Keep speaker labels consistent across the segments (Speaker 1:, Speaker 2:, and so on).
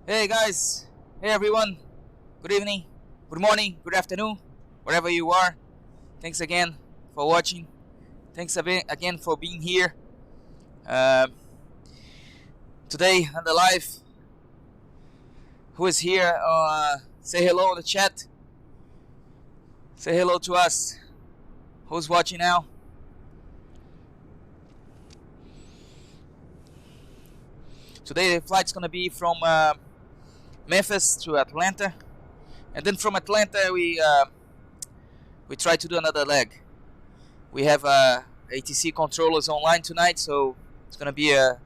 Speaker 1: Hey guys, hey everyone, good evening, good morning, good afternoon, wherever you are. Thanks again for watching. Thanks again for being here. Today on the live, who is here? Say hello in the chat. Say hello to us. Who's watching now? Today the flight's gonna be from Memphis to Atlanta, and then from Atlanta we try to do another leg. We have ATC controllers online tonight, so it's gonna be a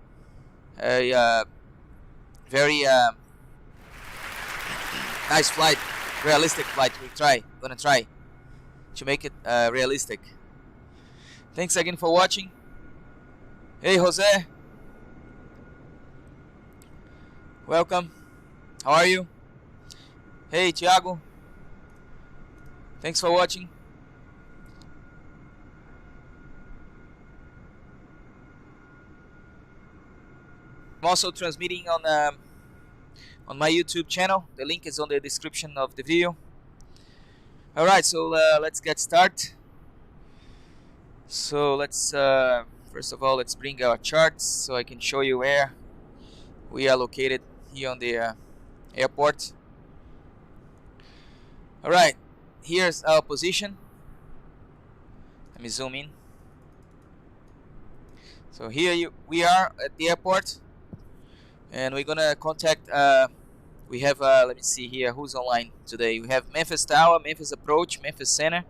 Speaker 1: very nice flight, realistic flight. We're gonna try to make it realistic. Thanks again for watching. Hey Jose, welcome. How are you? Hey Thiago, thanks for watching. I'm also transmitting on my YouTube channel. The link is on the description of the video. Alright, so let's get started. So let's first of all, let's bring our charts so I can show you where we are located here on the airport. Alright, here's our position. Let me zoom in. So here we are at the airport, and we're gonna contact we have let me see here who's online today. We have Memphis Tower, Memphis Approach, Memphis Center.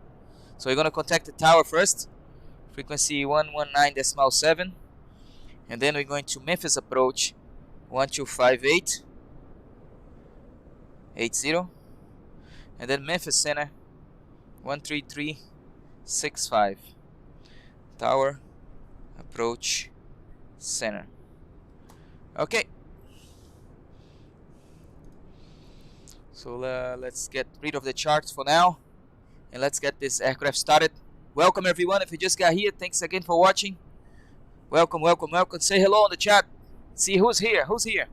Speaker 1: So we're gonna contact the tower first, frequency 119.7, and then we're going to Memphis Approach 1258.80, and then Memphis Center 133.65. Tower Approach Center. Okay. So let's get rid of the charts for now, and let's get this aircraft started. Welcome everyone. If you just got here, thanks again for watching. Welcome, welcome, welcome. Say hello in the chat. See who's here. Who's here?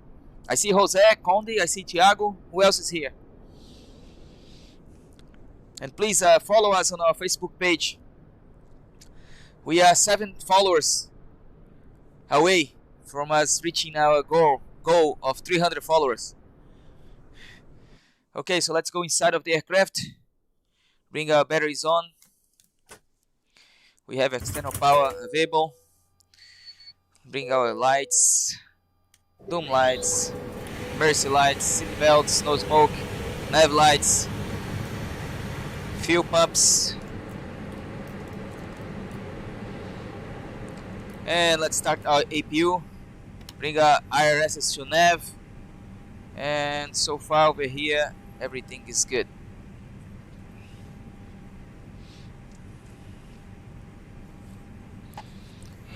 Speaker 1: I see Jose, Conde, I see Thiago. Who else is here? And please follow us on our Facebook page. We are 7 followers away from us reaching our goal of 300 followers. Okay, so let's go inside of the aircraft. Bring our batteries on. We have external power available. Bring our lights, dome lights, emergency lights, seat belts, no smoke, nav lights, fuel pumps. And let's start our APU. Bring our IRSs to nav. And so far over here, everything is good.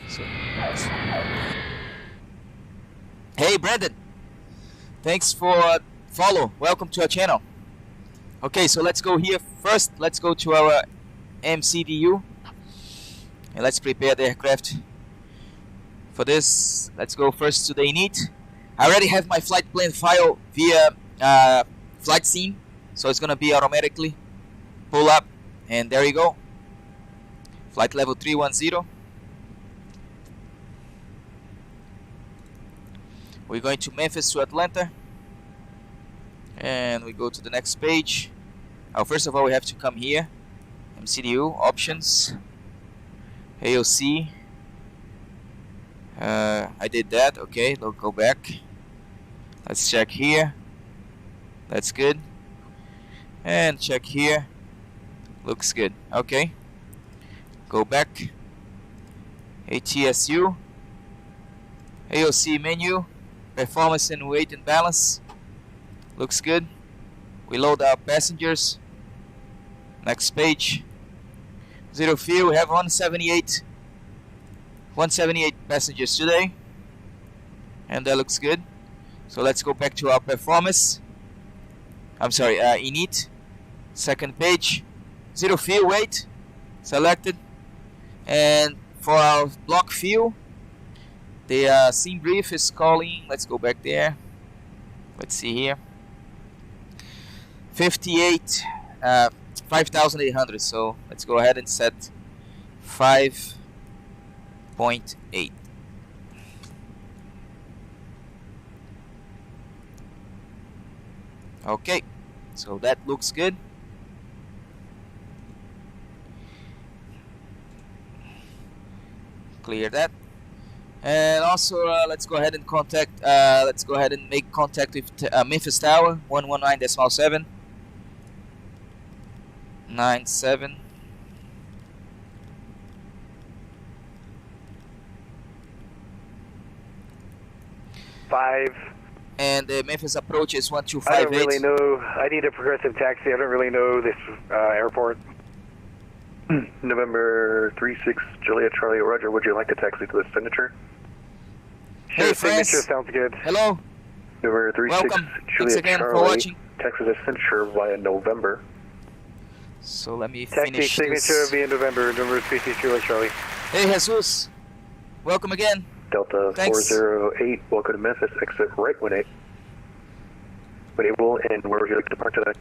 Speaker 1: So, hey Brandon, thanks for follow. Welcome to our channel. Okay, so let's go here first. Let's go to our MCDU and let's prepare the aircraft. For this, let's go first to the init. I already have my flight plan file via flight sim, so it's gonna be automatically pull up, and there you go. Flight level 310. We're going to Memphis to Atlanta, and we go to the next page. First of all, we have to come here, MCDU options, AOC. I did that. Okay, let's go back. Let's check here. That's good. And check here. Looks good. Okay. Go back. ATSU. AOC menu. Performance and weight and balance. Looks good. We load our passengers. Next page. Zero fuel. We have 178 passengers today, and that looks good. So let's go back to our performance. I'm sorry, init. Second page. Zero fuel weight selected, and for our block fuel, the sim brief is calling. Let's go back there. Let's see here. 5,800. So let's go ahead and set 5.8. Okay, so that looks good. Clear that. And also let's go ahead and make contact with Memphis Tower 119.7 97. And the Memphis approach is 1258.
Speaker 2: I don't really know. I need a progressive taxi. I don't really know this airport.
Speaker 3: November 36 Juliet Charlie Roger. Would you like to taxi to the signature?
Speaker 1: Hey,
Speaker 2: Sure,
Speaker 1: friends.
Speaker 2: signature sounds good.
Speaker 1: Hello.
Speaker 3: November 36
Speaker 1: Welcome. Thanks
Speaker 3: Juliet
Speaker 1: again
Speaker 3: Charlie.
Speaker 1: for watching.
Speaker 3: Taxi to signature via November.
Speaker 1: So let me
Speaker 2: Taxi
Speaker 1: finish
Speaker 2: signature
Speaker 1: this.
Speaker 2: via November. November 36 Juliet Charlie.
Speaker 1: Hey, Jesus. Welcome again.
Speaker 3: Delta
Speaker 1: Thanks.
Speaker 3: 408. Welcome to Memphis. Exit right 18. When able, and where would you like to park today?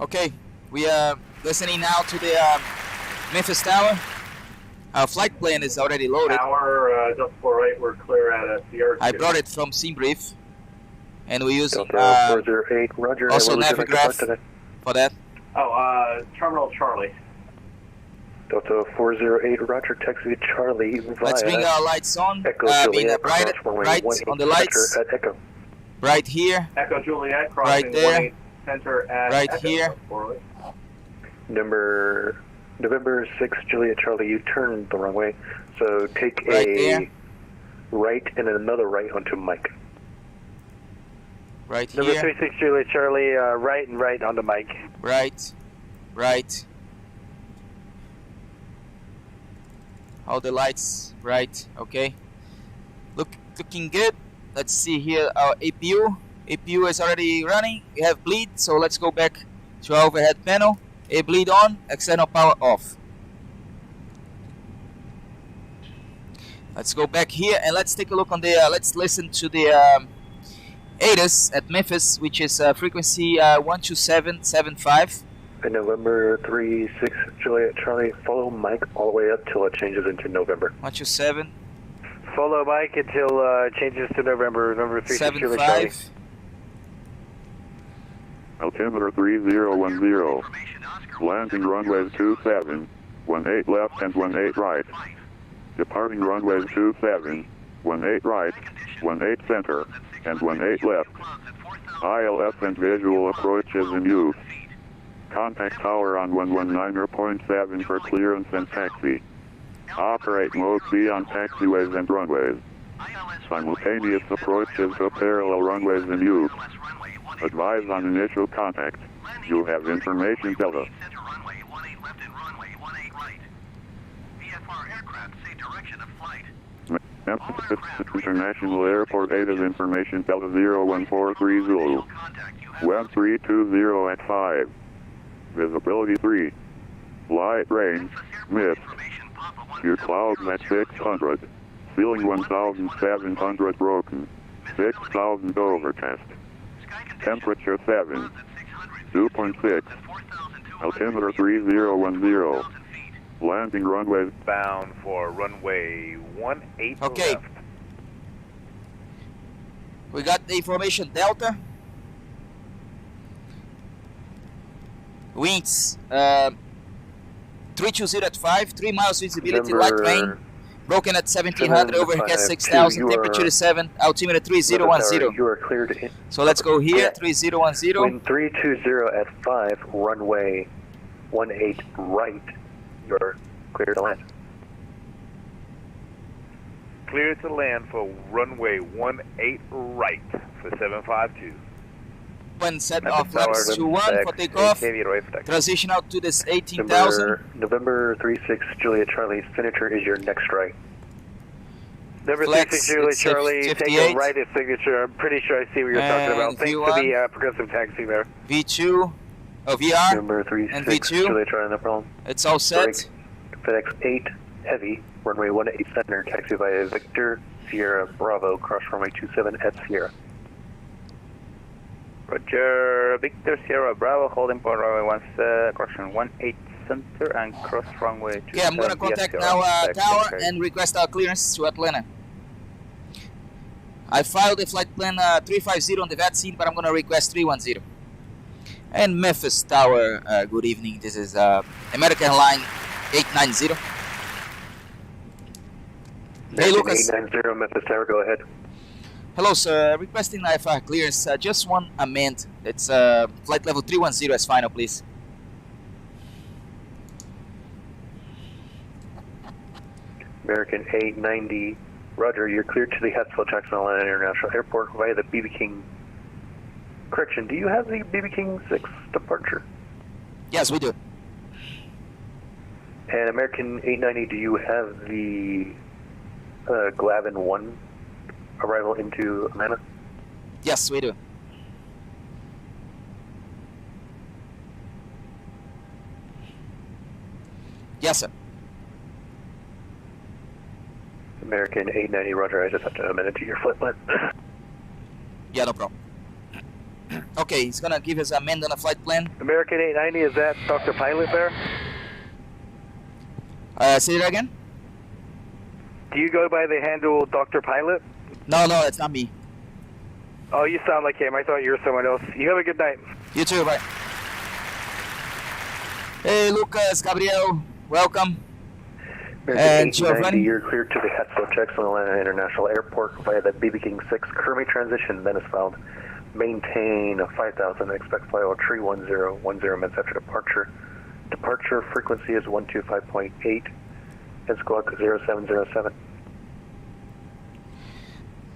Speaker 1: Okay, we are listening now to the Memphis Tower. Our flight plan is already loaded.
Speaker 2: Tower, Delta 408, we're clear at CR2.
Speaker 1: I brought it from SeamBrief, and we're using
Speaker 3: Delta 408. Roger.
Speaker 1: also
Speaker 3: and where would you like to park
Speaker 1: Navigraph
Speaker 3: today?
Speaker 1: for that.
Speaker 2: Oh, Terminal Charlie.
Speaker 3: Delta 408. Roger. Taxi to Charlie via.
Speaker 1: Let's bring our lights on.
Speaker 3: Echo
Speaker 1: Being
Speaker 3: Juliet.
Speaker 1: bright
Speaker 3: cross runway
Speaker 1: on
Speaker 3: 18
Speaker 1: the lights.
Speaker 3: center At Echo.
Speaker 1: Right here,
Speaker 2: Echo Juliet,
Speaker 1: crossing Right there.
Speaker 2: 18 center at
Speaker 1: Right
Speaker 2: Echo.
Speaker 1: here.
Speaker 3: November 6 Juliet Charlie. You turned the wrong way, so take
Speaker 1: Right
Speaker 3: a
Speaker 1: there.
Speaker 3: right and then another right onto Mike.
Speaker 1: right
Speaker 2: Number
Speaker 1: here,
Speaker 2: 36 Juliet Charlie, right and right on the mic.
Speaker 1: right. All the lights, right, okay. Looking good. Let's see here our APU. APU is already running. We have bleed, so let's go back to our overhead panel. A bleed on, external power off. Let's go back here and let's take a look on the, let's listen to the ATIS at Memphis, which is frequency 12775.
Speaker 3: And November 36 Juliet Charlie. Follow Mike all the way up till it changes into November.
Speaker 1: 12775.
Speaker 2: Follow Mike until changes to November. Number 36 Juliet Charlie.
Speaker 4: Altimeter 3010. Landing runways 27, 18 left and 18 right. Departing runways 27, 18 right, 18 center, and 18 left. ILS and visual approach is in use. Contact tower on 119.7 for clearance and taxi. Operate mode B on taxiways and runways. Simultaneous approaches to parallel runways in use. Advise on initial contact. You have information Delta. Memphis International Airport ATIS information Delta 0143 Zulu. Web 320 at 5. Visibility 3. Light rain, mist. Your clouds at 600. Ceiling 1,700 broken. 6,000 overcast. Temperature 7. 2.6. Altimeter 3010. Landing runway.
Speaker 2: Bound for runway 18
Speaker 1: Okay.
Speaker 2: left.
Speaker 1: We got the information Delta. Winds 320 at 5, 3 miles visibility, light rain. Broken at 1700, overhead 6000, temperature is 7, altimeter 3010.
Speaker 3: You are cleared in.
Speaker 1: So let's go here,
Speaker 3: Yeah.
Speaker 1: 3010.
Speaker 3: Wind 320 at 5, runway 18 right. You're clear to land.
Speaker 2: Clear to land for runway 18 right for 752.
Speaker 1: When set
Speaker 3: Memphis
Speaker 1: off flaps
Speaker 3: Tower,
Speaker 1: 21 for takeoff.
Speaker 2: November
Speaker 1: Transition out to this 18,000.
Speaker 3: November 36 Juliet Charlie. Signature is your next right.
Speaker 2: Number
Speaker 1: Flex,
Speaker 2: 36 Juliet
Speaker 1: it's
Speaker 2: Charlie, take
Speaker 1: 58.
Speaker 2: a right at signature. I'm pretty sure I see what you're talking
Speaker 1: And
Speaker 2: about. Thanks for
Speaker 1: V1.
Speaker 2: the progressive taxi there.
Speaker 1: V2, VR,
Speaker 3: Number 36
Speaker 1: and V2.
Speaker 3: Juliet Charlie, no problem.
Speaker 1: it's all set.
Speaker 3: FedEx 8, Heavy, runway 18 center, taxi via Victor, Sierra Bravo, cross runway 27 at Sierra.
Speaker 5: Roger, Victor Sierra Bravo, holding point runway 18 center and cross runway 27.
Speaker 1: Okay, I'm gonna contact now tower and request our clearance to Atlanta. I filed a flight plan 350 on the Vatsim, but I'm gonna request 310. And Memphis Tower, good evening. This is American Line 890. Hey Lucas.
Speaker 3: 890 Memphis Tower, go ahead.
Speaker 1: Hello sir, requesting IFR clearance. Just one amend. It's flight level 310 as final, please.
Speaker 3: American 890, Roger, you're cleared to the Jackson Atlanta International Airport via the BB King. Correction, do you have the BB King 6 departure?
Speaker 1: Yes, we do.
Speaker 3: And American 890, do you have the Glavin 1 arrival into Atlanta?
Speaker 1: Yes, we do. Yes, sir.
Speaker 3: American 890, Roger, I just have to amend it to your flight plan.
Speaker 1: Yeah, no problem. Okay, he's gonna give us a amend on a flight plan.
Speaker 3: American 890, is that Dr. Pilot there?
Speaker 1: Say that again?
Speaker 3: Do you go by the handle Dr. Pilot?
Speaker 1: No, it's not me.
Speaker 3: Oh, you sound like him. I thought you were someone else. You have a good night.
Speaker 1: You too, bye. Hey, Lucas, Gabriel, welcome.
Speaker 3: American
Speaker 1: And Giovanni?
Speaker 3: 890, you're cleared to the Jackson Atlanta International Airport via the BB King 6 Kermit transition, then is filed. Maintain 5,000, expect flight level 310, minutes after departure. Departure frequency is 125.8, and squawk 0707.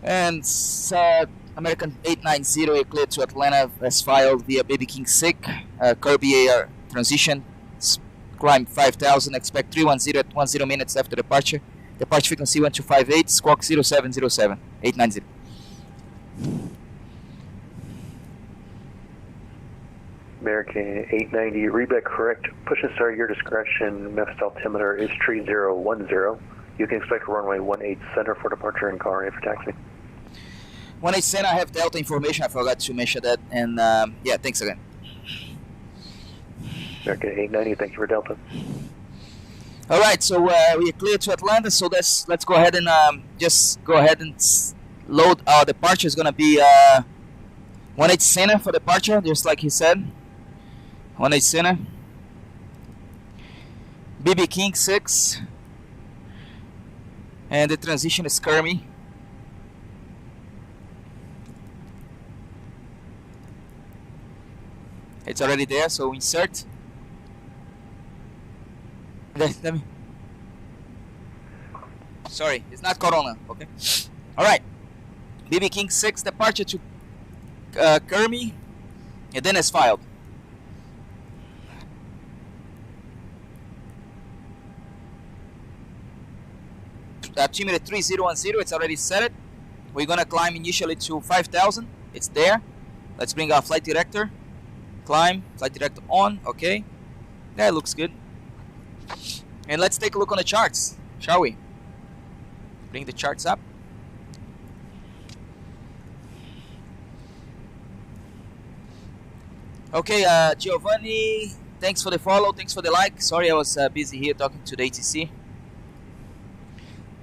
Speaker 1: And American 890, you're cleared to Atlanta as filed via BB King 6, Kirby Air transition, climb 5,000, expect 310 at 10 minutes after departure. Departure frequency 1258, squawk 0707, 890.
Speaker 3: American 890, readback correct. Push and start your discretion. Memphis altimeter is 3010. You can expect runway 18 center for departure and car for taxi.
Speaker 1: 18 center, I have Delta information. I forgot to mention that. And yeah, thanks again.
Speaker 3: American 890, thank you for Delta.
Speaker 1: All right, so we are clear to Atlanta. So let's go ahead and just go ahead and load our departure. Is gonna be 18 center for departure, just like he said. 18 center. BB King 6. And the transition is Kermy. It's already there, so insert. Let me. Sorry, it's not Corona, okay? Alright. BB King 6 departure to Kermy, and then as filed. Altimeter 3010, it's already set it. We're gonna climb initially to 5,000. It's there. Let's bring our flight director. Climb, flight director on, okay. That looks good. And let's take a look on the charts, shall we? Bring the charts up. Okay, Giovanni, thanks for the follow, thanks for the like. Sorry, I was busy here talking to the ATC.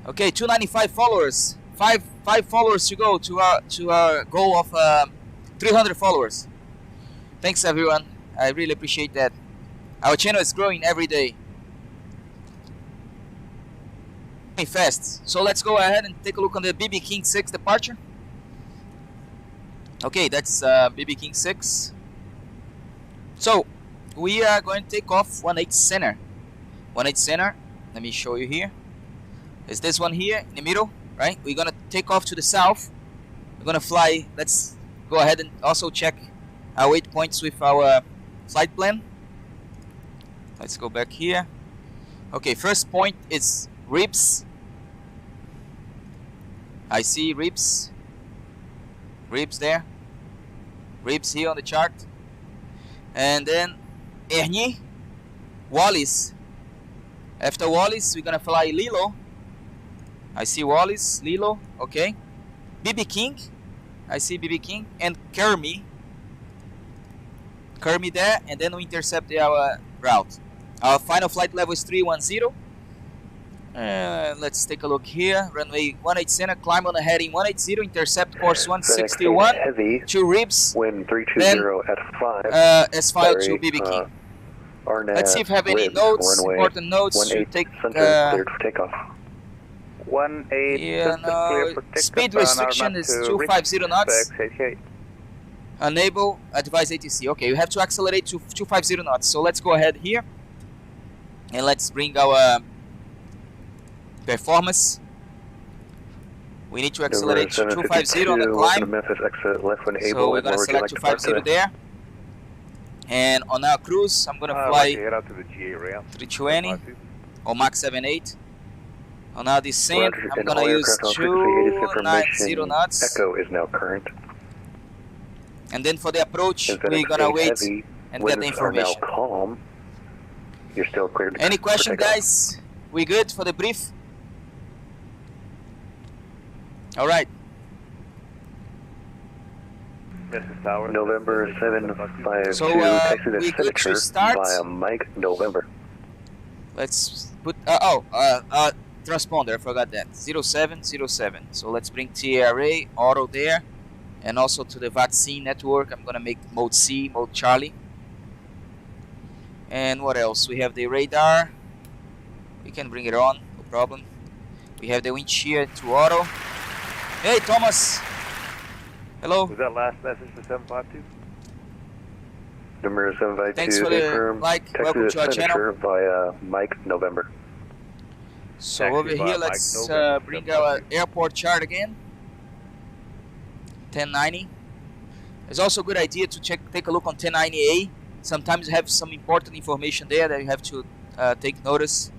Speaker 1: Okay, 295 followers. Five followers to go to our goal of 300 followers. Thanks, everyone. I really appreciate that. Our channel is growing every day. Fast. So let's go ahead and take a look on the BB King 6 departure. Okay, that's BB King 6. So we are going to take off 18 center. 18 center. Let me show you here. Is this one here in the middle, right? We're gonna take off to the south. We're gonna fly. Let's go ahead and also check our waypoints with our flight plan. Let's go back here. Okay, first point is ribs. I see ribs. Ribs there. Ribs here on the chart. And then Ernie, Wallis, After Wallis, we're gonna fly Lilo. I see Wallis, Lilo, okay. BB King, I see BB King, and Kermi there, and then we intercept our route. Our final flight level is 310. Let's take a look here. Runway 18 center, climb on a heading 180, intercept course 161.
Speaker 3: Heavy.
Speaker 1: 2 ribs.
Speaker 3: Wind 320
Speaker 1: then,
Speaker 3: at 5.
Speaker 1: S-file to BB King. Let's see if we have any notes, important notes to take.
Speaker 3: Cleared for takeoff.
Speaker 5: 18
Speaker 1: yeah,
Speaker 5: center, clear for takeoff.
Speaker 1: Speed restriction is 250 knots. Enable, advise ATC. Okay, you have to accelerate to 250 knots. So let's go ahead here. And let's bring our performance. We need to accelerate to 250 on the climb.
Speaker 3: Memphis, exit left when
Speaker 1: So
Speaker 3: able.
Speaker 1: we're going to select 250 there. And on our cruise, I'm going to fly
Speaker 2: head out to the GA ramp.
Speaker 1: 320 or Mach 78. On our descent, I'm going to use 290 knots.
Speaker 3: Echo is now current.
Speaker 1: And then for the approach, we're going to wait and get the information.
Speaker 3: Now calm. You're still cleared.
Speaker 1: Any question, guys? We good for the brief? All right.
Speaker 3: November 752.
Speaker 1: So
Speaker 3: Texas
Speaker 1: we good to start.
Speaker 3: Via Mike November.
Speaker 1: Let's put transponder. I forgot that 0707. So let's bring TRA auto there, and also to the Vatsim network. I'm gonna make mode C, mode Charlie. And what else? We have the radar. We can bring it on, no problem. We have the wind shear to auto. Hey, Thomas. Hello.
Speaker 2: Was that last message for 752?
Speaker 3: Number 752.
Speaker 1: Thanks for the like. Welcome to our channel.
Speaker 3: Via Mike November.
Speaker 1: So over here, let's bring our airport chart again. 1090. It's also a good idea to take a look on 1090A. Sometimes you have some important information there that you have to take notice.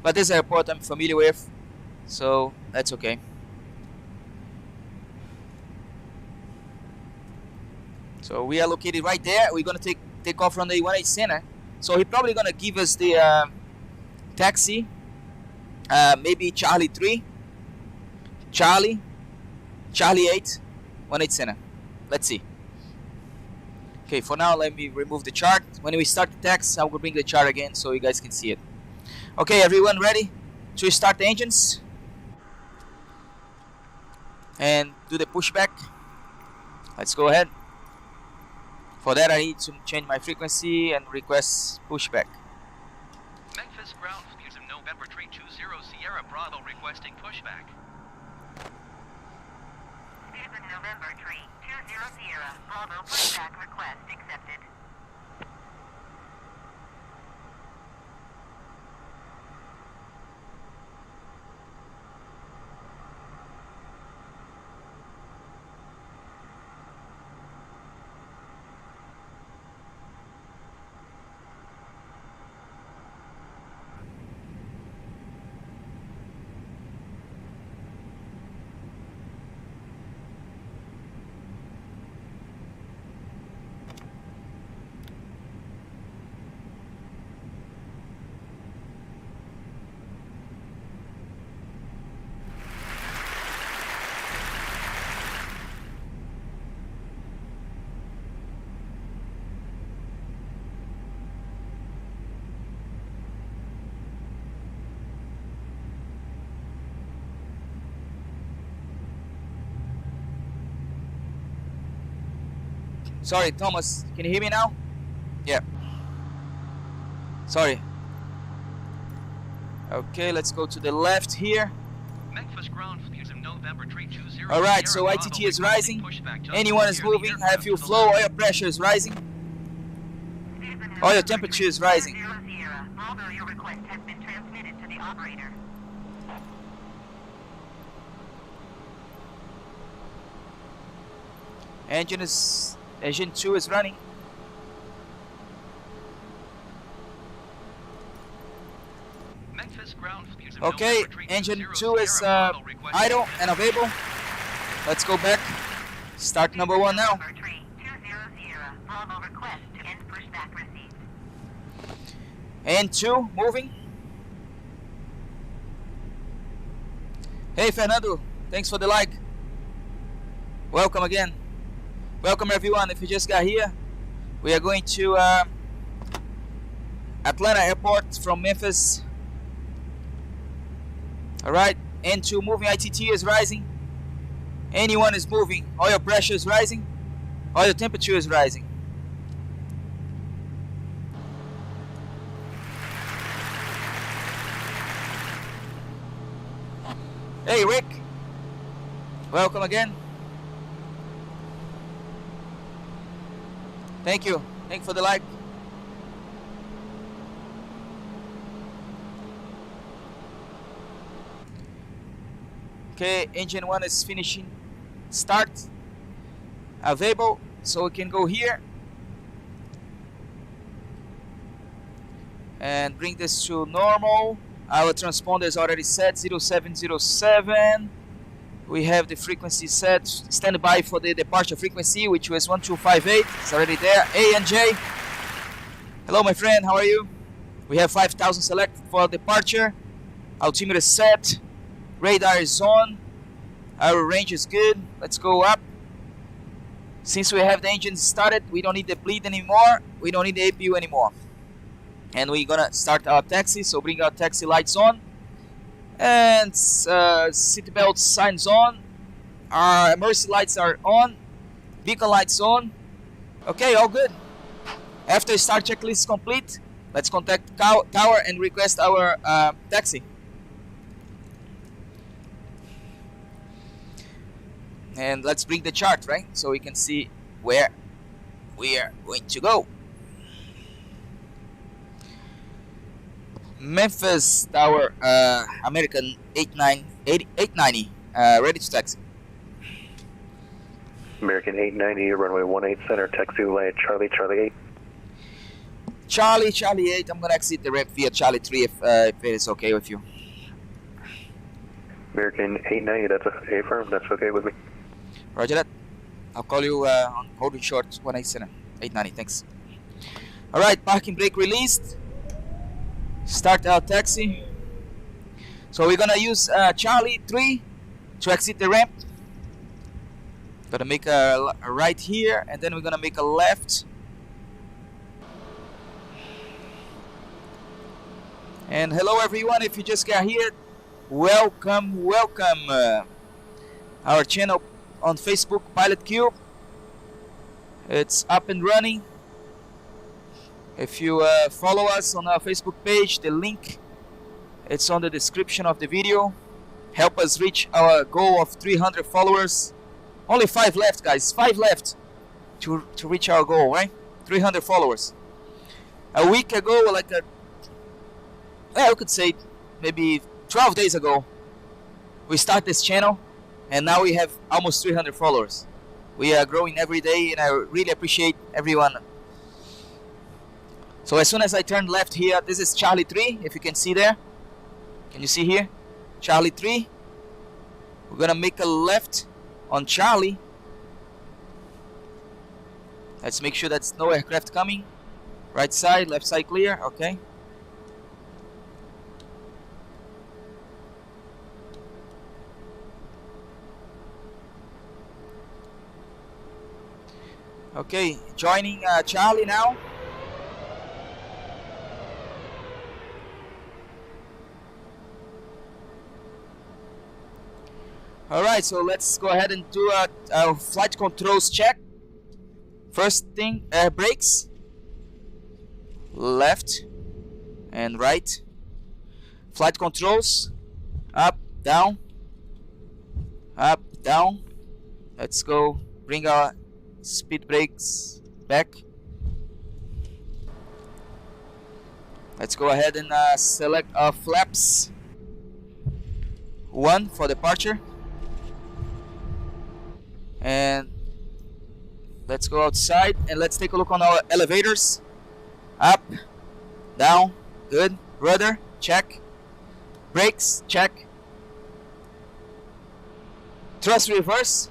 Speaker 1: But this airport I'm familiar with, so that's okay. So we are located right there. We're gonna take off from the 18 center. So he's probably gonna give us the taxi. Maybe Charlie 3, Charlie 8, 18 center. Let's see. Okay, for now let me remove the chart. When we start the taxi, I will bring the chart again so you guys can see it. Okay, everyone ready to start the engines and do the pushback? Let's go ahead. For that, I need to change my frequency and request pushback.
Speaker 6: Memphis ground fusion November 320 Sierra Bravo requesting pushback.
Speaker 7: Fusion November 320 Sierra Bravo pushback request accepted.
Speaker 1: Sorry, Thomas, can you hear me now? Yeah. Sorry. Okay, let's go to the left here.
Speaker 6: Memphis ground fusion November 320
Speaker 1: Alright, so ITT is rising. Anyone is moving. High fuel flow, oil pressure is rising. Oil temperature is rising.
Speaker 7: Although your request has been transmitted to the operator.
Speaker 1: Engine 2 is running. Okay, engine 2 is idle and available. Let's go back. Start number 1 now. And 2 moving. Hey Fernando, thanks for the like. Welcome again. Welcome everyone. If you just got here, we are going to Atlanta airport from Memphis. Alright, N2 moving, ITT is rising. Anyone is moving, oil pressure is rising, oil temperature is rising. Hey Rick, welcome again. Thank you for the like. Okay, engine 1 is finishing start, available, so we can go here and bring this to normal. Our transponder is already set 0707. We have the frequency set, stand by for the departure frequency, which was 1258. It's already there. A and J. Hello my friend, how are you? We have 5000 selected for departure. Altimeter set, radar is on, our range is good. Let's go up. Since we have the engine started, we don't need the bleed anymore, we don't need the APU anymore. And we're gonna start our taxi, so bring our taxi lights on. And seatbelt signs on. Our emergency lights are on. Beacon lights on. Okay, all good. After start checklist complete, let's contact tower and request our taxi. And let's bring the chart, right? So we can see where we are going to go. Memphis Tower, American 890, ready to taxi.
Speaker 3: American 890, runway 18 center, taxi line Charlie, Charlie 8.
Speaker 1: Charlie, Charlie 8, I'm gonna exit the ramp via Charlie 3 if it is okay with you.
Speaker 3: American 890, that's a firm, that's okay with me.
Speaker 1: Roger that. I'll call you on holding short 18 center, 890, thanks. Alright, parking brake released. Start our taxi. So we're gonna use Charlie 3 to exit the ramp. Gonna make a right here, and then we're gonna make a left. And hello everyone, if you just got here, welcome, welcome. Our channel on Facebook, Pilot Cube. It's up and running. If you follow us on our Facebook page, the link, it's on the description of the video. Help us reach our goal of 300 followers. Only 5 left, guys. 5 left to reach our goal, right? 300 followers. A week ago, I could say maybe 12 days ago, we started this channel, and now we have almost 300 followers. We are growing every day, and I really appreciate everyone. So as soon as I turn left here, this is Charlie 3, if you can see there. Can you see here? Charlie 3. We're gonna make a left on Charlie. Let's make sure that's no aircraft coming. Right side, left side clear, okay. Okay, joining Charlie now. Alright, so let's go ahead and do a flight controls check. First thing, air brakes. Left and right. Flight controls. Up, down. Up, down. Let's go bring our speed brakes back. Let's go ahead and select our flaps. 1 for departure. And let's go outside and let's take a look on our elevators. Up, down, good. Rudder, check. Brakes, check. Thrust reverse,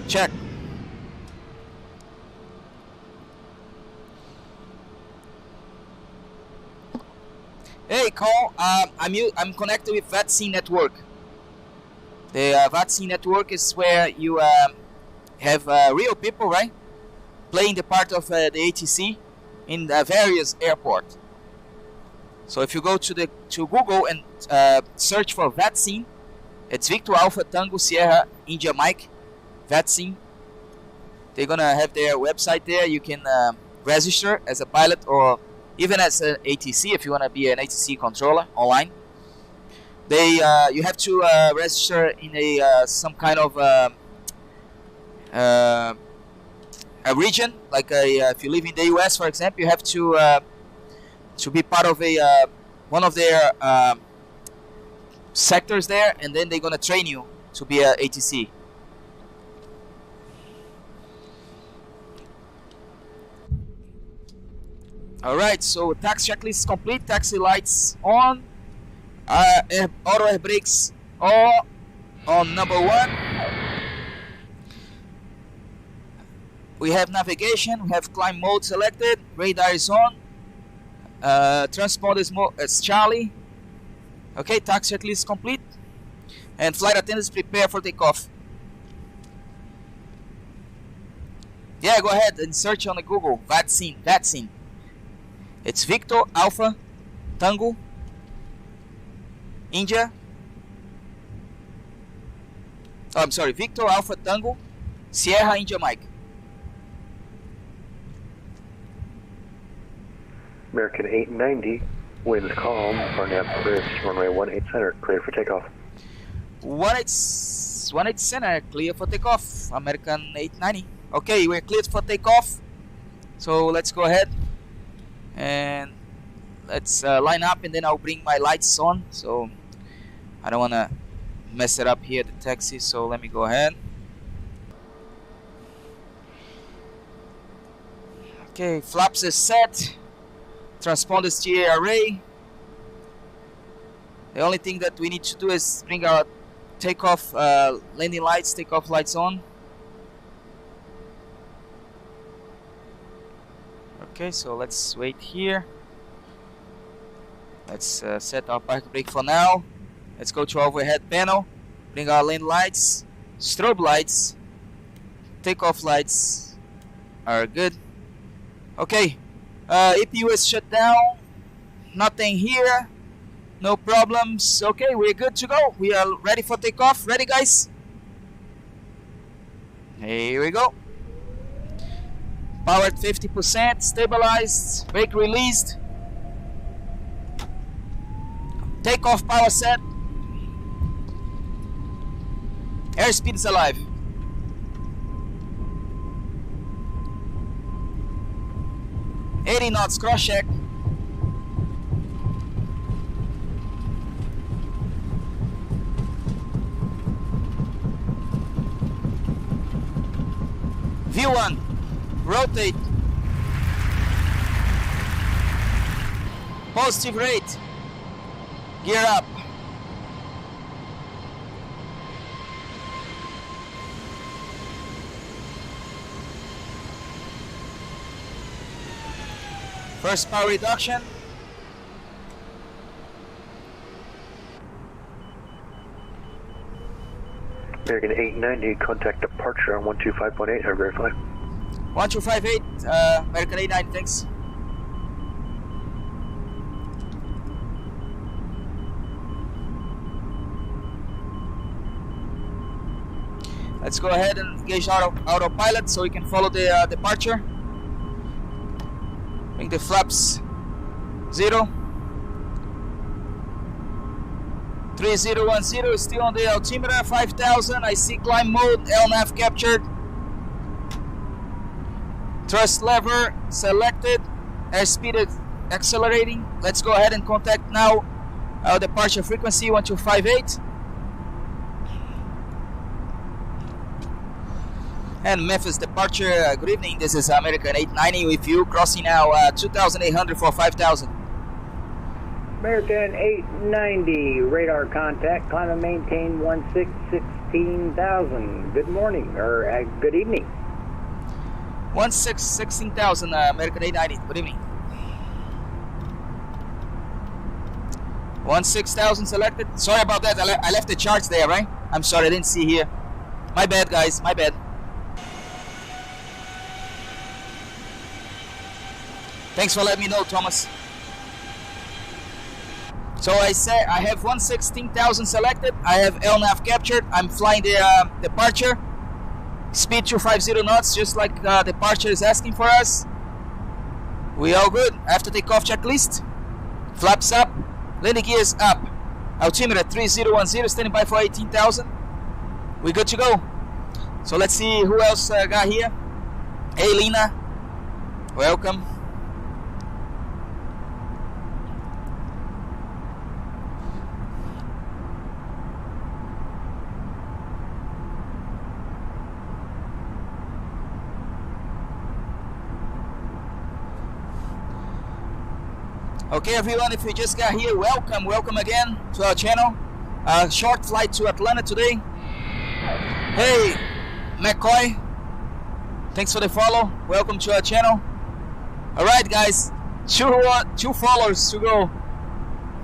Speaker 1: check. Hey, Cole. I'm connected with Vatsim network. The Vatsim network is where you have real people, right, playing the part of the ATC in various airports. So if you go to Google and search for Vatsim, it's Victor Alpha Tango Sierra India Mike Vatsim. They're gonna have their website there. You can register as a pilot or even as an ATC if you wanna be an ATC controller online. You have to register in some kind of a region, like if you live in the US, for example, you have to be part of one of their sectors there, and then they're gonna train you to be a ATC. Alright, so taxi checklist is complete, taxi lights on, auto air brakes all on number 1. We have navigation, we have climb mode selected, radar is on, transponder is Charlie. Okay, taxi checklist is complete, and flight attendants prepare for takeoff. Yeah, go ahead and search on the Google, Vatsim. It's Victor Alpha Tango India. Oh, I'm sorry, Victor Alpha Tango Sierra India Mike.
Speaker 3: American 890, winds calm, RNAV clear, runway 18 center, clear for takeoff.
Speaker 1: 18 center, clear for takeoff, American 890. Okay, we're cleared for takeoff. So let's go ahead and let's line up, and then I'll bring my lights on. So I don't want to mess it up here at the taxi, so let me go ahead. Okay, flaps is set. Transponder is GA array. The only thing that we need to do is bring our takeoff landing lights, takeoff lights on. Okay, so let's wait here. Let's set our park brake for now. Let's go to our overhead panel. Bring our lane lights, strobe lights, takeoff lights are good. Okay, EPU is shut down. Nothing here. No problems. Okay, we're good to go. We are ready for takeoff. Ready, guys? Here we go. Power at 50%, stabilized, brake released. Takeoff power set. Airspeed is alive. $80 knots, cross check. V1, rotate. Positive rate. Gear up. First power reduction.
Speaker 3: American 890, contact departure on 125.8, have verify.
Speaker 1: 1258, American 89, thanks. Let's go ahead and engage autopilot so we can follow the departure. Bring the flaps 0. 3010 is still on the altimeter, 5000. I see climb mode, LNAV captured. Thrust lever selected. Airspeed is accelerating. Let's go ahead and contact now our departure frequency 1258. And Memphis departure, good evening. This is American 890 with you, crossing now 2800 for 5000.
Speaker 8: American 890, radar contact, climb and maintain 16,000. Good morning, or good evening.
Speaker 1: 16,000, American 890, good evening. 16,000 selected. Sorry about that. I left the charts there, right? I'm sorry, I didn't see here. My bad, guys. My bad. Thanks for letting me know, Thomas. So I said I have 116,000 selected. I have LNAV captured. I'm flying the departure. Speed 250 knots, just like departure is asking for us. We all good. After takeoff checklist. Flaps up. Landing gears up. Altimeter 3010. Standing by for 18,000. We're good to go. So let's see who else got here. Hey, Lena. Welcome. Okay, everyone, if you just got here, welcome again to our channel. Short flight to Atlanta today. Hey, McCoy, thanks for the follow. Welcome to our channel. All right, guys, two followers to go.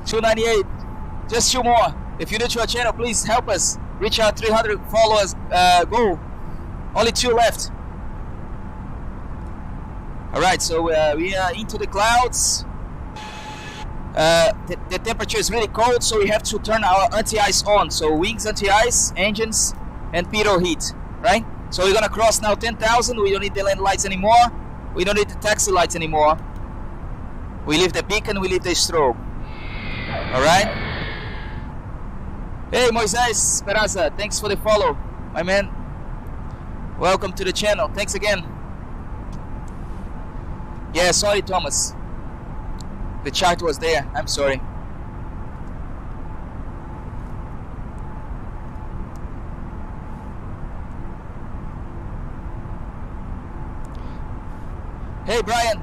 Speaker 1: 298, just 2 more. If you're new to our channel, please help us reach our 300 followers goal. Only 2 left. All right, so we are into the clouds. The temperature is really cold, so we have to turn our anti-ice on. So wings anti-ice, engines, and pitot heat, right? So we're gonna cross now 10,000. We don't need the land lights anymore. We don't need the taxi lights anymore. We leave the beacon, we leave the strobe. All right? Hey, Moises Peraza, thanks for the follow, my man. Welcome to the channel. Thanks again. Yeah, sorry, Thomas. The chart was there. I'm sorry. Hey, Brian.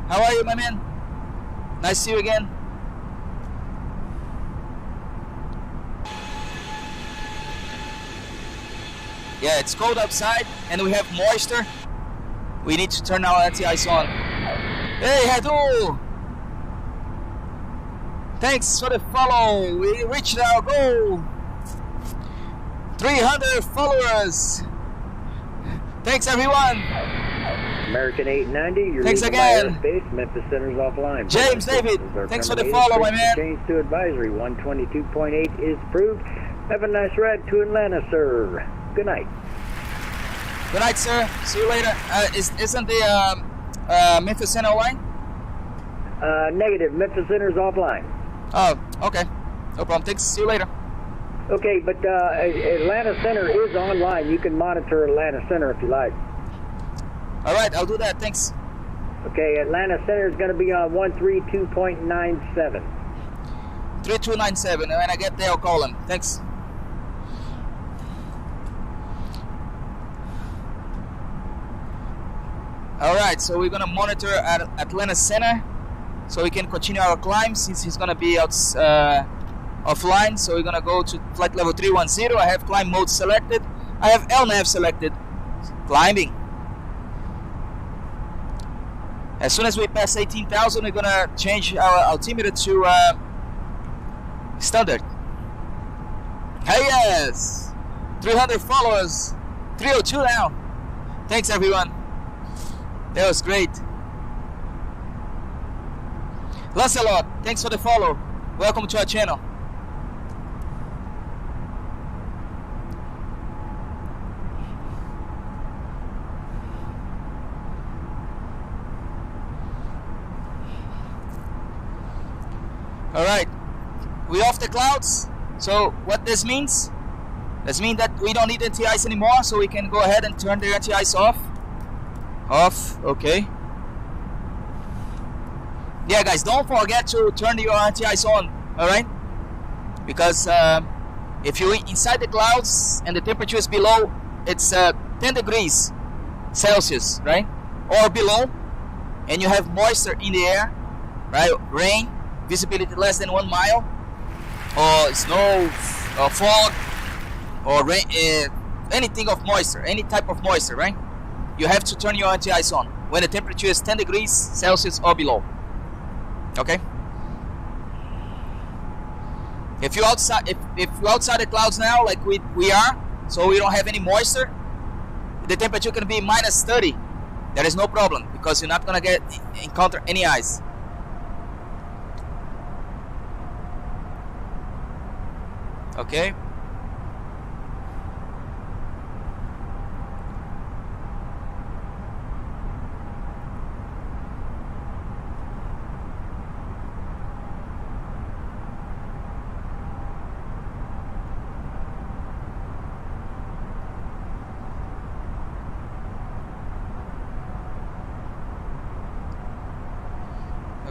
Speaker 1: How are you, my man? Nice to see you again. Yeah, it's cold outside and we have moisture. We need to turn our anti-ice on. Hey, Hadu! Thanks for the follow. We reached our goal. 300 followers. Thanks, everyone.
Speaker 8: American 890, you're
Speaker 1: thanks
Speaker 8: leaving
Speaker 1: again.
Speaker 8: my airspace. Memphis Center's offline.
Speaker 1: James David, thanks for the follow, my man.
Speaker 8: Change to advisory. 122.8 is approved. Have a nice ride to Atlanta, sir. Good night.
Speaker 1: Good night, sir. See you later. Isn't the Memphis Center online?
Speaker 8: Negative. Memphis Center's offline.
Speaker 1: Oh, okay. No problem. Thanks. See you later.
Speaker 8: Okay, but Atlanta Center is online. You can monitor Atlanta Center if you like.
Speaker 1: All right, I'll do that. Thanks.
Speaker 8: Okay, Atlanta Center is going to be on 132.97.
Speaker 1: 3297. When I get there, I'll call him. Thanks. All right, so we're going to monitor at Atlanta Center so we can continue our climb since he's going to be out offline. So we're going to go to flight level 310. I have climb mode selected. I have LNAV selected. Climbing. As soon as we pass 18,000, we're going to change our altimeter to standard. Hey, yes! 300 followers. 302 now. Thanks, everyone. That was great. Lancelot, thanks for the follow. Welcome to our channel. All right, we off the clouds. So what this means? This means that we don't need anti-ice anymore, so we can go ahead and turn the anti-ice off. Off, okay. Yeah, guys, don't forget to turn your anti-ice on, all right? Because if you're inside the clouds and the temperature is below, it's 10 degrees Celsius, right? Or below, and you have moisture in the air, right? Rain, visibility less than 1 mile, or snow, or fog, or rain, anything of moisture, any type of moisture, right? You have to turn your anti-ice on when the temperature is 10 degrees Celsius or below. Okay? If you're outside, if you're outside the clouds now, like we are, so we don't have any moisture, the temperature can be minus 30. There is no problem because you're not gonna encounter any ice. Okay.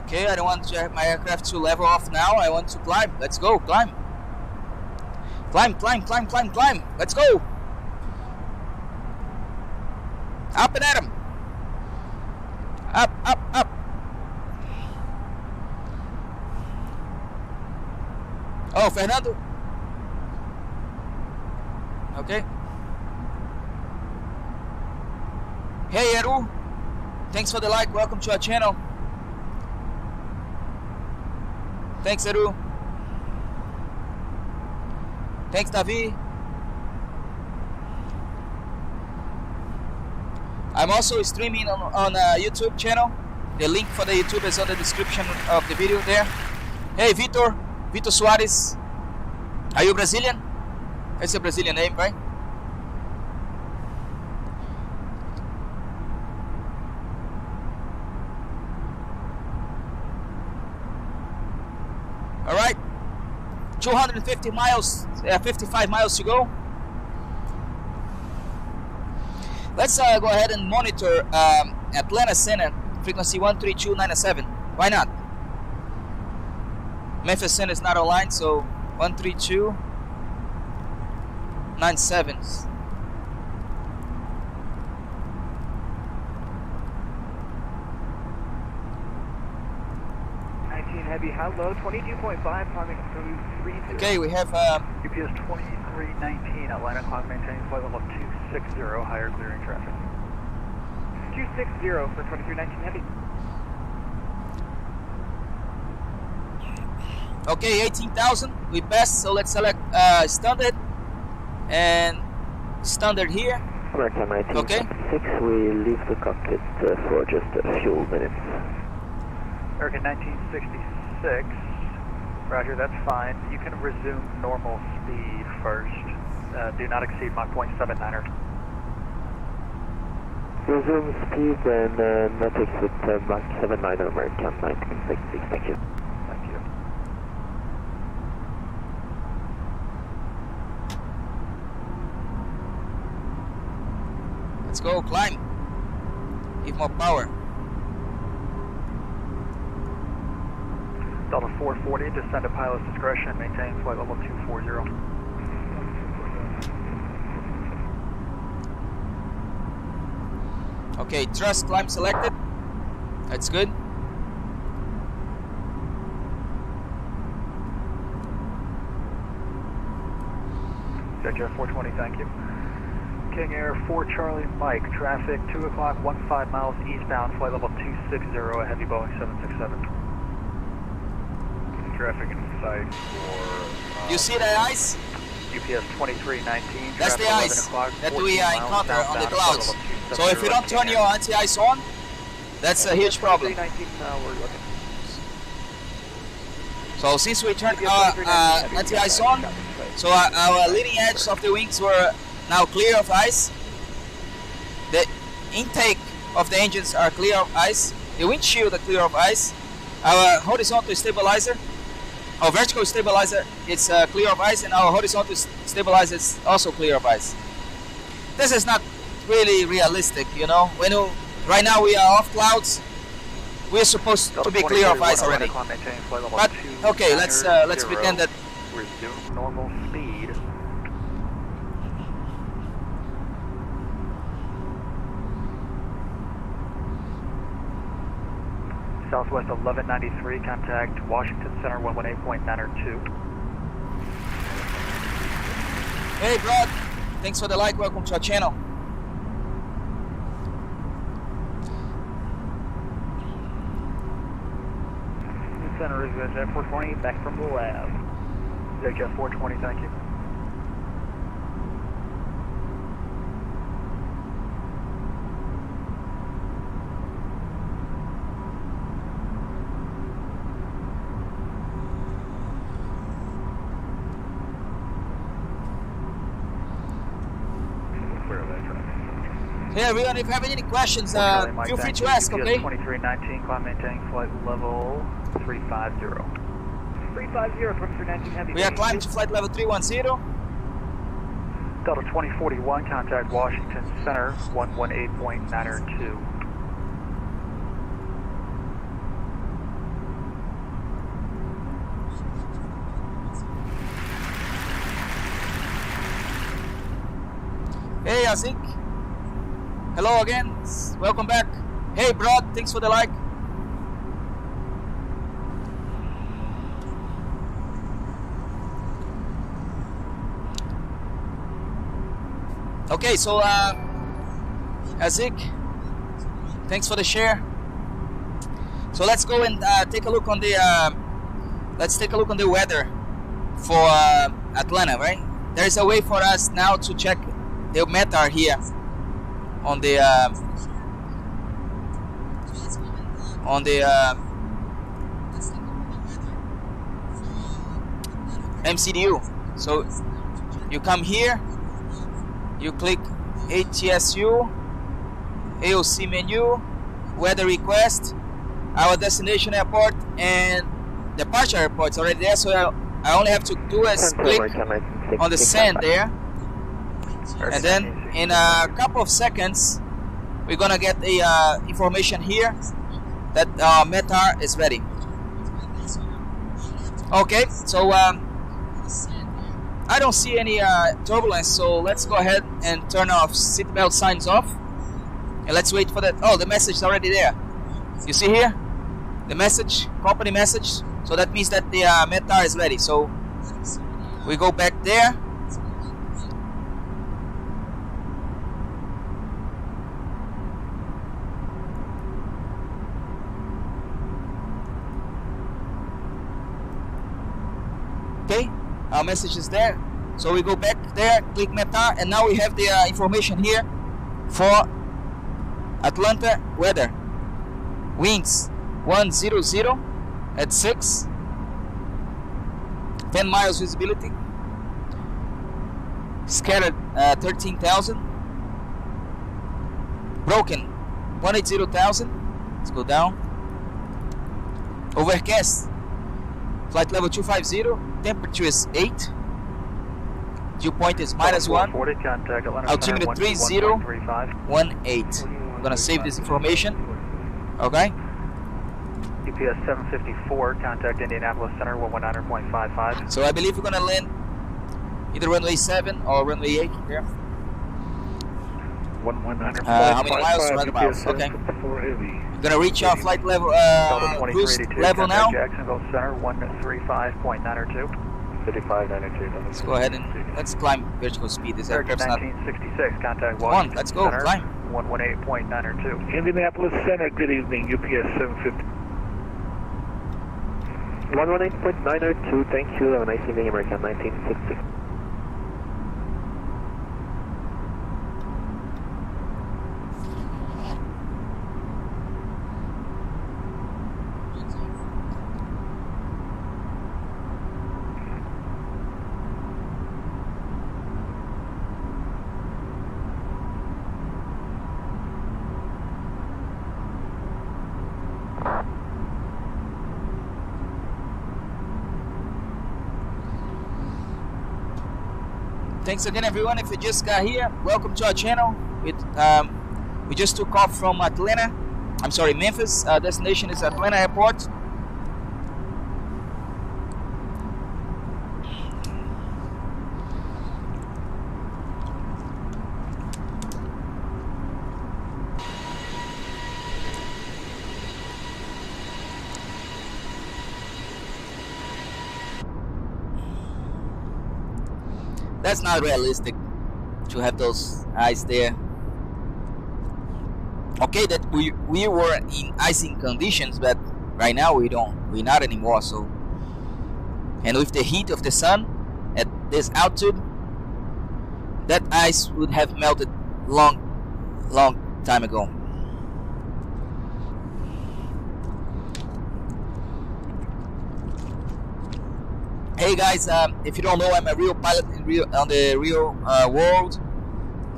Speaker 1: Okay, I don't want my aircraft to level off now. I want to climb. Let's go, climb. Climb, climb, climb, climb, climb. Let's go. Up and at 'em. Up, up, up. Oh, Fernando. Okay. Hey, Eru. Thanks for the like. Welcome to our channel. Thanks, Eru. Thanks, Davi. I'm also streaming on a YouTube channel. The link for the YouTube is on the description of the video there. Hey, Vitor Soares. Are you Brazilian? That's a Brazilian name, right? All right, 250 miles, 55 miles to go. Let's go ahead and monitor Atlanta Center, frequency 13297. Why not? Memphis Center is not online, so 13297.
Speaker 9: Heavy, how low? 22.5, climbing through 30.
Speaker 1: Okay, we have
Speaker 9: UPS 2319, Atlanta, climb maintaining flight level 260, higher clearing traffic. 260 for 2319 Heavy.
Speaker 1: Okay, 18,000. We passed, so let's select standard and standard here.
Speaker 10: American 1966,
Speaker 1: okay.
Speaker 10: We leave the cockpit for just a few minutes.
Speaker 9: American 1966, roger, that's fine. You can resume normal speed first. Do not exceed Mach 0.79er.
Speaker 10: Resume speed and not exceed Mach 79er, American 1966, thank you.
Speaker 9: Thank you.
Speaker 1: Let's go, climb. Give more power.
Speaker 9: Delta 440, descend at pilot's discretion, maintain flight level 240.
Speaker 1: Okay, thrust climb selected. That's good.
Speaker 9: Jet 420, thank you. King Air 4 Charlie Mike, traffic 2 o'clock, 15 miles eastbound, flight level 260, a heavy Boeing 767.
Speaker 2: Traffic in sight for...
Speaker 1: You see that ice?
Speaker 9: UPS 2319.
Speaker 1: That's the ice that we encounter on the clouds. So if you don't turn your anti-ice on, that's a huge problem. So since we turned our anti-ice on, so our leading edge of the wings were now clear of ice. The intake of the engines are clear of ice. The windshield are clear of ice. Our horizontal stabilizer, our vertical stabilizer is clear of ice, and our horizontal stabilizer is also clear of ice. This is not really realistic, you know. Right now we are off clouds. We're supposed to be clear of ice already. But okay, let's pretend that.
Speaker 9: Resume normal speed. Southwest 1193, contact Washington Center 118.902.
Speaker 1: Hey, Brad. Thanks for the like. Welcome to our channel.
Speaker 9: Center is Jet 420, back from the lab. Take Jet 420, thank you.
Speaker 1: Hey everyone, if you have any questions, feel free to ask, okay?
Speaker 9: 2319, climb maintaining flight level 350. 350, 2319 heavy.
Speaker 1: We are climbing to flight level 310.
Speaker 9: Delta 2041, contact Washington Center, 118.902.
Speaker 1: Hey Azik. Hello again, welcome back. Hey Brod, thanks for the like. Okay, so Azik, thanks for the share. So let's go and take a look on the weather for Atlanta, right? There is a way for us now to check the METAR here on the MCDU. So you come here, you click ATSU, AOC menu, weather request, our destination airport, and departure airport is already there. So I only have to do is click on the send there, and then in a couple of seconds we're gonna get the information here that METAR is ready. Okay, so I don't see any turbulence, so let's go ahead and turn our seatbelt signs off, and let's wait for that. Oh, the message is already there. You see here the message, company message, so that means that the METAR is ready. So we go back there. Okay, our message is there, so we go back there, click METAR, and now we have the information here for Atlanta weather. Winds 100 at 6, 10 miles visibility, scattered 13,000, broken 180,000. Let's go down. Overcast, flight level 250, temperature is 8, dew point is -1, altimeter 3018. I'm gonna save this information. Okay.
Speaker 9: UPS 754, contact Indianapolis Center, 119.55.
Speaker 1: So I believe we're gonna land either runway 7 or runway 8 here.
Speaker 2: 119.55.
Speaker 1: How many miles? 200 miles. Okay. We're gonna reach our flight level, cruise level now.
Speaker 9: Jacksonville Center, 135.902. 5592.
Speaker 1: Let's go ahead and let's climb vertical speed. This aircraft's not.
Speaker 9: 1966, contact
Speaker 1: Come on,
Speaker 9: Washington
Speaker 1: let's go,
Speaker 9: Center,
Speaker 1: climb.
Speaker 9: 118.902.
Speaker 2: Indianapolis Center, good evening, UPS 750.
Speaker 10: 118.902, thank you. Have a nice evening, American 1960.
Speaker 1: Thanks again, everyone. If you just got here, welcome to our channel. We just took off from Atlanta. I'm sorry, Memphis. Destination is Atlanta Airport. That's not realistic to have those ice there. Okay, that we were in icing conditions, but right now we're not anymore. So, and with the heat of the sun, this altitude, that ice would have melted long time ago. Hey guys, if you don't know, I'm a real pilot on the real world.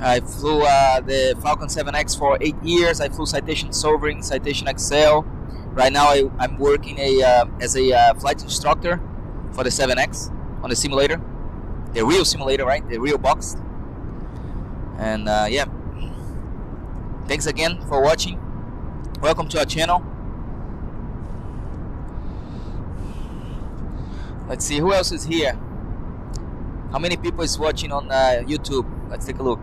Speaker 1: I flew the Falcon 7X for 8 years. I flew Citation Sovereign, Citation XL. Right now I'm working as a flight instructor for the 7X on the simulator. The real simulator, right? The real box. And yeah. Thanks again for watching. Welcome to our channel. Let's see who else is here. How many people is watching on YouTube? Let's take a look.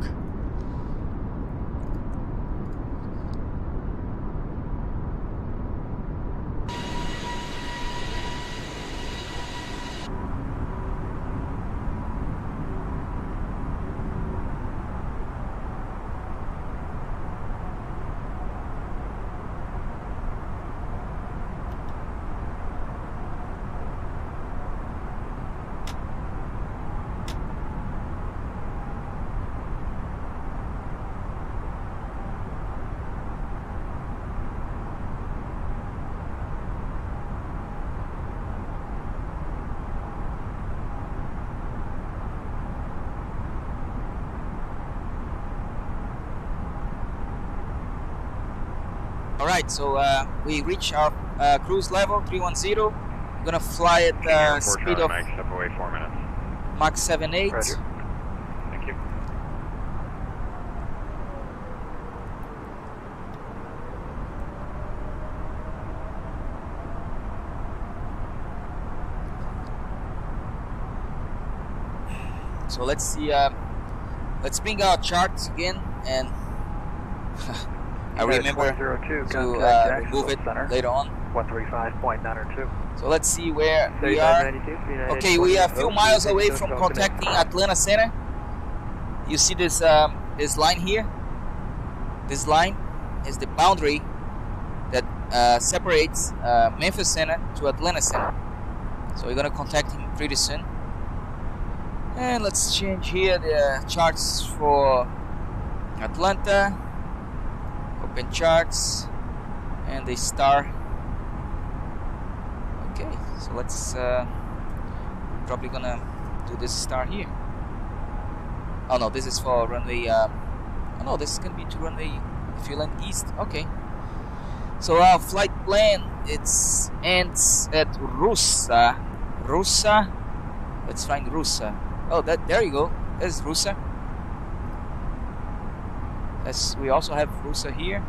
Speaker 1: Alright, so we reach our cruise level 310. We're gonna fly at speed of
Speaker 5: step away 4 minutes.
Speaker 1: Mach 7.8.
Speaker 5: Roger. Thank you.
Speaker 1: So let's see. Let's bring our charts again, and I remember to remove it later on.
Speaker 9: 135.902.
Speaker 1: So let's see where we are. Okay, we are a few miles away from contacting Atlanta Center. You see this this line here? This line is the boundary that separates Memphis Center to Atlanta Center. So we're gonna contact him pretty soon. And let's change here the charts for Atlanta. Open charts and the star. Okay, so let's probably gonna do this star here. Oh no, this is for runway oh no, this is gonna be to runway if you land east. Okay, so our flight plan ends at Rusa. Let's find Rusa. Oh, there you go. There's Rusa. We also have Rusa here.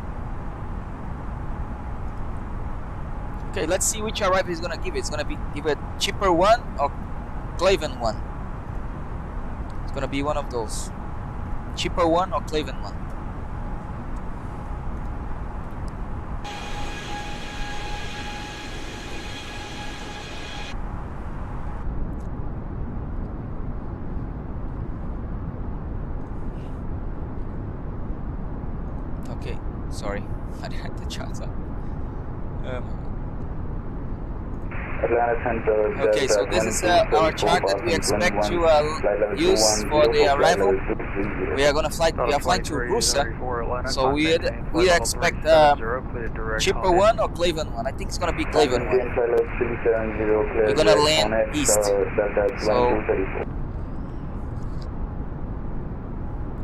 Speaker 1: Okay, let's see which arrival is gonna give it. It's gonna give a cheaper one or Cleveland one. It's gonna be one of those. Cheaper one or Cleveland one. Okay, sorry, I didn't have the charts up. Okay, so this is our chart that we expect to use for the arrival. We are flying to Rusa, so we expect cheaper one or Cleveland one. I think it's gonna be Cleveland one. We're gonna land east. So,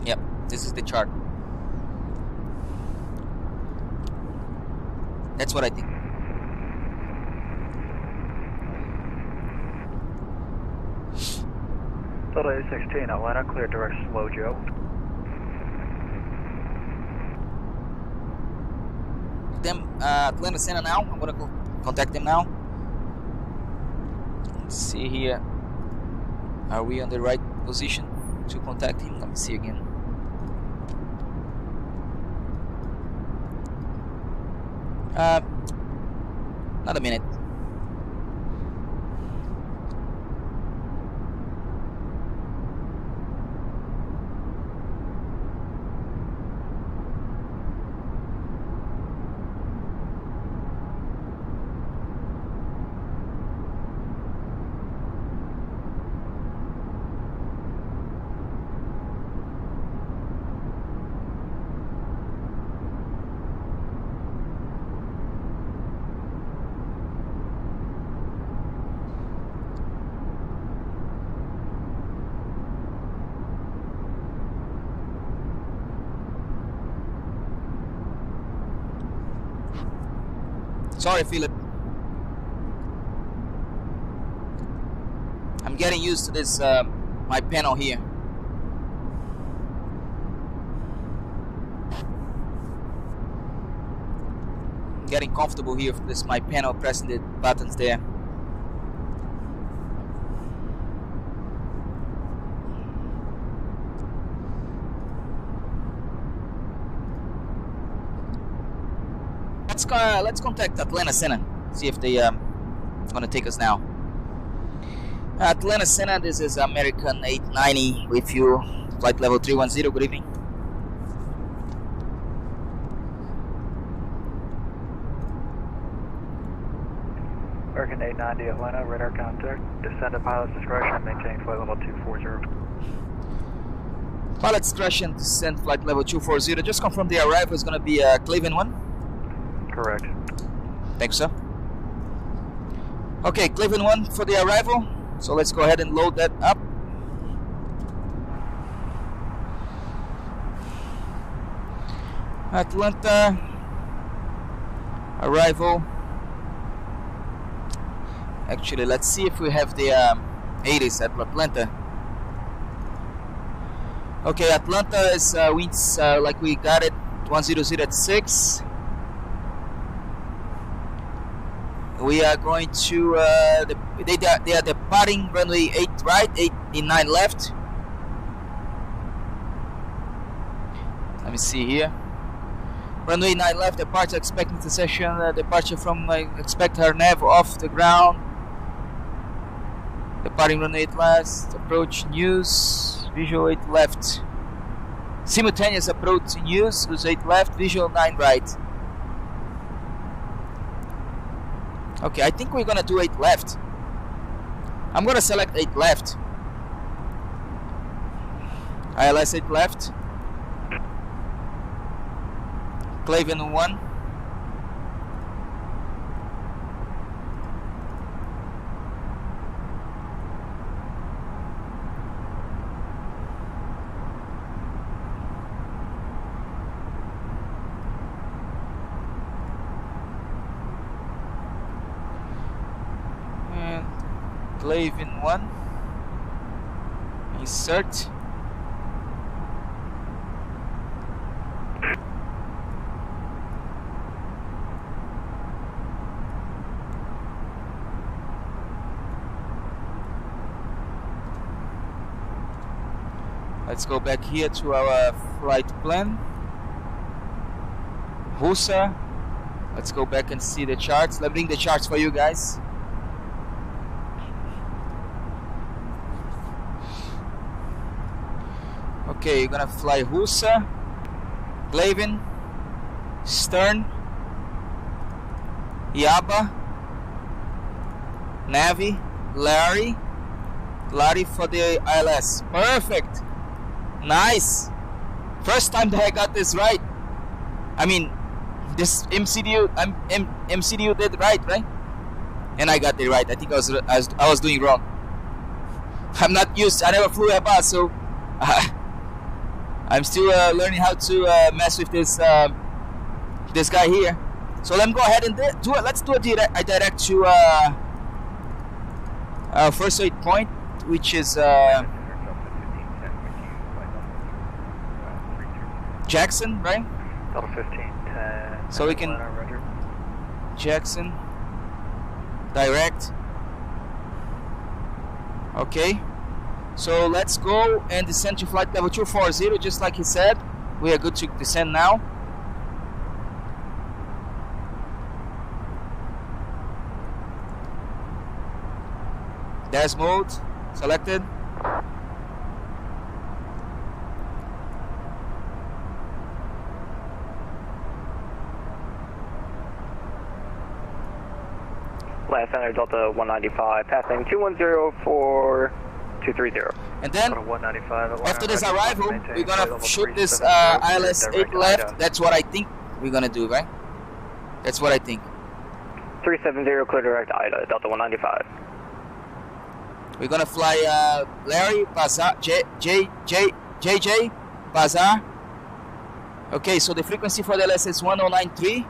Speaker 1: yep, this is the chart. That's what I think.
Speaker 9: Delta 16, Atlanta, clear direct slow Joe.
Speaker 1: Atlanta Center now. I'm gonna contact them now. Let's see here. Are we on the right position to contact him? Let me see again. Not a minute. Sorry, Philip. I'm getting used to this, my panel here. Getting comfortable here with this my panel, pressing the buttons there. Let's contact Atlanta Center, see if they gonna take us now. Atlanta Center, this is American 890 with you, flight level 310. Good evening.
Speaker 9: American 890 Atlanta, radar contact. Descend at pilot's discretion, maintain flight level 240.
Speaker 1: Pilot's discretion, descend flight level 240. Just confirm the arrival is going to be Cleveland 1.
Speaker 9: Correct.
Speaker 1: Thanks, sir. Okay, Cleveland 1 for the arrival. So let's go ahead and load that up. Atlanta arrival. Actually, let's see if we have the 80s at Atlanta. Okay, Atlanta is winds like we got it, 100 at 6. We are going to they are departing runway 8 right, 89 left. Let me see here. Runway 9 left, departure expecting the session, departure from expect her nav off the ground. Departing runway 8 left, approach news, visual 8 left. Simultaneous approach news, use 8 left, visual 9 right. Okay, I think we're gonna do 8 left. I'm gonna select 8 left. ILS 8 left. Cleveland 1. And Cleveland 1. Insert. Let's go back here to our flight plan. Husa. Let's go back and see the charts. Let me bring the charts for you guys. Okay, you're gonna fly Husa, Cleveland, Stern, Yaba, Navi, Larry for the ILS. Perfect. Nice. First time that I got this right. I mean, this MCDU did right? And I got it right. I think I was doing wrong. I'm not used. I never flew Airbus, so I'm still learning how to mess with this this guy here. So let me go ahead and do it. Let's do a direct to our first waypoint point, which is Jackson, right?
Speaker 9: Delta 1510.
Speaker 1: So we can Jackson direct. Okay. So let's go and descend to flight level 240, just like he said. We are good to descend now. Dash mode selected.
Speaker 5: Last center Delta 195, passing 210 for 230.
Speaker 1: And then,
Speaker 9: 195,
Speaker 1: after this arrival, we're gonna shoot this ILS 8 left. That's what I think we're gonna do, right? That's what I think.
Speaker 5: 370, clear direct IDA, Delta 195.
Speaker 1: We're gonna fly Larry, Bazaar, JJ, Bazaar. Okay, so the frequency for the ILS is 1093.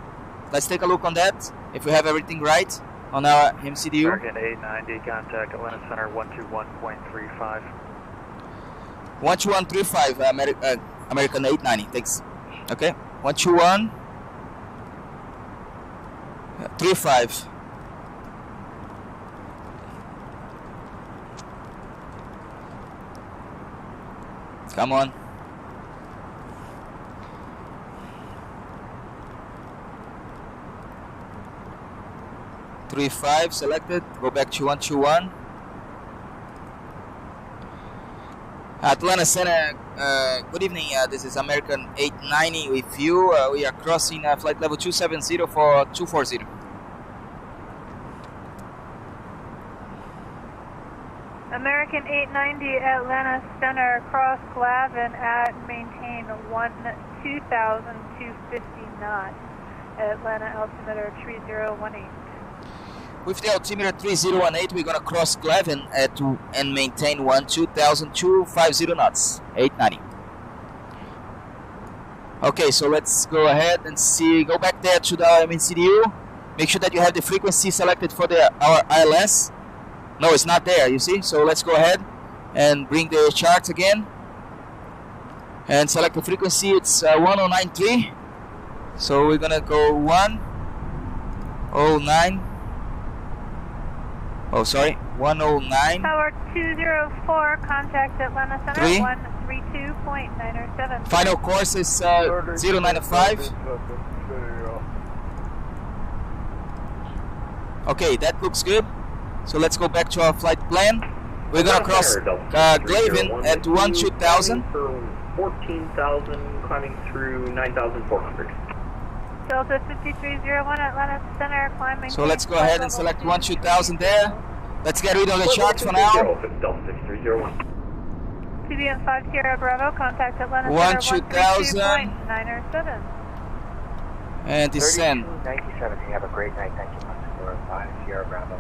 Speaker 1: Let's take a look on that, if we have everything right on our MCDU.
Speaker 9: American 890, contact Atlanta Center 121.35.
Speaker 1: 12135, American 890, thanks. Okay, 12135. Come on. Three five selected. Go back to 121. Atlanta Center. Good evening. This is American 890 with you. We are crossing flight level 270 for 240.
Speaker 11: American 890 Atlanta Center, cross Glavin at maintain 2,250 knots. Atlanta altimeter 3018.
Speaker 1: With the altimeter 3018, we're gonna cross Glavin and maintain 2,250 knots. 890. Okay, so let's go ahead and see. Go back there to the MCDU. Make sure that you have the frequency selected for our ILS. No, it's not there, you see? So let's go ahead and bring the charts again. And select the frequency, it's 1093. So we're gonna go 109. Oh, sorry, 109.
Speaker 11: Tower 204, contact Atlanta Center
Speaker 1: 3.
Speaker 11: 132.907.
Speaker 1: Final course is 095. Okay, that looks good. So let's go back to our flight plan. We're gonna cross Glavin at 12,000.
Speaker 10: 14,000, climbing through 9,400.
Speaker 11: Delta 5301 Atlanta Center, climbing.
Speaker 1: So let's go ahead and select 12,000 there. Let's get rid of the charts for now.
Speaker 10: Delta 5301.
Speaker 11: CBM 5 Sierra Bravo, contact Atlanta
Speaker 1: 12,000.
Speaker 11: Center 132.907.
Speaker 1: And descend.
Speaker 10: 97, you have a great night. Thank you much for 5 Sierra Bravo.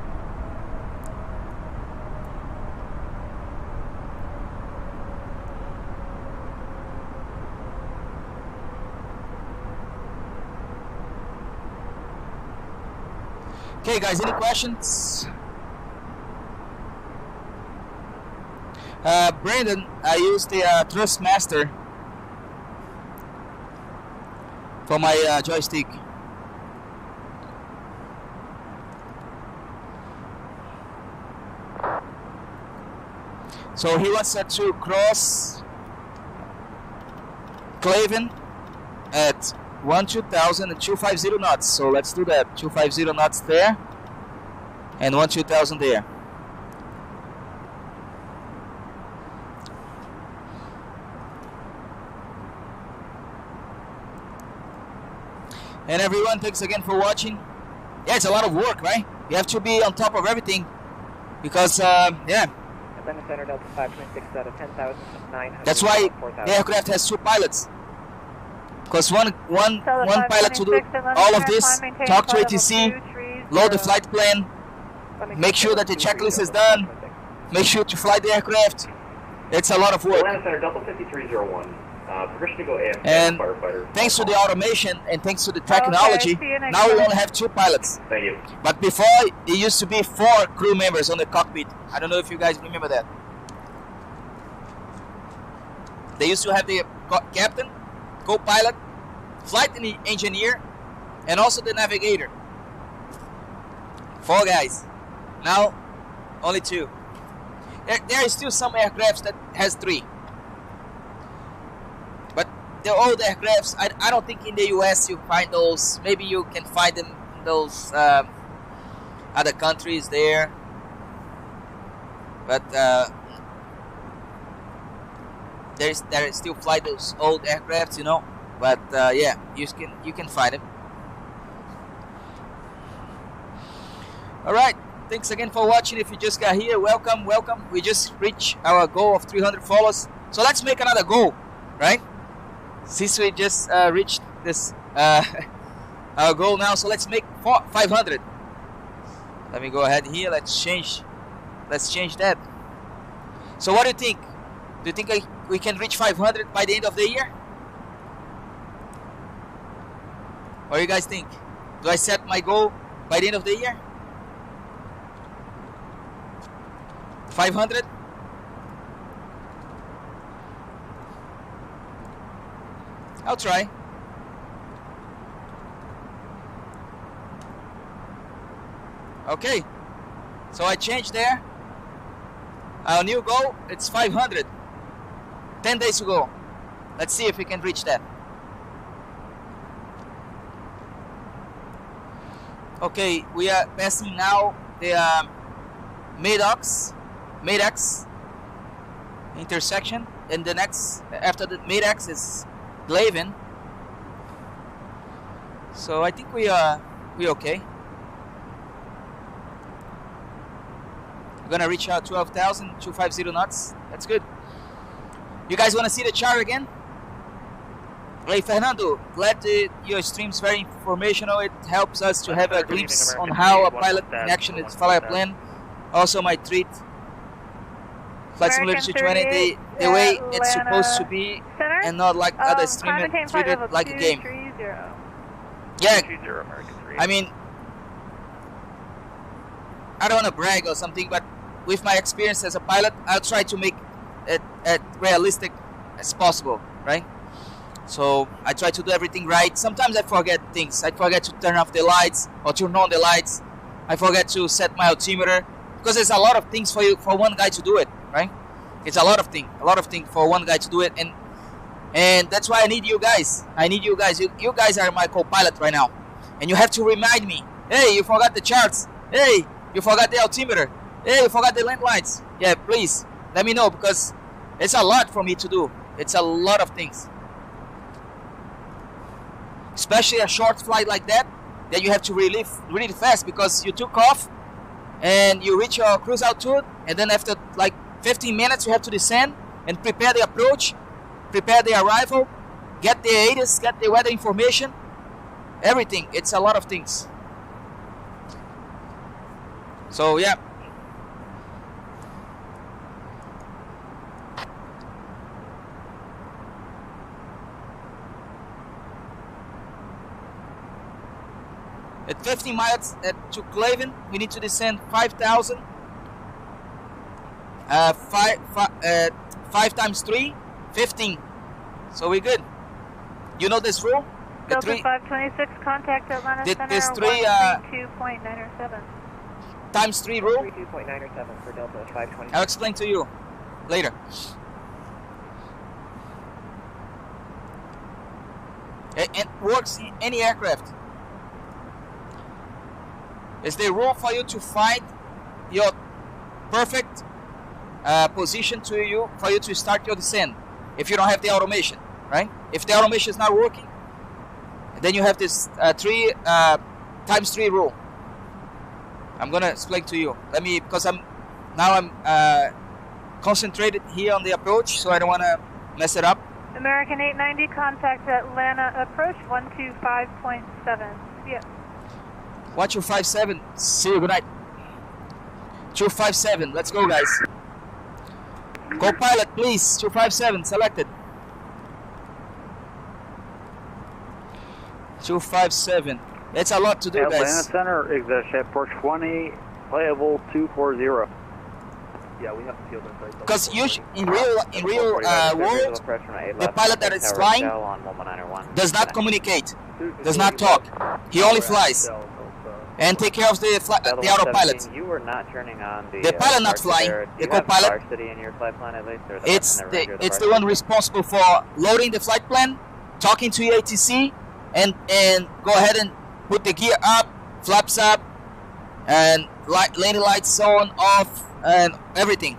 Speaker 1: Okay, guys, any questions? Brandon, I used the Thrustmaster for my joystick. So he wants to cross Glavin at 12,000 and 250 knots. So let's do that. 250 knots there and 12,000 there. And everyone, thanks again for watching. Yeah, it's a lot of work, right? You have to be on top of everything because, yeah.
Speaker 10: Atlanta Center Delta 526 out of 10,900.
Speaker 1: That's why the aircraft has 2 pilots. Because one pilot to do all of this, talk to ATC, load the flight plan, make sure that the checklist is done, make sure to fly the aircraft. It's a lot of work.
Speaker 10: Atlanta Center Delta 5301. Permission to go AFK,
Speaker 1: and
Speaker 10: firefighter.
Speaker 1: Thanks to the automation and thanks to the technology, now we only have 2 pilots.
Speaker 10: Thank you.
Speaker 1: But before, it used to be 4 crew members on the cockpit. I don't know if you guys remember that. They used to have the captain, co-pilot, flight engineer, and also the navigator. 4 guys. Now, only 2. There is still some aircrafts that has 3. But the old aircrafts, I don't think in the US you find those. Maybe you can find them in those other countries there. But there still fly those old aircrafts, you know. But yeah, you can find them. All right, thanks again for watching. If you just got here, welcome. We just reached our goal of 300 followers, so let's make another goal, right? Since we just reached this our goal now, so let's make 500. Let me go ahead here. Let's change that. So what do you think? Do you think we can reach 500 by the end of the year? What do you guys think? Do I set my goal by the end of the year? 500? I'll try. Okay, so I changed there. Our new goal, it's 500. 10 days to go. Let's see if we can reach that. Okay, we are passing now the Mid-X intersection, and the next after the Mid-X is Glavin. So I think we okay. We're gonna reach out 12,250 knots. That's good. You guys wanna see the chart again? Hey Fernando, glad that your stream's very informational. It helps us to have a glimpse on how a pilot in action is fly a plane. Also my treat Flight Simulator 220 the way it's supposed to be, and not like other streamers treated like a game. Yeah, I mean, I don't want to brag or something, but with my experience as a pilot, I'll try to make it as realistic as possible, right? So I try to do everything right. Sometimes I forget things. I forget to turn off the lights or turn on the lights. I forget to set my altimeter, because there's a lot of things for one guy to do it, right? It's a lot of things for one guy to do it, and that's why I need you guys. You guys are my co-pilot right now, and you have to remind me. Hey, you forgot the charts. Hey, you forgot the altimeter. Hey, you forgot the land lights. Yeah, please let me know, because it's a lot for me to do. It's a lot of things, especially a short flight like that you have to relieve really fast, because you took off and you reach your cruise altitude, and then after like 15 minutes you have to descend and prepare the approach, prepare the arrival, get the ATIS, get the weather information, everything. It's a lot of things. So yeah. At 50 miles to Clavin, we need to descend 5,000. 5 times 3, 15. So we're good. You know this rule?
Speaker 11: Delta 526, contact Atlanta Center,
Speaker 1: this
Speaker 11: 132.907.
Speaker 1: Times 3 rule?
Speaker 10: 32.907 for Delta 526.
Speaker 1: I'll explain to you later. It works in any aircraft. It's the rule for you to find your perfect position for you to start your descent. If you don't have the automation, right? If the automation is not working, then you have this 3 times 3 rule. I'm gonna explain to you. Because I'm concentrated here on the approach, so I don't wanna mess it up.
Speaker 11: American 890, contact Atlanta approach 125.7. Yeah.
Speaker 1: 1257. See you. Good night. 257. Let's go, guys. Co-pilot, please. 257. Selected. 257. It's a lot to do,
Speaker 5: Atlanta
Speaker 1: guys.
Speaker 5: Center, exit approach 20, playable 240.
Speaker 10: Yeah, we have to field insights.
Speaker 1: Because in real world, the pilot that is flying does not communicate, does not talk. He only flies and take care of the autopilot.
Speaker 10: You were not turning on
Speaker 1: the pilot not flying, the co-pilot. It's the one responsible for loading the flight plan, talking to your ATC, and go ahead and put the gear up, flaps up, and landing lights on, off, and everything.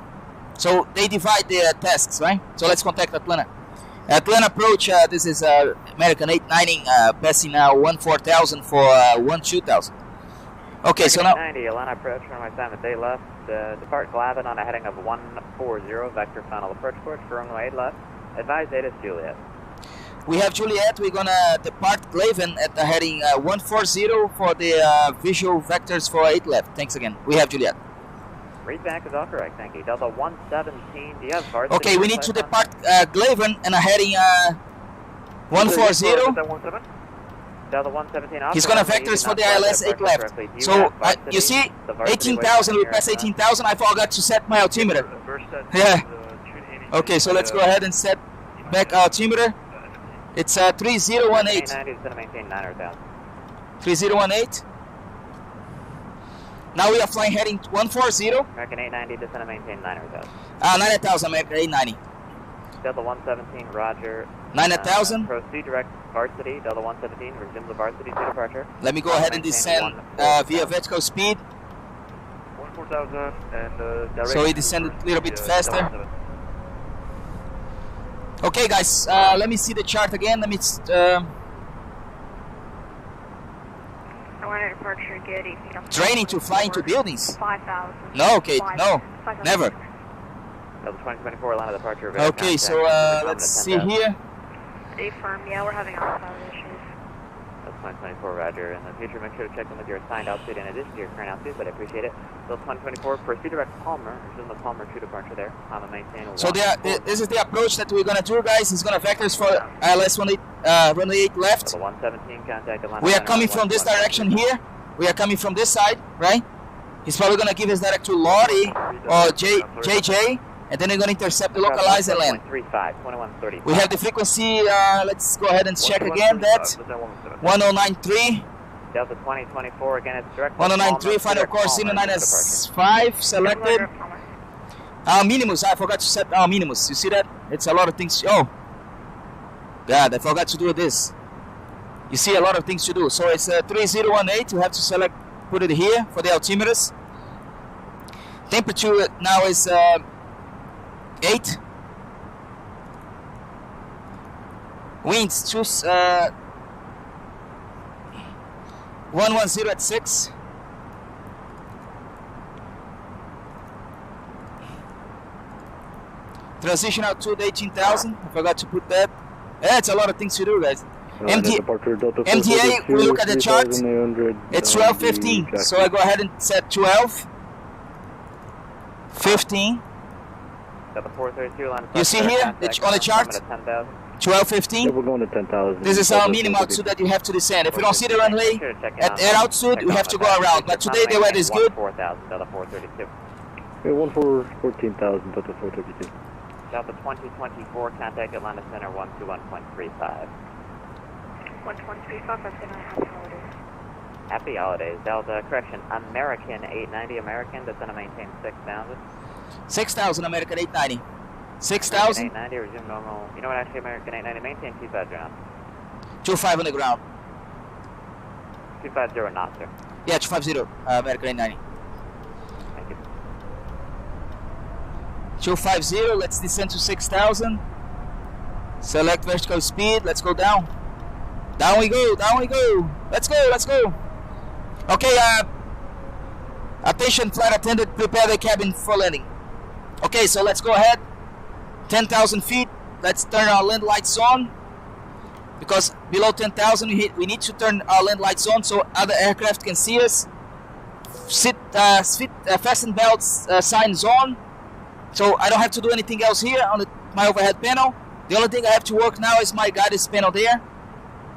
Speaker 1: So they divide their tasks, right? So let's contact Atlanta. Atlanta approach, this is American 890, passing now 14,000 for 12,000. Okay, so now
Speaker 10: 90 Atlanta approach from my time at day left. Depart Glavin on a heading of 140, vector final approach course for runway 8 left. Advise ATIS Juliet.
Speaker 1: We have Juliet. We're gonna depart Glavin at the heading 140 for the visual vectors for 8 left. Thanks again. We have Juliet.
Speaker 10: Read back is all correct, thank you. Delta 117, do you have varsity?
Speaker 1: Okay, we need to depart Glavin and a heading 140.
Speaker 10: Delta 117
Speaker 1: He's gonna vectors for the ILS 8 left. So you see, 18,000, we pass 18,000. I forgot to set my altimeter. Yeah. Okay, so let's go ahead and set back altimeter. It's 3018.
Speaker 10: 890 is gonna maintain 900,000.
Speaker 1: 3018. Now we are flying heading 140.
Speaker 10: American 890 is gonna maintain 900,000.
Speaker 1: 9,000, American 890.
Speaker 10: Delta 117, roger.
Speaker 1: 9,000.
Speaker 10: Proceed direct varsity, Delta 117, resume the varsity to departure.
Speaker 1: Let me go ahead and descend via vertical speed.
Speaker 9: 14,000 and
Speaker 1: So he descended a little bit faster. Okay, guys, let me see the chart again. Let me.
Speaker 11: Departure, good.
Speaker 1: Training to fly into buildings?
Speaker 11: 5,000.
Speaker 1: No, okay, no, never.
Speaker 10: Delta 2024, Atlanta departure.
Speaker 1: Okay, so let's see here.
Speaker 11: Affirm, yeah, we're having autopilot issues.
Speaker 10: Delta 2024, roger. In the future, make sure to check in with your assigned altitude in addition to your current altitude, but I appreciate it. Delta 2024, proceed direct Palmer. Resume the Palmer 2 departure there. Palmer maintain.
Speaker 1: So this is the approach that we're gonna do, guys. He's gonna vectors for ILS runway 8 left.
Speaker 10: Delta 117, contact Atlanta.
Speaker 1: We are coming from this direction here. We are coming from this side, right? He's probably gonna give his direct to Lottie or JJ, and then they're gonna intercept the localize and land.
Speaker 10: 2130.
Speaker 1: We have the frequency. Let's go ahead and check again that 1093.
Speaker 10: Delta 2024 again. It's direct.
Speaker 1: 1093. Final course in 9S5 selected. Minimus. I forgot to set our minimus. You see that? It's a lot of things. Oh, God! I forgot to do this. You see a lot of things to do. So it's 3018. You have to select, put it here for the altimeters. Temperature now is 8. Winds 110 at 6. Transition out to the 18,000. I forgot to put that. Yeah, it's a lot of things to do, guys. MTA, we look at the chart. It's 12:15. So I go ahead and set 12. 15. You see here on the chart? 12:15.
Speaker 8: We're going to 10,000.
Speaker 1: This is our minimum altitude that you have to descend. If you don't see the runway at air altitude, you have to go around. But today the weather is good.
Speaker 10: 432.
Speaker 8: Hey, 14,000, Delta 432.
Speaker 10: Delta 2024, contact Atlanta Center 121.35.
Speaker 11: 1135, happy holidays.
Speaker 10: Happy holidays. Delta, correction, American 890, American, that's going to maintain 6,000.
Speaker 1: 6,000, American 890. 6,000.
Speaker 10: 890, resume normal. You know what, actually, American 890, maintain 250 knots.
Speaker 1: 25 on the ground.
Speaker 10: 250 knots, sir.
Speaker 1: Yeah, 250, American 890.
Speaker 10: Thank you.
Speaker 1: 250, let's descend to 6,000. Select vertical speed, let's go down. Down we go, down we go. Let's go, let's go. Okay, attention flight attendant, prepare the cabin for landing. Okay, so let's go ahead. 10,000 feet, let's turn our land lights on. Because below 10,000 we need to turn our land lights on so other aircraft can see us. Fasten belts, signs on. So I don't have to do anything else here on my overhead panel. The only thing I have to work now is my guidance panel there.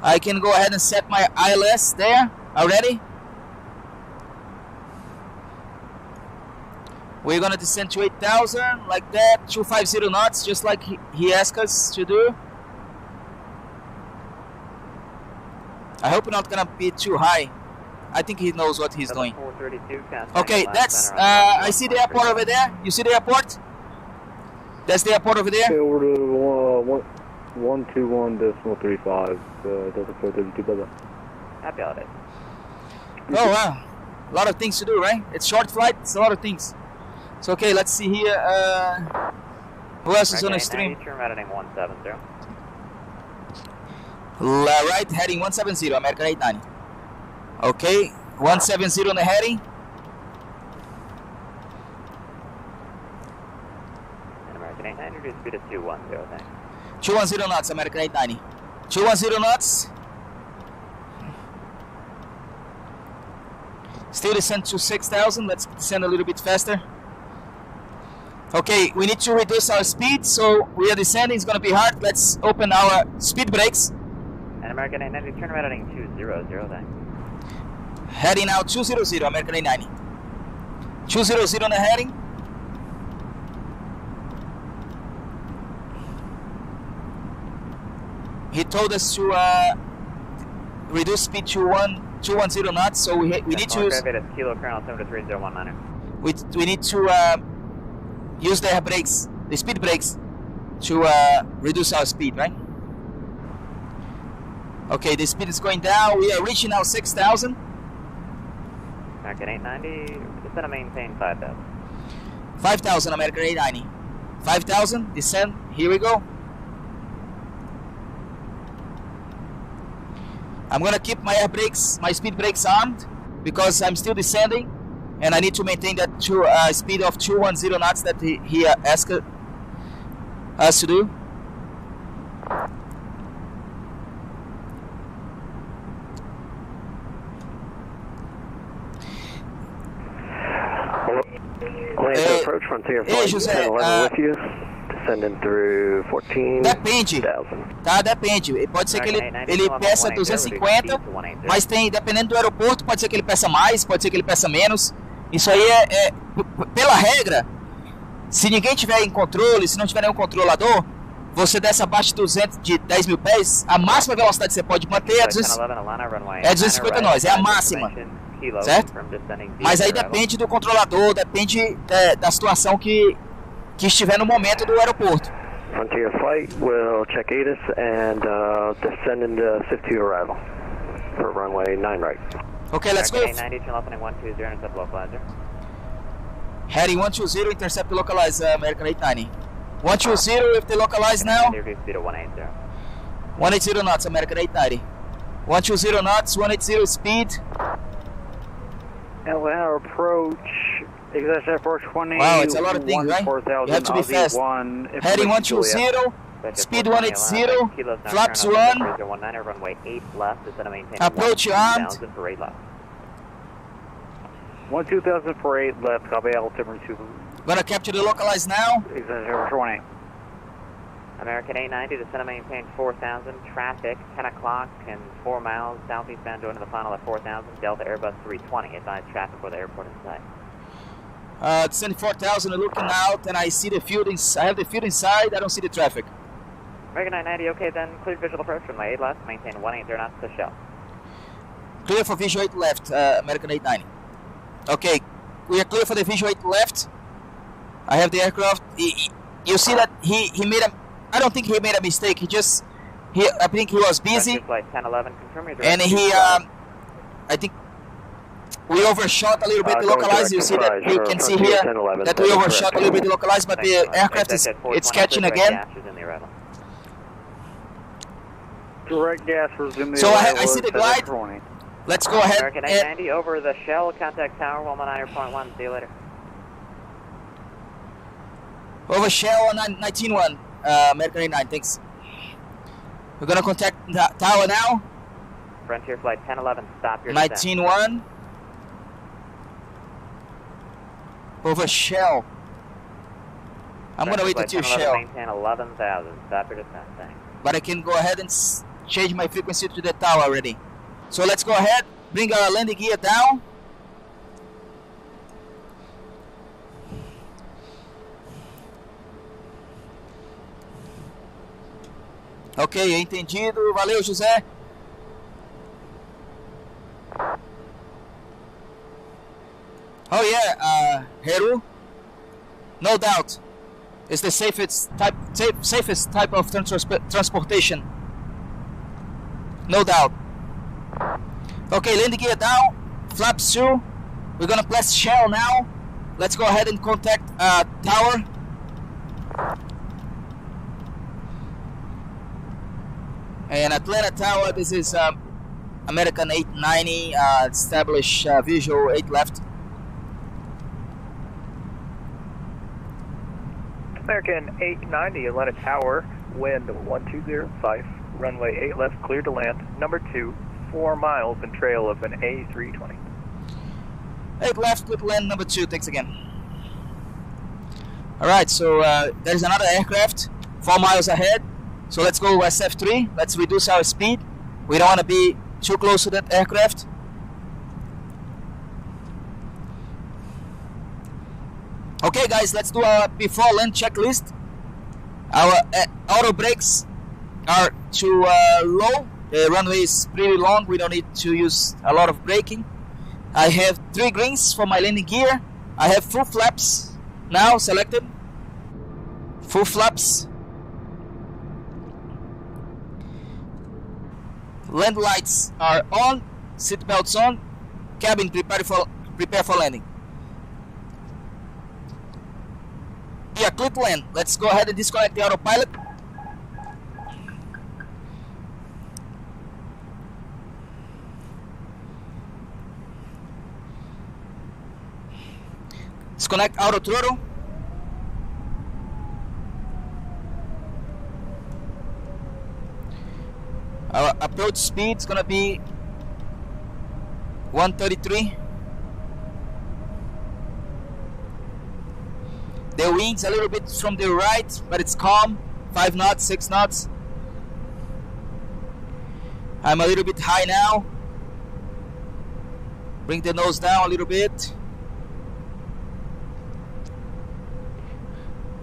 Speaker 1: I can go ahead and set my ILS there already. We're gonna descend to 8,000 like that, 250 knots, just like he asked us to do. I hope we're not gonna be too high. I think he knows what he's doing. Okay, that's I see the airport over there. You see the airport? That's the airport over there.
Speaker 8: Okay, over to 121.35, Delta 432, bye-bye.
Speaker 10: Happy holidays.
Speaker 1: Oh wow, a lot of things to do, right? It's short flight, it's a lot of things. So okay, let's see here. Who else is on the stream?
Speaker 10: Turn right heading 170.
Speaker 1: Right, heading 170, American 890. Okay, 170 on the heading.
Speaker 10: And American 890, reduce speed to 210, thanks.
Speaker 1: 210 knots, American 890. 210 knots. Still descend to 6,000. Let's descend a little bit faster. Okay, we need to reduce our speed, so we are descending. It's going to be hard. Let's open our speed brakes.
Speaker 10: And American 890, turn around heading 200 then.
Speaker 1: Heading now 200, American 890. 200 on the heading. He told us to reduce speed to 210 knots, so we need to use,
Speaker 10: Kilo Colonel 73019.
Speaker 1: we need to use the brakes, the speed brakes, to reduce our speed, right? Okay, the speed is going down. We are reaching now 6,000.
Speaker 10: American 890, descend and maintain 5,000.
Speaker 1: 5,000, American 890. 5,000, descend, here we go. I'm gonna keep my air brakes, my speed brakes armed, because I'm still descending, and I need to maintain that speed of 210 knots that he asked us to do.
Speaker 3: Land approach Frontier Flight
Speaker 1: José,
Speaker 3: 1011 with you. Descending through 14,000.
Speaker 1: Depende, tá? Depende. Pode ser que ele peça 250, mas tem, dependendo do aeroporto, pode ser que ele peça mais, pode ser que ele peça menos. Isso aí pela regra, se ninguém tiver em controle, se não tiver nenhum controlador, você desce abaixo de 10 mil pés, a máxima velocidade que você pode manter é 250 nós, é a máxima, certo? Mas aí depende do controlador, depende da situação que estiver no momento do aeroporto.
Speaker 3: Frontier Flight will check ATIS and descend into 52 arrival for runway 9 right.
Speaker 1: Okay, let's go.
Speaker 10: Heading
Speaker 1: 120, intercept localize American 890. 120, if they localize now. 180 knots, American 890. 120 knots, 180 speed.
Speaker 8: LR approach. XSF 420.
Speaker 1: Wow, it's a lot of things, right? You have to be fast. Heading 120, speed 180, flaps 1. Approach armed.
Speaker 8: 12,000 for 8 left, copy altimeter 2.
Speaker 1: Gonna capture the localize now.
Speaker 8: XSF 420.
Speaker 10: American 890, descend and maintain 4,000, traffic 10 o'clock and 4 miles, southeastbound going to the final at 4,000, Delta Airbus 320, advise traffic for the airport in sight.
Speaker 1: Descending 4,000, looking out, and I see the field I have the field inside, I don't see the traffic.
Speaker 10: American 990, okay then, clear visual approach from my 8 left, maintain 180 knots to shell.
Speaker 1: Clear for visual 8 left, American 890. Okay, we are clear for the visual 8 left. I have the aircraft. You see that he made a, I don't think he made a mistake, I think he was busy.
Speaker 10: Flight 1011, confirm your
Speaker 1: and he, I think we overshot a little bit the localize. You see that, you can see here that we overshot a little bit the localize, but the aircraft it's catching again.
Speaker 8: Direct gas resume.
Speaker 1: So I see the glide. Let's go ahead.
Speaker 10: American 890 over the shell, contact tower 119.1. See you later.
Speaker 1: Over shell 19.1, American 89, thanks. We're gonna contact the tower now.
Speaker 10: Frontier Flight 1011, stop your
Speaker 1: 19.1. Over shell. I'm gonna wait until shell.
Speaker 10: Maintain 11,000, stop your descent, thanks.
Speaker 1: But I can go ahead and change my frequency to the tower already. So let's go ahead, bring our landing gear down. Ok, entendido. Valeu, José. Oh yeah, Heru. No doubt, it's the safest type of transportation. No doubt. Okay, landing gear down. Flaps 2. We're gonna press shell now. Let's go ahead and contact tower. And Atlanta Tower, this is American 890, establish visual 8 left.
Speaker 9: American 890, Atlanta Tower, wind 1205, runway 8 left, clear to land, number 2, 4 miles and trail of an A320.
Speaker 1: 8 left, clear to land, number 2, thanks again. Alright, so there's another aircraft 4 miles ahead. So let's go SF3, let's reduce our speed. We don't want to be too close to that aircraft. Okay guys, let's do our before land checklist. Our auto brakes are too low. The runway is pretty long. We don't need to use a lot of braking. I have 3 greens for my landing gear. I have full flaps now selected. Full flaps. Land lights are on. Seat belts on. Cabin prepare for landing. Yeah, click land. Let's go ahead and disconnect the autopilot. Disconnect auto throttle. Our approach speed is gonna be 133. The wind's a little bit from the right, but it's calm. 5 knots, 6 knots. I'm a little bit high now. Bring the nose down a little bit.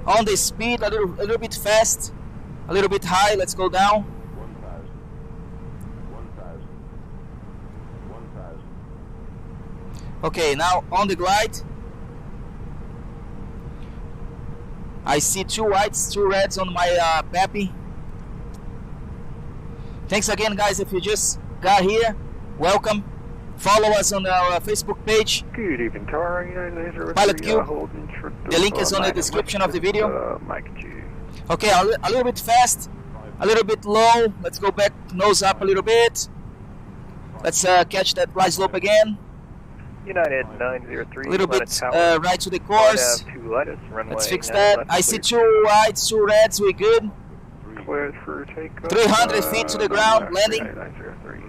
Speaker 1: On the speed, a little bit fast, a little bit high. Let's go down.
Speaker 4: 1,000.
Speaker 1: Okay, now on the glide. I see 2 whites, 2 reds on my PAPI. Thanks again, guys. If you just got here, welcome. Follow us on our Facebook page.
Speaker 3: Good evening, Tower.
Speaker 1: Pilot Q. The link is on the description of the video. Okay, a little bit fast, a little bit low. Let's go back, nose up a little bit. Let's catch that glide slope again.
Speaker 9: United 903.
Speaker 1: A little bit right to the course. Let's fix that. I see 2 whites, 2 reds. We're good.
Speaker 3: Cleared for takeoff.
Speaker 1: 300 feet to the ground, landing.
Speaker 3: 903.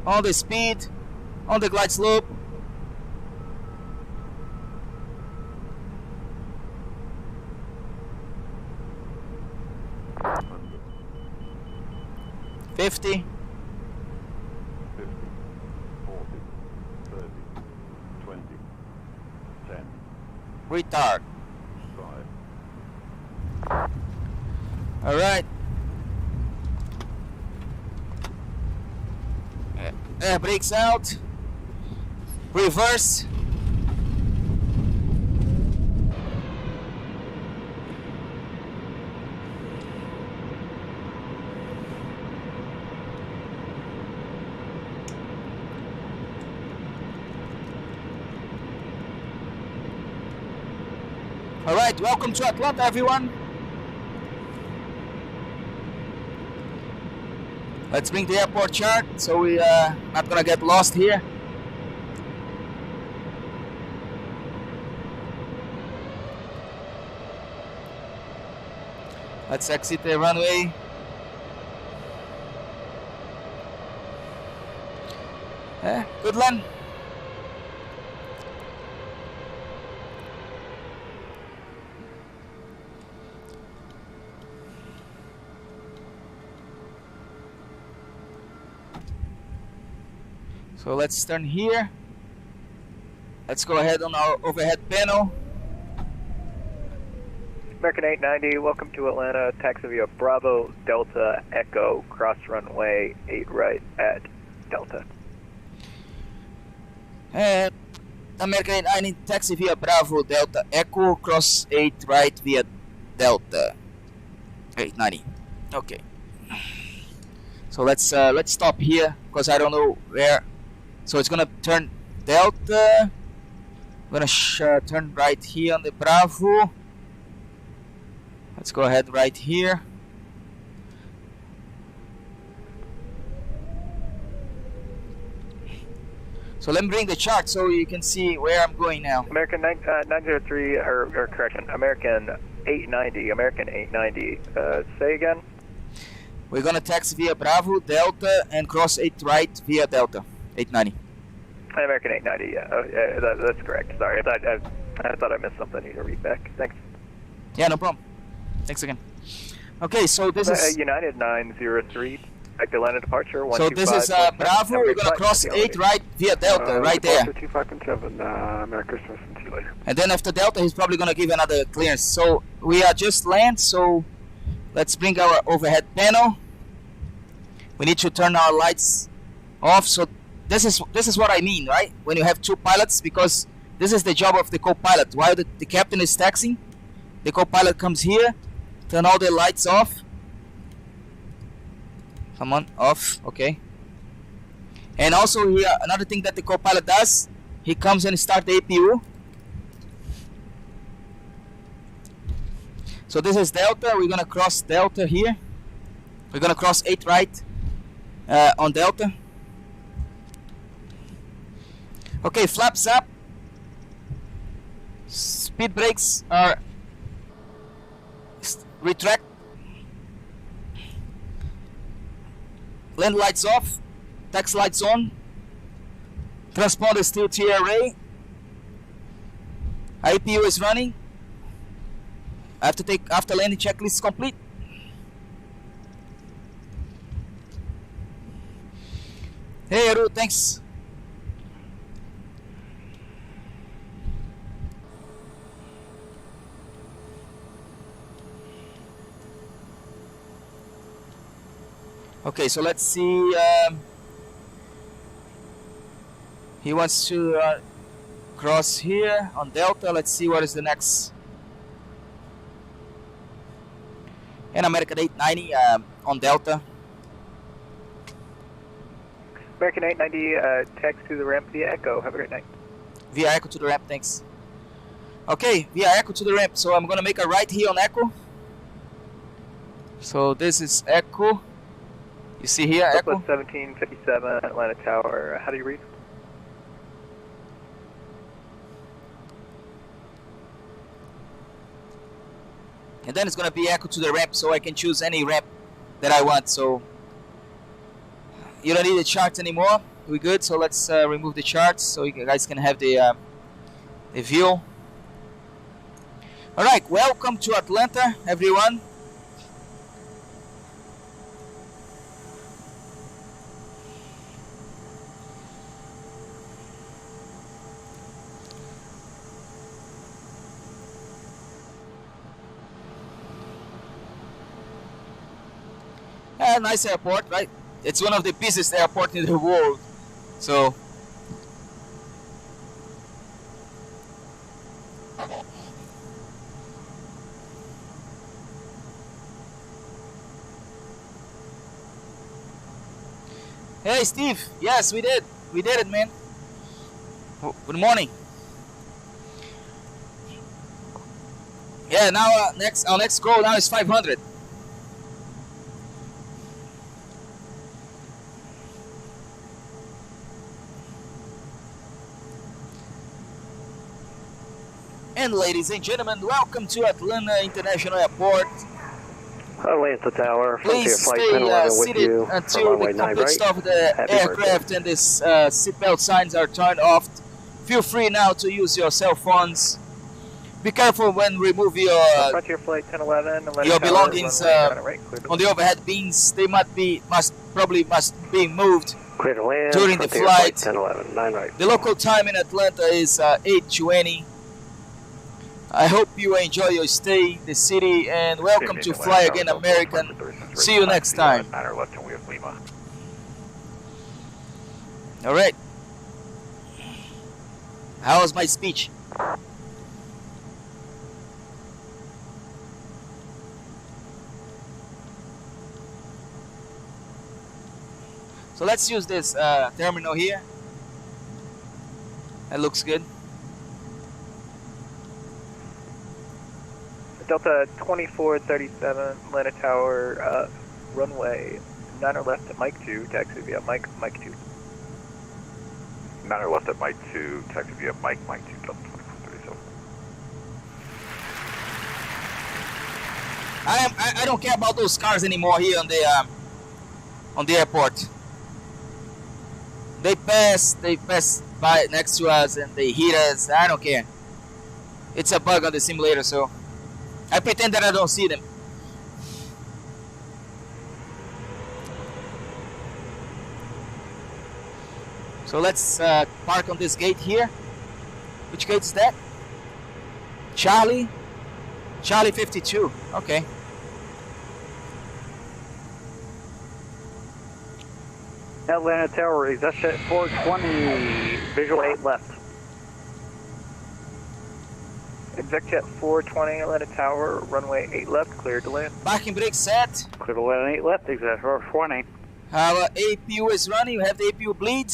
Speaker 1: On the speed, on the glide slope. $50.
Speaker 4: 50, 40, 30, 20, 10,
Speaker 1: Retard.
Speaker 4: 5.
Speaker 1: All right. Air brakes out. Reverse. All right, welcome to Atlanta, everyone. Let's bring the airport chart so we are not gonna get lost here. Let's exit the runway. Good land. So let's turn here. Let's go ahead on our overhead panel.
Speaker 9: American 890, welcome to Atlanta. Taxi via Bravo, Delta, Echo, cross runway 8 right at Delta.
Speaker 1: And American 890, taxi via Bravo, Delta, Echo, cross 8 right via Delta. 890. Okay. So let's stop here because I don't know where. So it's gonna turn Delta. I'm gonna turn right here on the Bravo. Let's go ahead right here. So let me bring the chart so you can see where I'm going now.
Speaker 9: American 903, or correction, American 890, say again?
Speaker 1: We're gonna taxi via Bravo, Delta, and cross 8 right via Delta, 890.
Speaker 9: American 890, yeah, that's correct. Sorry, I thought I missed something. I need to read back. Thanks.
Speaker 1: Yeah, no problem. Thanks again. Okay, so this is
Speaker 9: United 903. Back to Atlanta departure.
Speaker 1: So this is Bravo. We're gonna cross 8 right via Delta, right there.
Speaker 4: 25.7. Merry Christmas and see you later.
Speaker 1: And then after Delta, he's probably gonna give another clearance. So we are just land. So let's bring our overhead panel. We need to turn our lights off. So this is what I mean, right? When you have two pilots, because this is the job of the co-pilot. While the captain is taxiing, the co-pilot comes here, turn all the lights off. Come on, off, okay. And also here, another thing that the co-pilot does, he comes and starts the APU. So this is Delta. We're gonna cross Delta here. We're gonna cross 8 right on Delta. Okay, flaps up. Speed brakes are retract. Land lights off. Tax lights on. Transponder still TRA. IPU is running. After landing checklist is complete. Hey Aru, thanks. Okay, so let's see. He wants to cross here on Delta. Let's see what is the next. And American 890 on Delta.
Speaker 9: American 890, text to the ramp via Echo. Have a great night.
Speaker 1: Via Echo to the ramp, thanks. Okay, via Echo to the ramp. So I'm gonna make a right here on Echo. So this is Echo. You see here, Echo?
Speaker 9: 1757 Atlanta Tower. How do you read?
Speaker 1: And then it's going to be Echo to the ramp, so I can choose any ramp that I want. So you don't need the charts anymore. We good? So let's remove the charts so you guys can have the view. All right, welcome to Atlanta, everyone. Nice airport, right? It's one of the busiest airports in the world. So hey Steve, yes we did it, man. Good morning. Yeah, now our next goal now is 500. And ladies and gentlemen, welcome to Atlanta International Airport.
Speaker 3: Atlanta Tower.
Speaker 1: Please stay seated until the complete stop of the aircraft and this seatbelt signs are turned off. Feel free now to use your cell phones. Be careful when remove your belongings on the overhead bins. They must be moved during the flight. The local time in Atlanta is 8:20. I hope you enjoy your stay in the city and welcome to Fly Again American. See you next time. Alright. How was my speech? So let's use this terminal here. That looks good.
Speaker 9: Delta 2437, Atlanta Tower, runway 9 left at Mike 2, taxi via Mike 2.
Speaker 4: 9 left at Mike 2, taxi via Mike 2, Delta 2437.
Speaker 1: I don't care about those cars anymore here on the airport. They pass by next to us and they hit us. I don't care. It's a bug on the simulator, so I pretend that I don't see them. So let's park on this gate here. Which gate is that? Charlie 52. Okay.
Speaker 8: Atlanta Tower, exit 420, visual 8 left.
Speaker 9: Executive 420, Atlanta Tower, runway 8 left, cleared to land.
Speaker 1: Parking brake set.
Speaker 8: Clear to land 8 left, exit 420.
Speaker 1: Our APU is running. We have the APU bleed.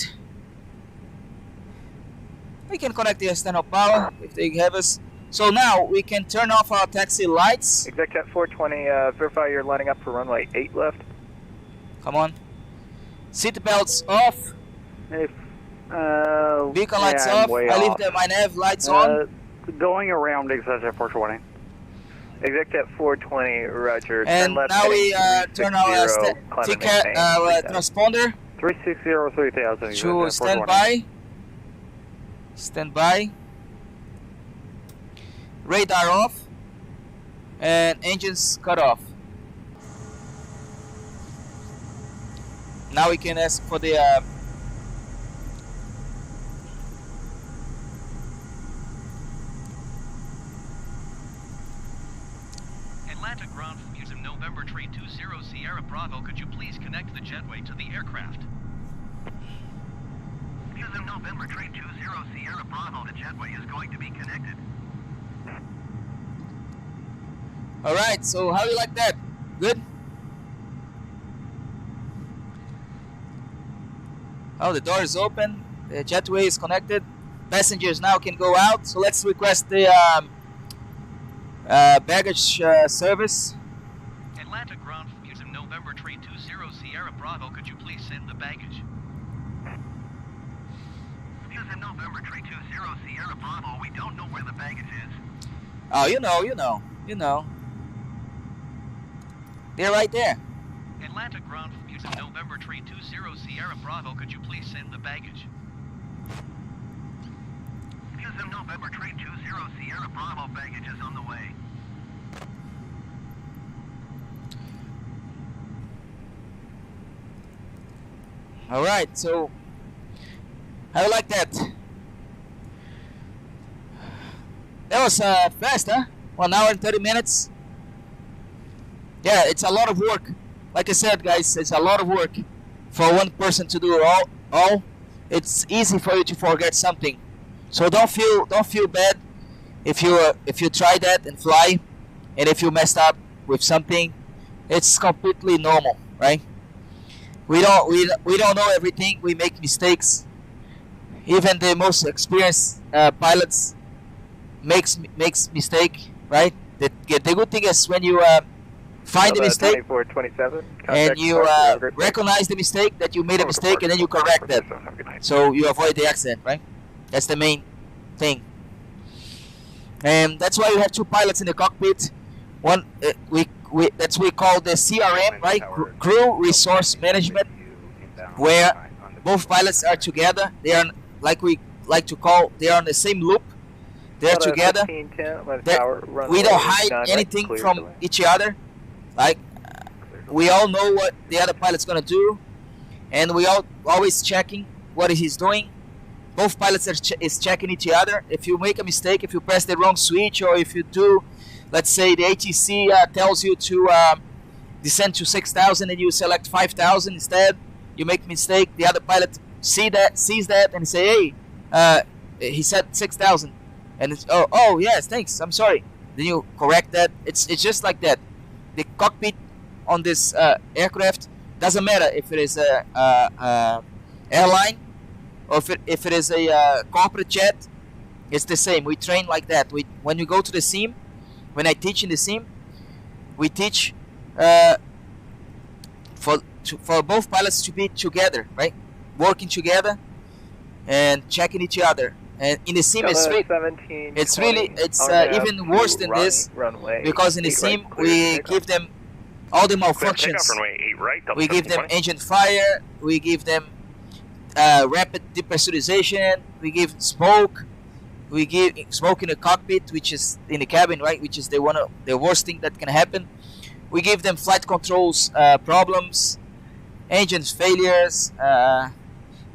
Speaker 1: We can connect the external power if they have us. So now we can turn off our taxi lights.
Speaker 9: Executive 420, verify you're lining up for runway 8 left.
Speaker 1: Come on. Seat belts off. Beacon lights off. I leave my nav lights on.
Speaker 8: Going around executive 420.
Speaker 9: Executive 420, roger.
Speaker 1: And now we turn our ticket transponder
Speaker 8: 360-3000
Speaker 1: to standby. Standby. Radar off. And engines cut off. Now we can ask for the
Speaker 6: Atlanta ground using November 320 Sierra Bravo, could you please connect the jetway to the aircraft?
Speaker 7: Using November 320 Sierra Bravo, the jetway is going to be connected.
Speaker 1: Alright, so how you like that? Good? Oh, the door is open. The jetway is connected. Passengers now can go out. So let's request the baggage service.
Speaker 6: Atlanta ground using November 320 Sierra Bravo, could you please send the baggage?
Speaker 7: Using November 320 Sierra Bravo, we don't know where the baggage is.
Speaker 1: Oh, you know. They're right there.
Speaker 6: Atlanta ground using November 320 Sierra Bravo, could you please send the baggage?
Speaker 7: Using November 320 Sierra Bravo, baggage is on the way.
Speaker 1: Alright, so how you like that? That was fast, huh? 1 hour and 30 minutes. Yeah, it's a lot of work. Like I said, guys, it's a lot of work for one person to do all. It's easy for you to forget something. So don't feel bad if you try that and fly, and if you messed up with something. It's completely normal, right? We don't know everything. We make mistakes. Even the most experienced pilots makes mistake, right? The good thing is when you find the mistake and you recognize the mistake, that you made a mistake, and then you correct that, so you avoid the accident, right? That's the main thing. And that's why you have 2 pilots in the cockpit. One we call the CRM, right? Crew Resource Management, where both pilots are together. They are, like we like to call, they are on the same loop. They're together. We don't hide anything from each other. Like, we all know what the other pilot's gonna do, and we always checking what he's doing. Both pilots is checking each other. If you make a mistake, if you press the wrong switch, or if you do, let's say the ATC tells you to descend to 6,000 and you select 5,000 instead, you make a mistake. The other pilot sees that and say, hey, he said 6,000, and it's, oh yes, thanks, I'm sorry. Then you correct that. It's just like that. The cockpit on this aircraft doesn't matter if it is a airline or if it is a corporate jet. It's the same. We train like that. When you go to the sim, when I teach in the sim, we teach for both pilots to be together, right? Working together and checking each other. And in the sim, it's even worse than this, because in the sim we give them all the malfunctions. We give them engine fire, we give them rapid depressurization, we give smoke, We give smoke in the cockpit, which is in the cabin, right? Which is the worst thing that can happen. We give them flight controls problems, engines failures,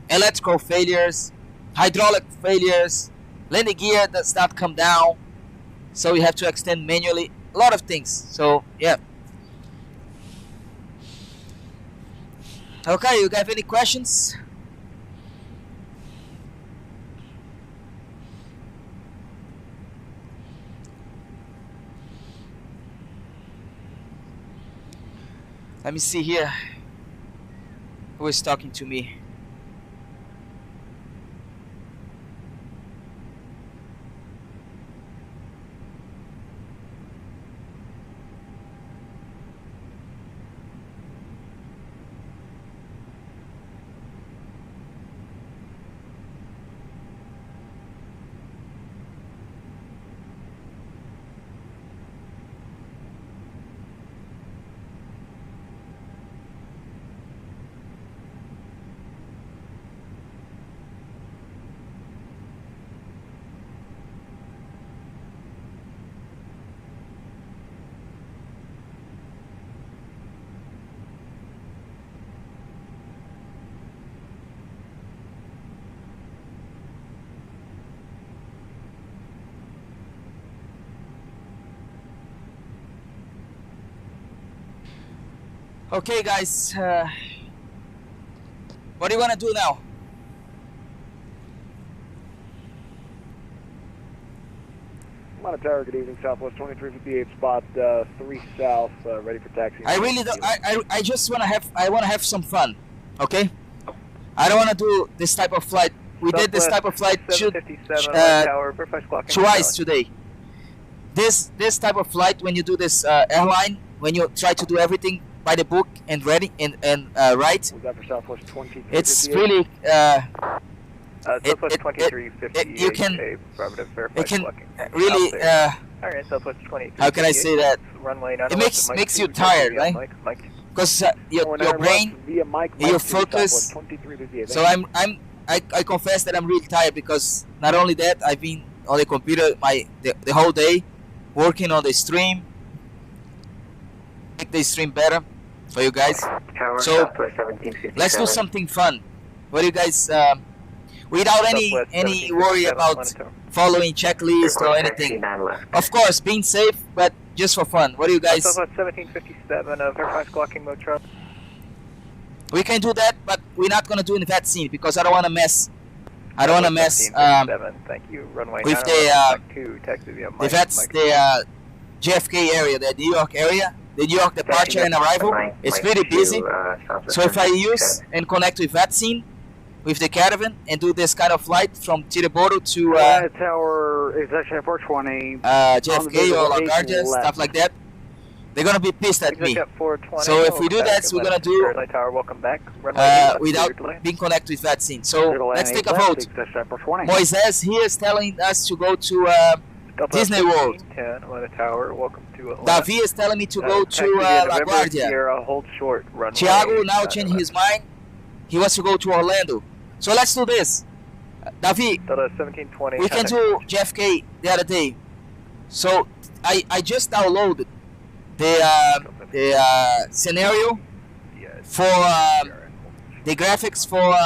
Speaker 1: electrical failures, hydraulic failures, landing gear does not come down, so we have to extend manually. A lot of things. So yeah. Okay, you have any questions? Let me see here. Who is talking to me? Okay, guys, what do you want to do now?
Speaker 9: Mount Tower, good evening, Southwest 2358, spot 3 south, ready for taxi.
Speaker 1: I really don't, I just want to have some fun, okay? I don't want to do this type of flight. We did this type of flight twice today. This type of flight, when you do this airline, when you try to do everything by the book and ready and right, it's really you can really how can I say that? It makes you tired, right? Because your brain, your focus. So I confess that I'm really tired, because not only that, I've been on the computer the whole day working on the stream, make the stream better for you guys. So let's do something fun. What do you guys without any worry about following checklist or anything. Of course, being safe, but just for fun. What do you guys?
Speaker 9: 1757, verify squawking mode truck.
Speaker 1: We can do that, but we're not gonna do in that scene because I don't want to mess. I don't want to mess
Speaker 9: thank you. Runway
Speaker 1: with the JFK area, the New York area, the New York departure and arrival. It's pretty busy. So if I use and connect with Vatsim, with the caravan, and do this kind of flight from Tiraboro to
Speaker 9: Tower executive 420,
Speaker 1: JFK or LaGuardia, stuff like that, they're gonna be pissed at me. So if we do that, we're gonna do without being connected with Vatsim. So let's take a vote. Moises here is telling us to go to Disney World. Davi is telling me to go to LaGuardia. Thiago now changed his mind. He wants to go to Orlando. So let's do this. Davi, we can do JFK the other day. So I just downloaded the scenario for the graphics for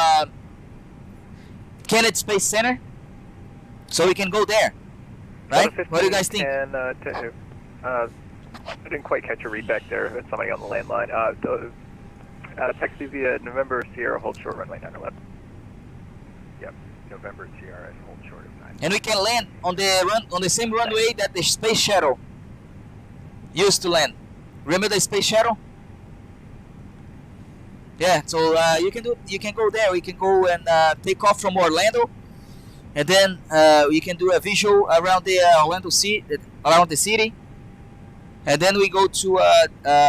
Speaker 1: Kennedy Space Center. So we can go there. Right? What do you guys think?
Speaker 9: I didn't quite catch a read back there. That's somebody on the landline. Taxi via November Sierra, hold short runway 911. Yep, November Sierra, hold short of 9.
Speaker 1: And we can land on the same runway that the space shuttle used to land. Remember the space shuttle? Yeah. So you can go there. We can go and take off from Orlando, and then we can do a visual around the around the city, and then we go to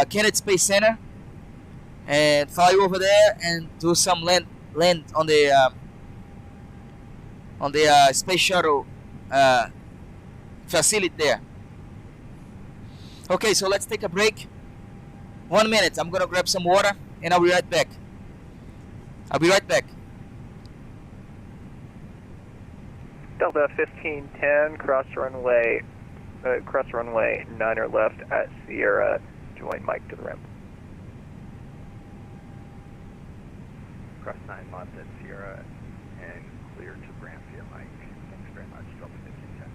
Speaker 1: Kennedy Space Center and fly over there and do some land on the space shuttle facility there. Okay, so let's take a break. 1 minute. I'm gonna grab some water and I'll be right back.
Speaker 9: Delta 1510, cross runway 9er left at Sierra, join Mike to the ramp.
Speaker 2: Cross 9 left at Sierra and clear to ramp via Mike. Thanks very much, Delta 1510.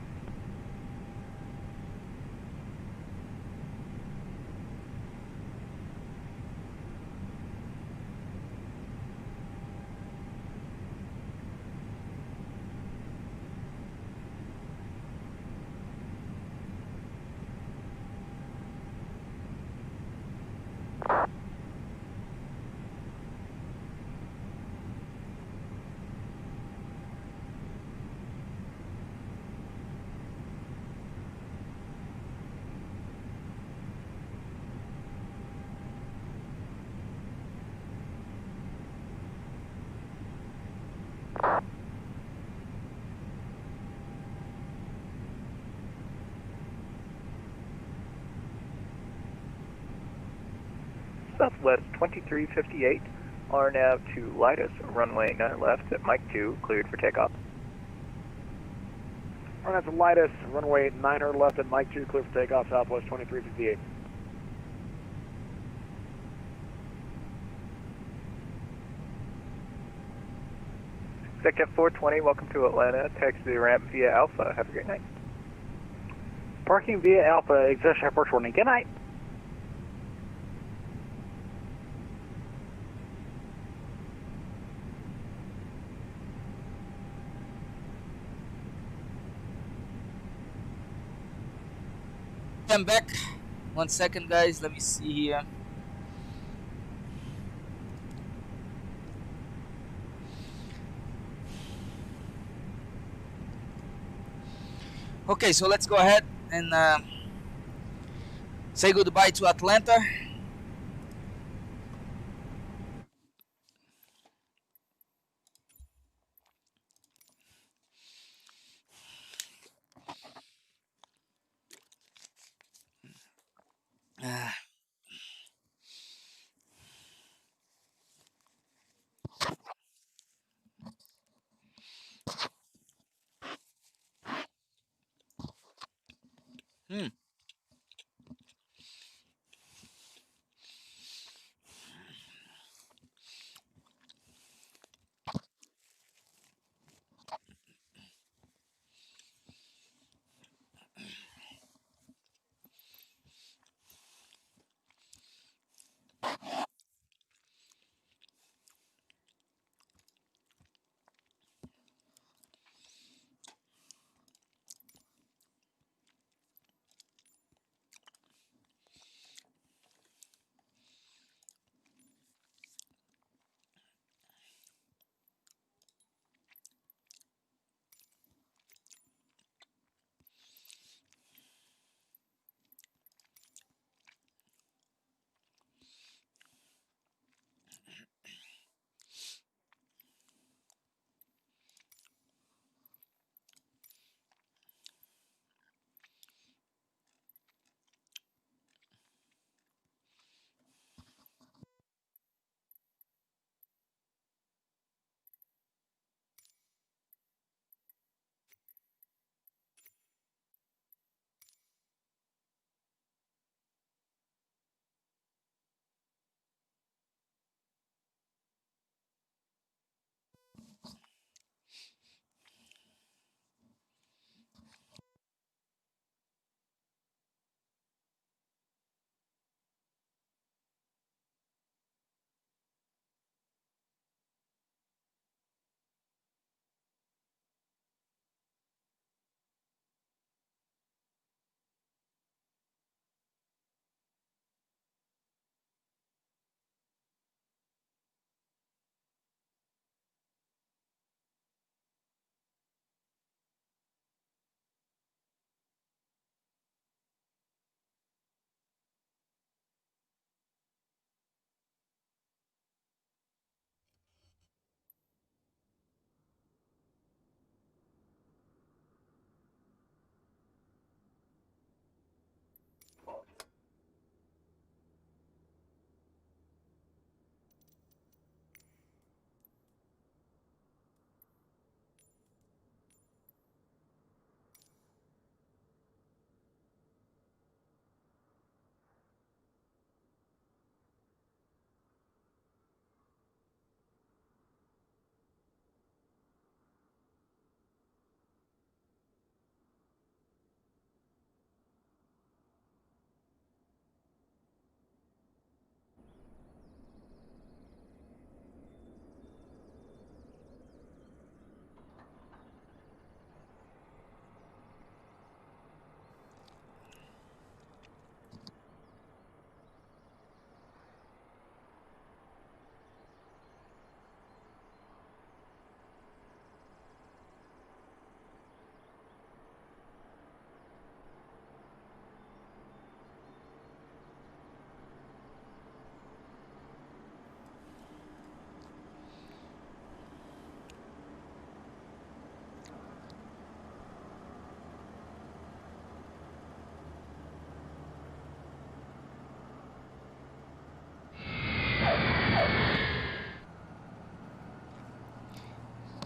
Speaker 9: Southwest 2358, RNAV to Lidus, runway 9 left at Mike 2, cleared for takeoff.
Speaker 12: RNAV to Lidus, runway 9 left at Mike 2, cleared for takeoff, Southwest 2358.
Speaker 9: Executive 420, welcome to Atlanta. Taxi to the ramp via Alpha. Have a great night.
Speaker 12: Parking via Alpha, Executive 420. Good night.
Speaker 1: I'm back. 1 second, guys. Let me see here. Okay, so let's go ahead and say goodbye to Atlanta.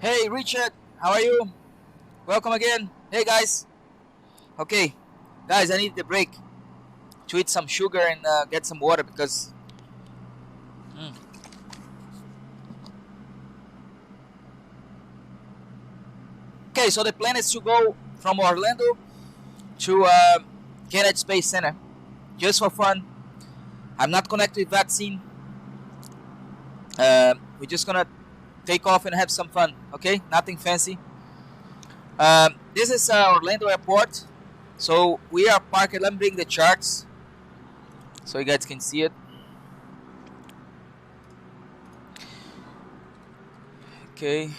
Speaker 1: Hey Richard, how are you? Welcome again. Hey guys. Okay, guys, I need the break to eat some sugar and get some water because. Okay, so the plan is to go from Orlando to Kennedy Space Center, just for fun. I'm not connected with Vatsim. We're just gonna take off and have some fun. Okay, nothing fancy. This is Orlando Airport. So we are parked. Let me bring the charts so you guys can see it. Okay.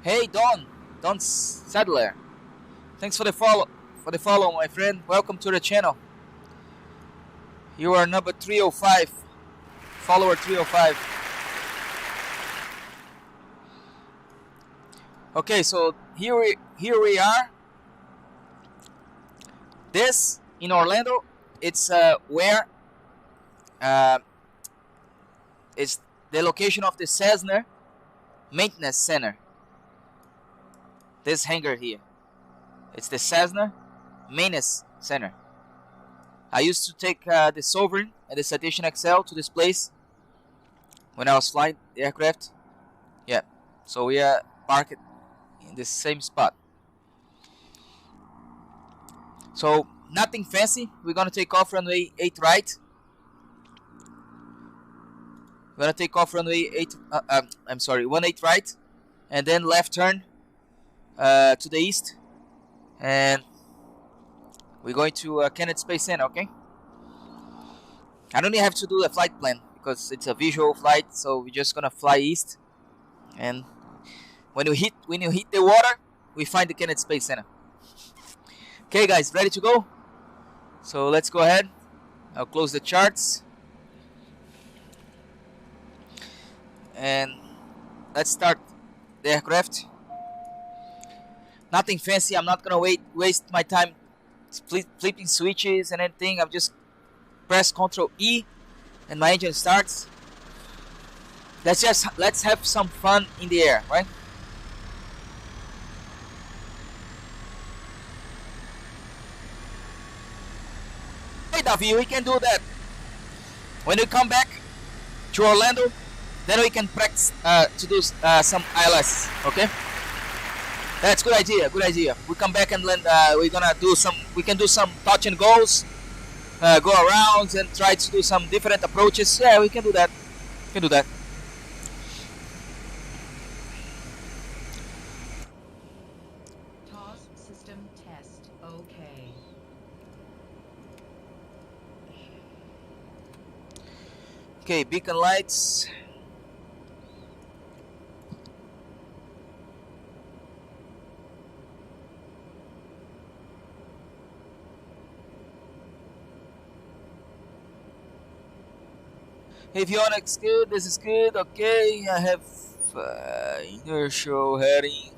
Speaker 1: Hey Don Sadler. Thanks for the follow, my friend. Welcome to the channel. You are number 305, follower 305. Okay, so here we are. This in Orlando, it's where it's the location of the Cessna Maintenance Center. This hangar here, it's the Cessna Maintenance Center. I used to take the Sovereign and the Citation XL to this place when I was flying the aircraft. Yeah, so we are parked in the same spot. So nothing fancy. We're gonna take off runway 8 right. We're gonna take off runway 18 right, and then left turn to the east, and we're going to Kennedy Space Center. Okay, I don't even have to do a flight plan because it's a visual flight, so we're just gonna fly east, and when you hit the water, we find the Kennedy Space Center. Okay guys, ready to go? So let's go ahead. I'll close the charts and let's start the aircraft. Nothing fancy. I'm not gonna waste my time flipping switches and anything. I'm just press Ctrl E and my engine starts. Let's have some fun in the air, right? Hey Davi, we can do that. When we come back to Orlando, then we can practice to do some ILS. Okay? That's good idea. Good idea. We come back and land. We're gonna do some. We can do some touch and goes, go around and try to do some different approaches. Yeah, we can do that. We can do that.
Speaker 13: TOS system test. Okay.
Speaker 1: Okay, beacon lights. Avionics good, this is good, okay, I have inertial heading.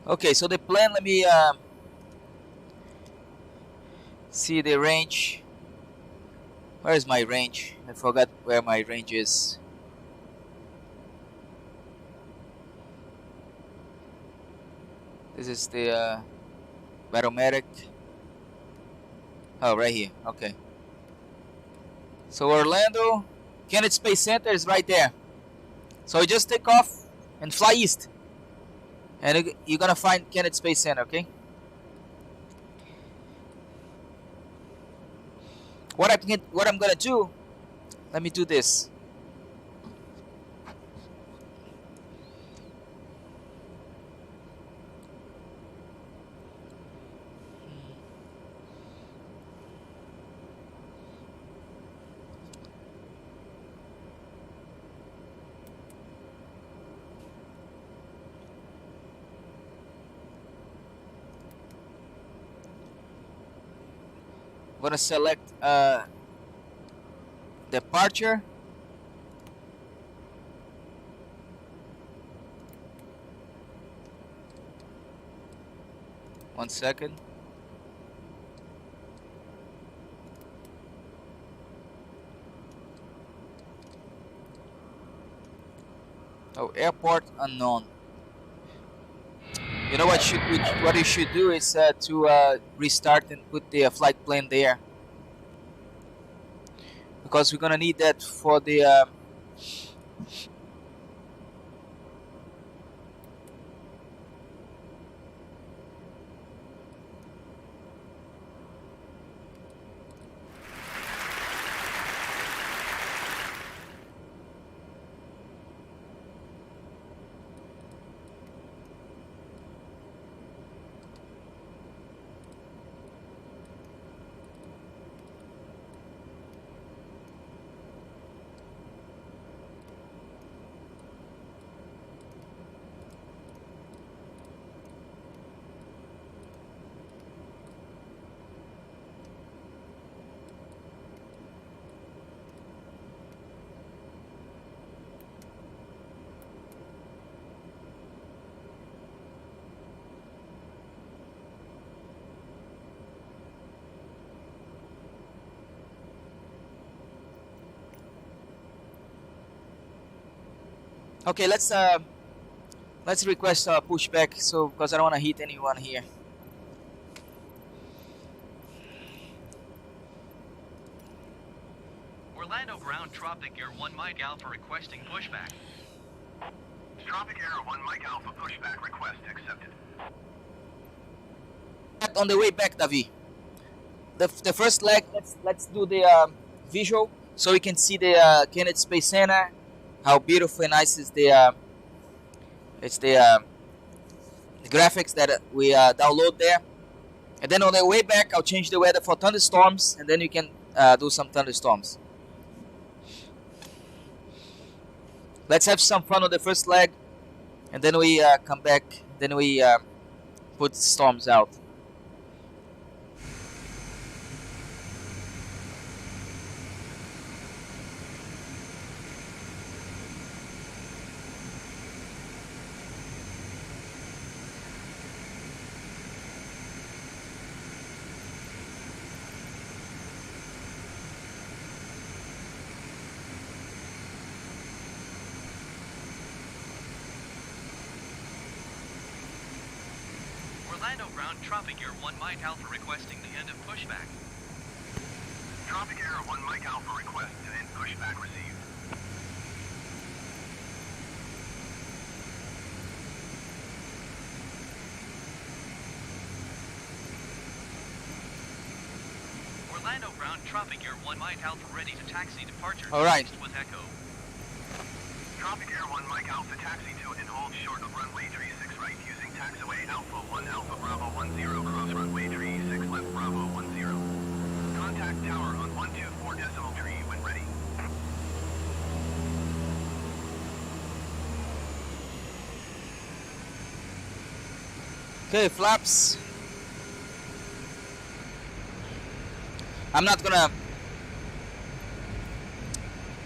Speaker 1: Okay, so the plan, let me see the range. Where is my range? I forgot where my range is. This is the barometric. Oh, right here, okay. So Orlando, Kennedy Space Center is right there. So you just take off and fly east, and you're gonna find Kennedy Space Center. Okay. What I'm gonna do? Let me do this. I'm gonna select departure. 1 second. Oh, airport unknown. You know what what you should do is to restart and put the flight plan there, because we're gonna need that for the okay, let's request a pushback, so because I don't want to hit anyone here.
Speaker 6: Orlando ground Tropic Air 1 Mike Alpha requesting pushback.
Speaker 14: Tropic Air 1 Mike Alpha pushback request accepted.
Speaker 1: On the way back, Davi. The first leg, let's do the visual so we can see the Kennedy Space Center. How beautiful and nice is the graphics that we download there. And then on the way back, I'll change the weather for thunderstorms, and then you can do some thunderstorms. Let's have some fun on the first leg, and then we come back. Then we put storms out.
Speaker 6: Orlando ground Tropic Air 1 Mike Alpha requesting the end of pushback.
Speaker 14: Tropic Air 1 Mike Alpha request to end pushback received.
Speaker 6: Orlando ground Tropic Air 1 Mike Alpha ready to taxi departure.
Speaker 1: All right.
Speaker 6: With Echo.
Speaker 14: Tropic Air 1 Mike Alpha taxi to and hold short of runway 36 right using taxiway Alpha 1 Alpha Bravo 10 cross runway 36 left Bravo 10. Contact tower on 124 decimal tree when ready.
Speaker 1: Okay, flaps. I'm not gonna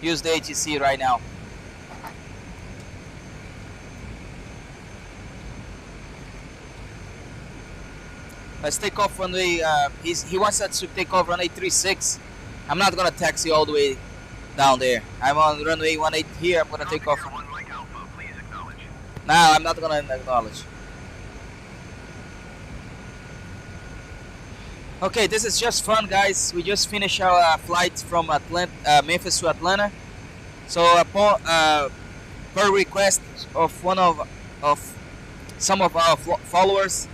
Speaker 1: use the ATC right now. Let's take off runway. He wants us to take off runway 36. I'm not gonna taxi all the way down there. I'm on runway 18 here. I'm gonna take off. No, I'm not gonna acknowledge. Okay, this is just fun, guys. We just finished our flight from Memphis to Atlanta. So per request of some of our followers,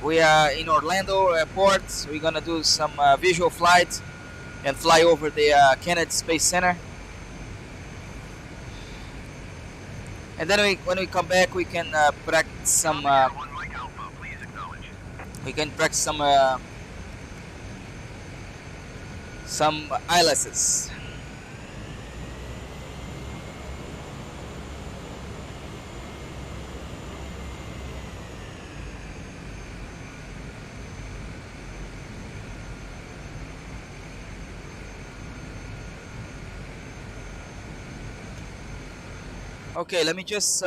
Speaker 1: we are in Orlando airport. So we're gonna do some visual flight and fly over the Kennedy Space Center. And then when we come back, we can practice some. We can practice some ILSs. Okay, let me just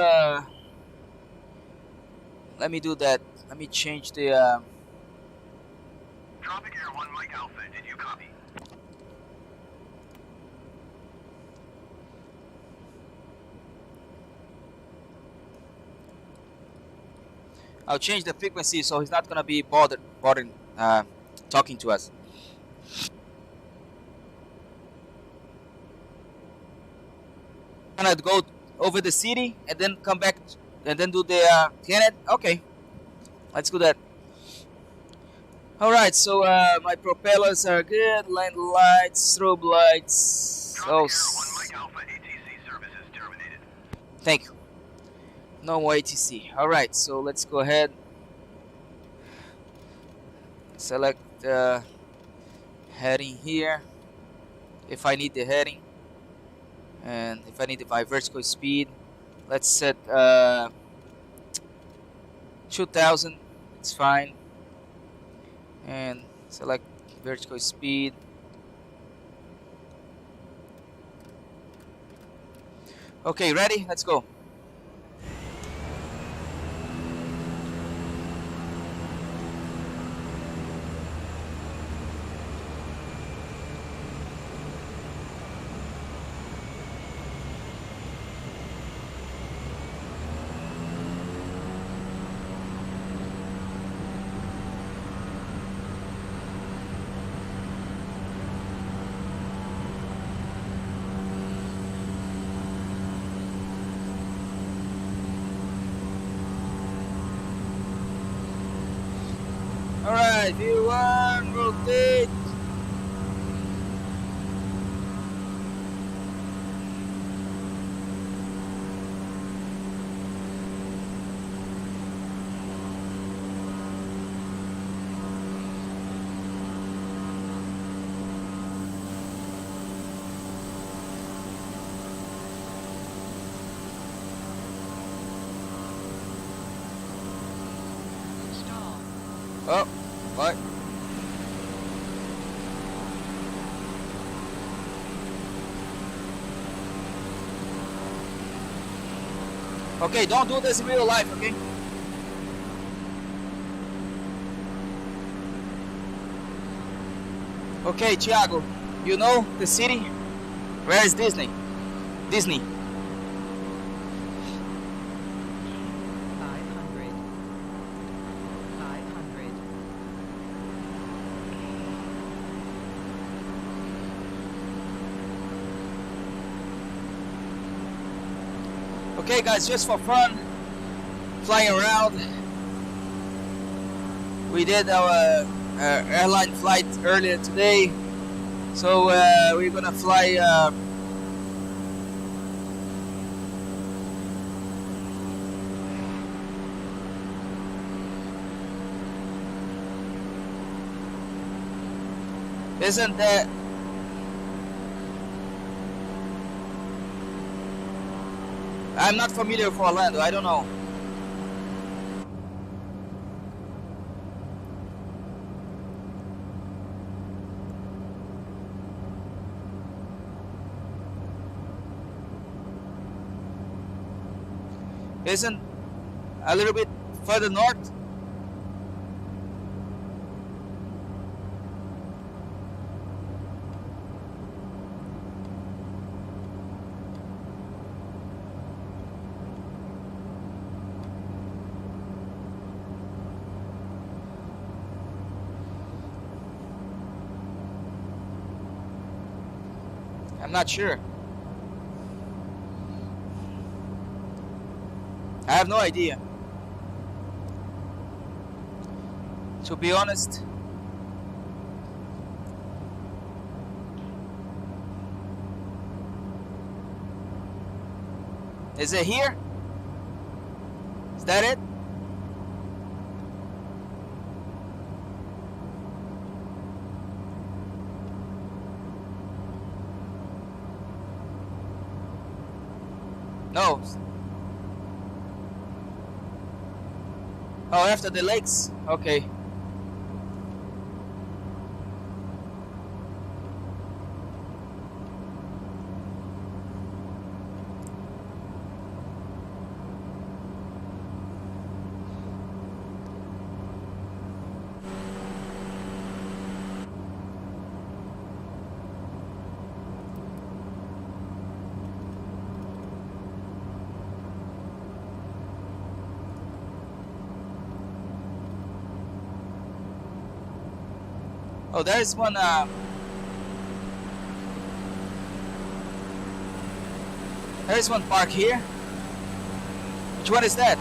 Speaker 1: let me do that. let me change the
Speaker 14: Tropic Air 1 Mike Alpha, did you copy?
Speaker 1: I'll change the frequency so he's not gonna be bothering talking to us. I'm gonna go over the city and then come back and then do the Kenneth. Okay, let's do that. Alright, so my propellers are good, land lights, strobe lights. Oh, thank you. No more ATC. Alright, so let's go ahead. Select heading here. If I need the heading. And if I need my vertical speed. Let's set 2000. It's fine. And select vertical speed. Okay, ready? Let's go. Alright, view 1, rotate. Oh, what? Okay, don't do this in real life, okay? Okay, Thiago, you know the city? Where is Disney? Disney.
Speaker 13: 500. 500.
Speaker 1: Okay, guys, just for fun, flying around. We did our airline flight earlier today, so we're gonna fly. Isn't that? I'm not familiar with Orlando. I don't know. Isn't a little bit further north? I'm not sure. I have no idea. To be honest. Is it here? Is that it? No. Oh, after the lakes? Okay. Oh, there is one. There is one park here. Which one is that?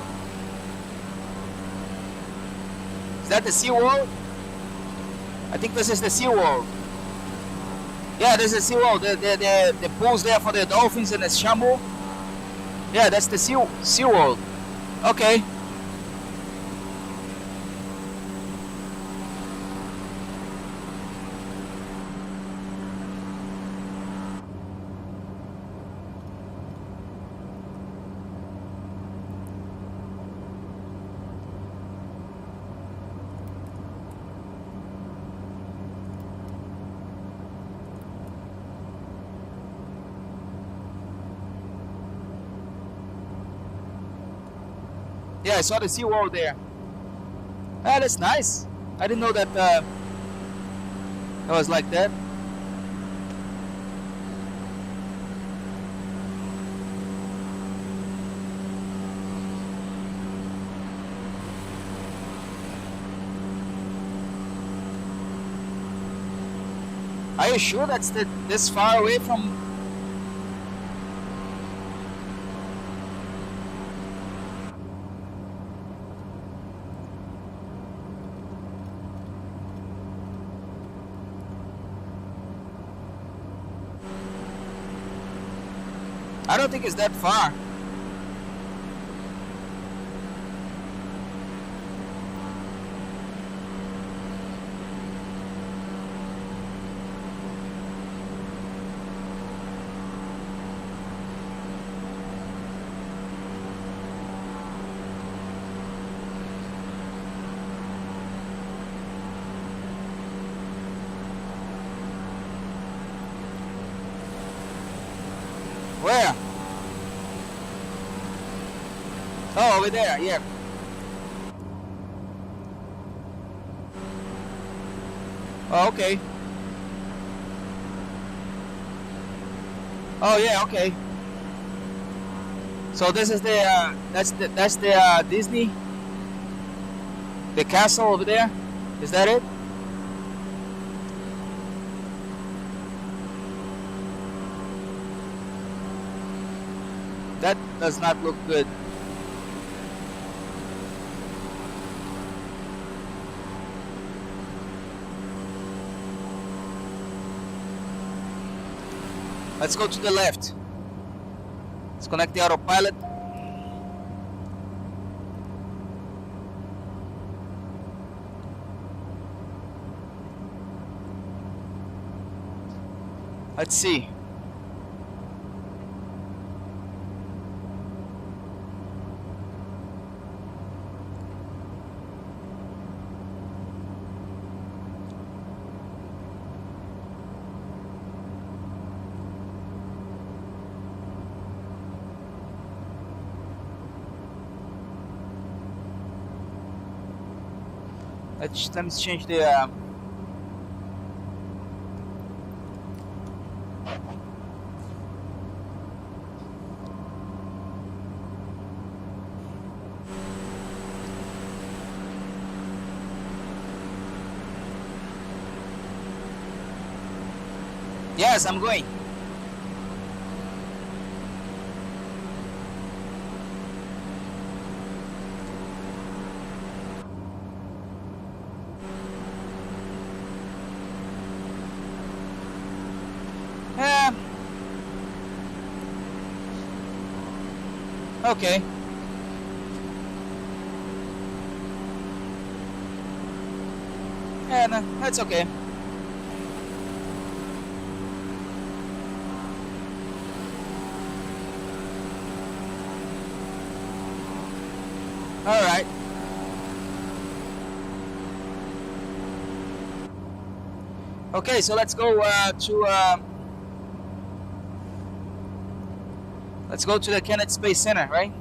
Speaker 1: Is that the SeaWorld? I think this is the SeaWorld. Yeah, this is SeaWorld. The pools there for the dolphins and the shamu. Yeah, that's the SeaWorld. Okay. Yeah, I saw the SeaWorld there. Ah, that's nice. I didn't know that it was like that. Are you sure that's this far away from? I don't think it's that far. Where? Oh, over there, yeah. Oh, okay. Oh, yeah, okay. So this is the that's the Disney, the castle over there. Is that it? That does not look good. Let's go to the left. Let's connect the autopilot. Let's see. Let me change the Yes, I'm going. Okay. Yeah, no, that's okay. All right. Okay, so let's go to the Kennedy Space Center, right?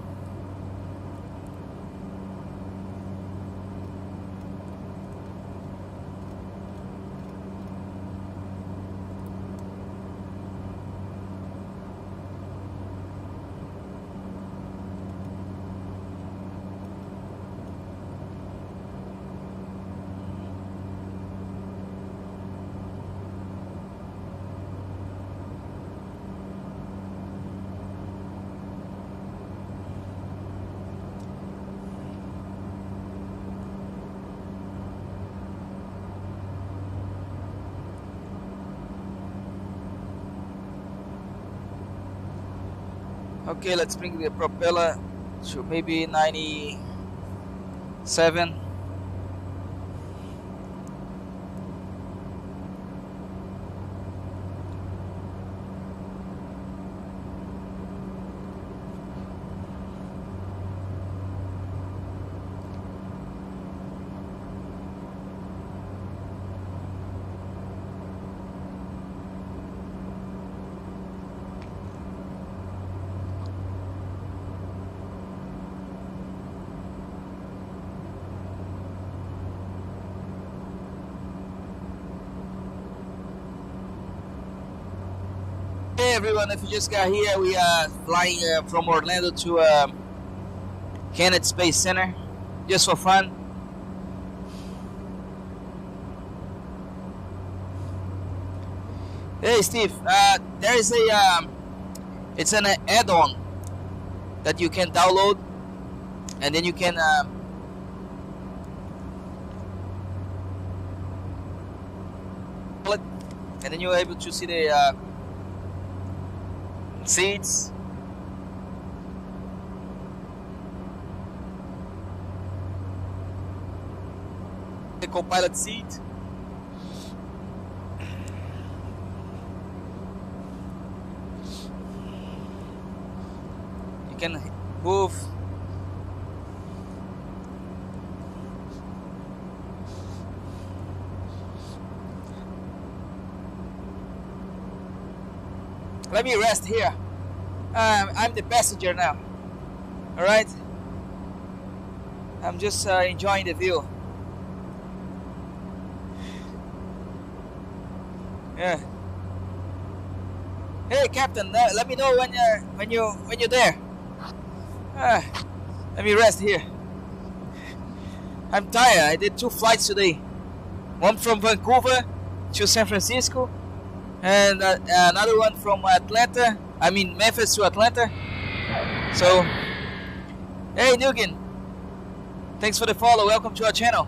Speaker 1: Okay, let's bring the propeller to maybe 97. Hey everyone, if you just got here, we are flying from Orlando to Kennedy Space Center, just for fun. Hey Steve, there is a, it's an add-on that you can download, and then you can and then you're able to see the seats. The co-pilot seat. You can move. Let me rest here. I'm the passenger now. All right. I'm just enjoying the view. Yeah. Hey, Captain. Let me know when you're there. Let me rest here. I'm tired. I did 2 flights today. One from Vancouver to San Francisco, and another one from Atlanta. I mean Memphis to Atlanta. So, hey Nugan, thanks for the follow. Welcome to our channel.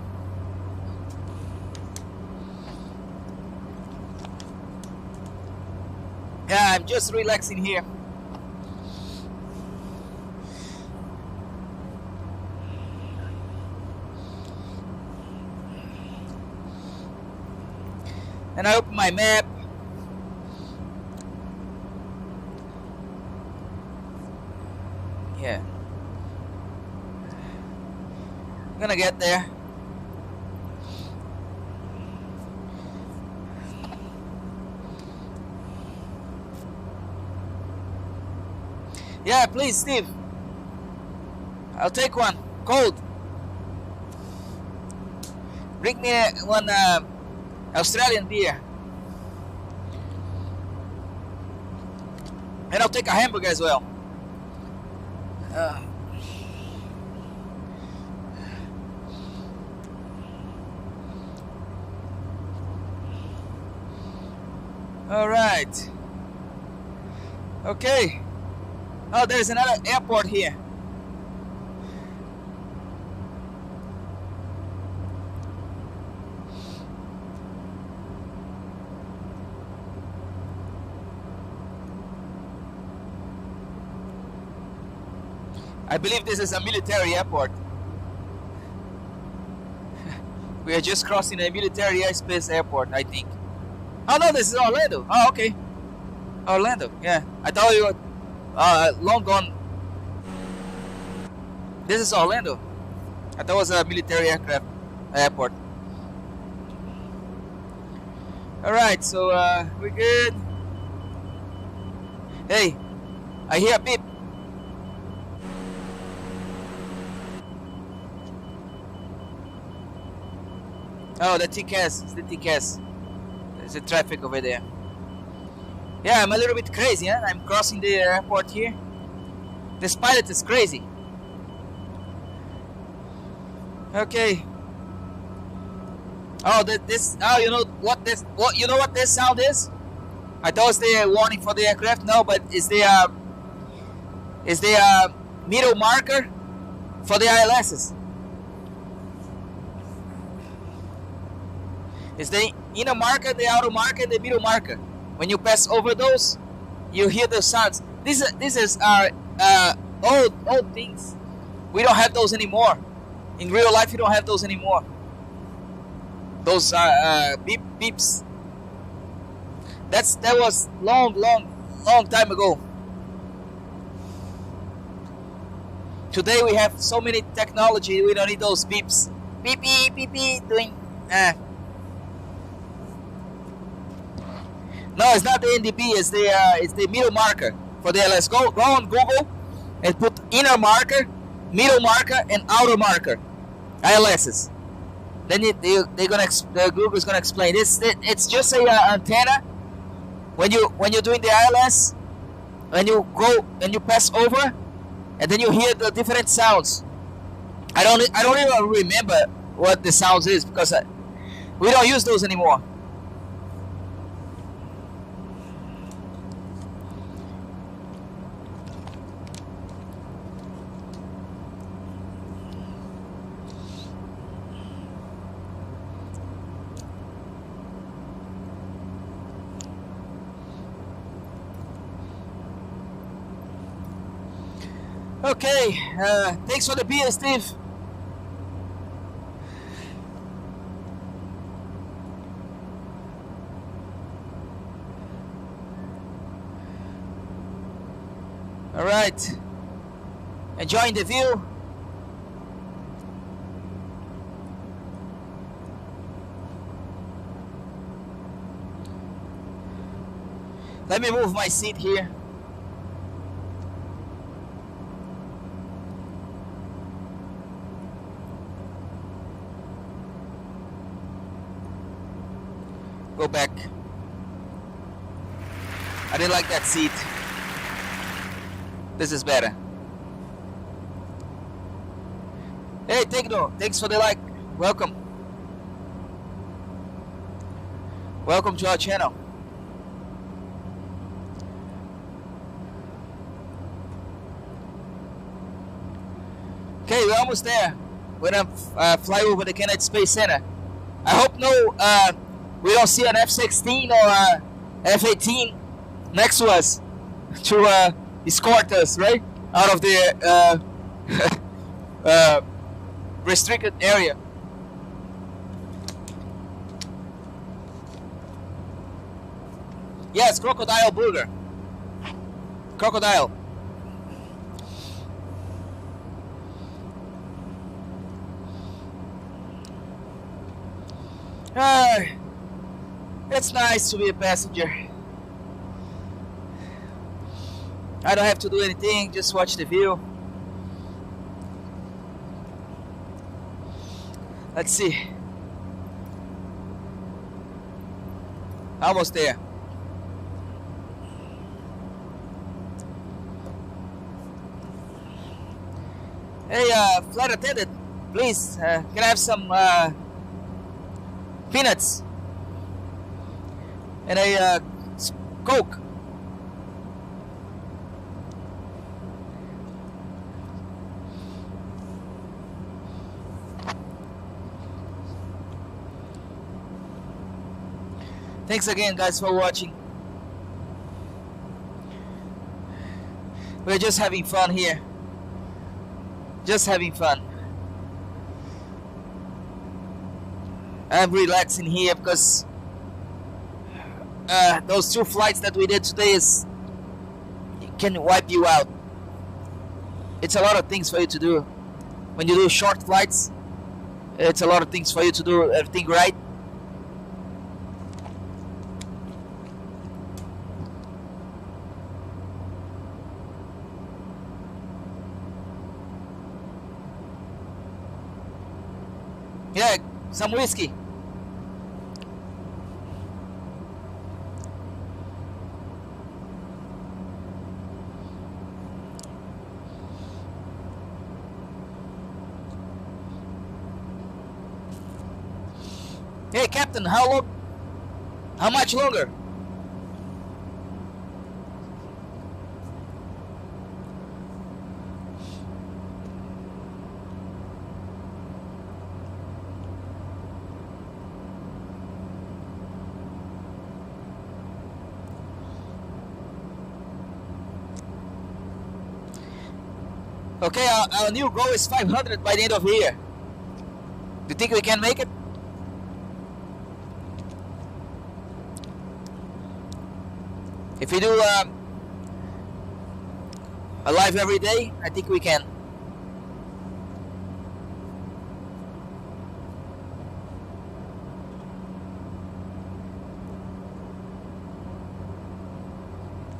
Speaker 1: Yeah, I'm just relaxing here. And I open my map. Yeah. I'm gonna get there. Yeah, please, Steve. I'll take one. Cold. Bring me one Australian beer. And I'll take a hamburger as well. All right. Okay. Oh, there's another airport here. I believe this is a military airport. We are just crossing a military airspace airport, I think. Oh no, this is Orlando. Oh, okay. Orlando, yeah. I thought you were long gone. This is Orlando. I thought it was a military airport. Alright, so we're good. Hey, I hear a beep. Oh, the TCAS. It's the TCAS. There's the traffic over there. Yeah, I'm a little bit crazy, huh? I'm crossing the airport here. This pilot is crazy. Okay. Oh, this. Oh, you know what this? What you know what this sound is? I thought it was the warning for the aircraft. No, but it's the middle marker for the ILSs. It's the inner marker, the outer marker, the middle marker. When you pass over those, you hear the sounds. This is old things. We don't have those anymore. In real life, you don't have those anymore. Those beeps. That was long time ago. Today we have so many technology. We don't need those beeps. Beep beep beep beep doing. No, it's not the NDB. It's the middle marker for the LS. Go on Google and put inner marker, middle marker, and outer marker. ILSs. Then the Google is gonna explain this. It's just a antenna. When you're doing the ILS, when you go and you pass over, and then you hear the different sounds. I don't even remember what the sounds is because we don't use those anymore. Okay, thanks for the beer, Steve. All right, enjoying the view. Let me move my seat here. Go back. I didn't like that seat. This is better. Hey, Techno, thanks for the like. Welcome. Welcome to our channel. Okay, we're almost there. We're gonna fly over the Kennedy Space Center. I hope we don't see an F-16 or F-18 next to us to escort us, right? Out of the restricted area. Yes, Crocodile Burger. Crocodile. It's nice to be a passenger. I don't have to do anything, just watch the view. Let's see. Almost there. Hey, flight attendant, please, can I have some peanuts and a Coke? Thanks again, guys, for watching. We're just having fun here. Just having fun. I'm relaxing here because those 2 flights that we did today can wipe you out. It's a lot of things for you to do. When you do short flights, it's a lot of things for you to do everything right. Yeah, some whiskey. Hey, Captain, how much longer? Okay, our new goal is 500 by the end of the year. Do you think we can make it? If we do a live every day, I think we can.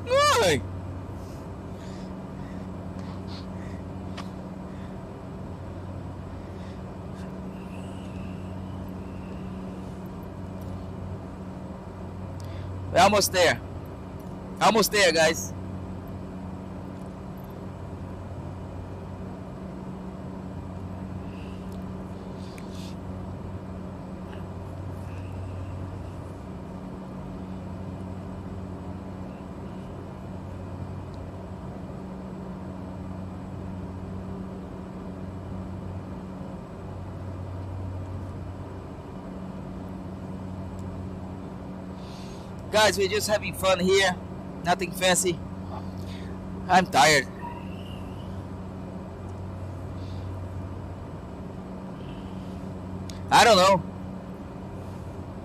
Speaker 1: Hey. We're almost there. Almost there, guys. Guys, we're just having fun here. Nothing fancy. I'm tired. I don't know.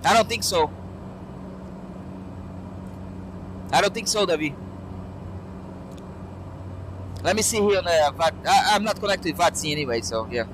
Speaker 1: I don't think so. I don't think so, Davi. Let me see here on the I'm not connected to Vatsim anyway, so yeah.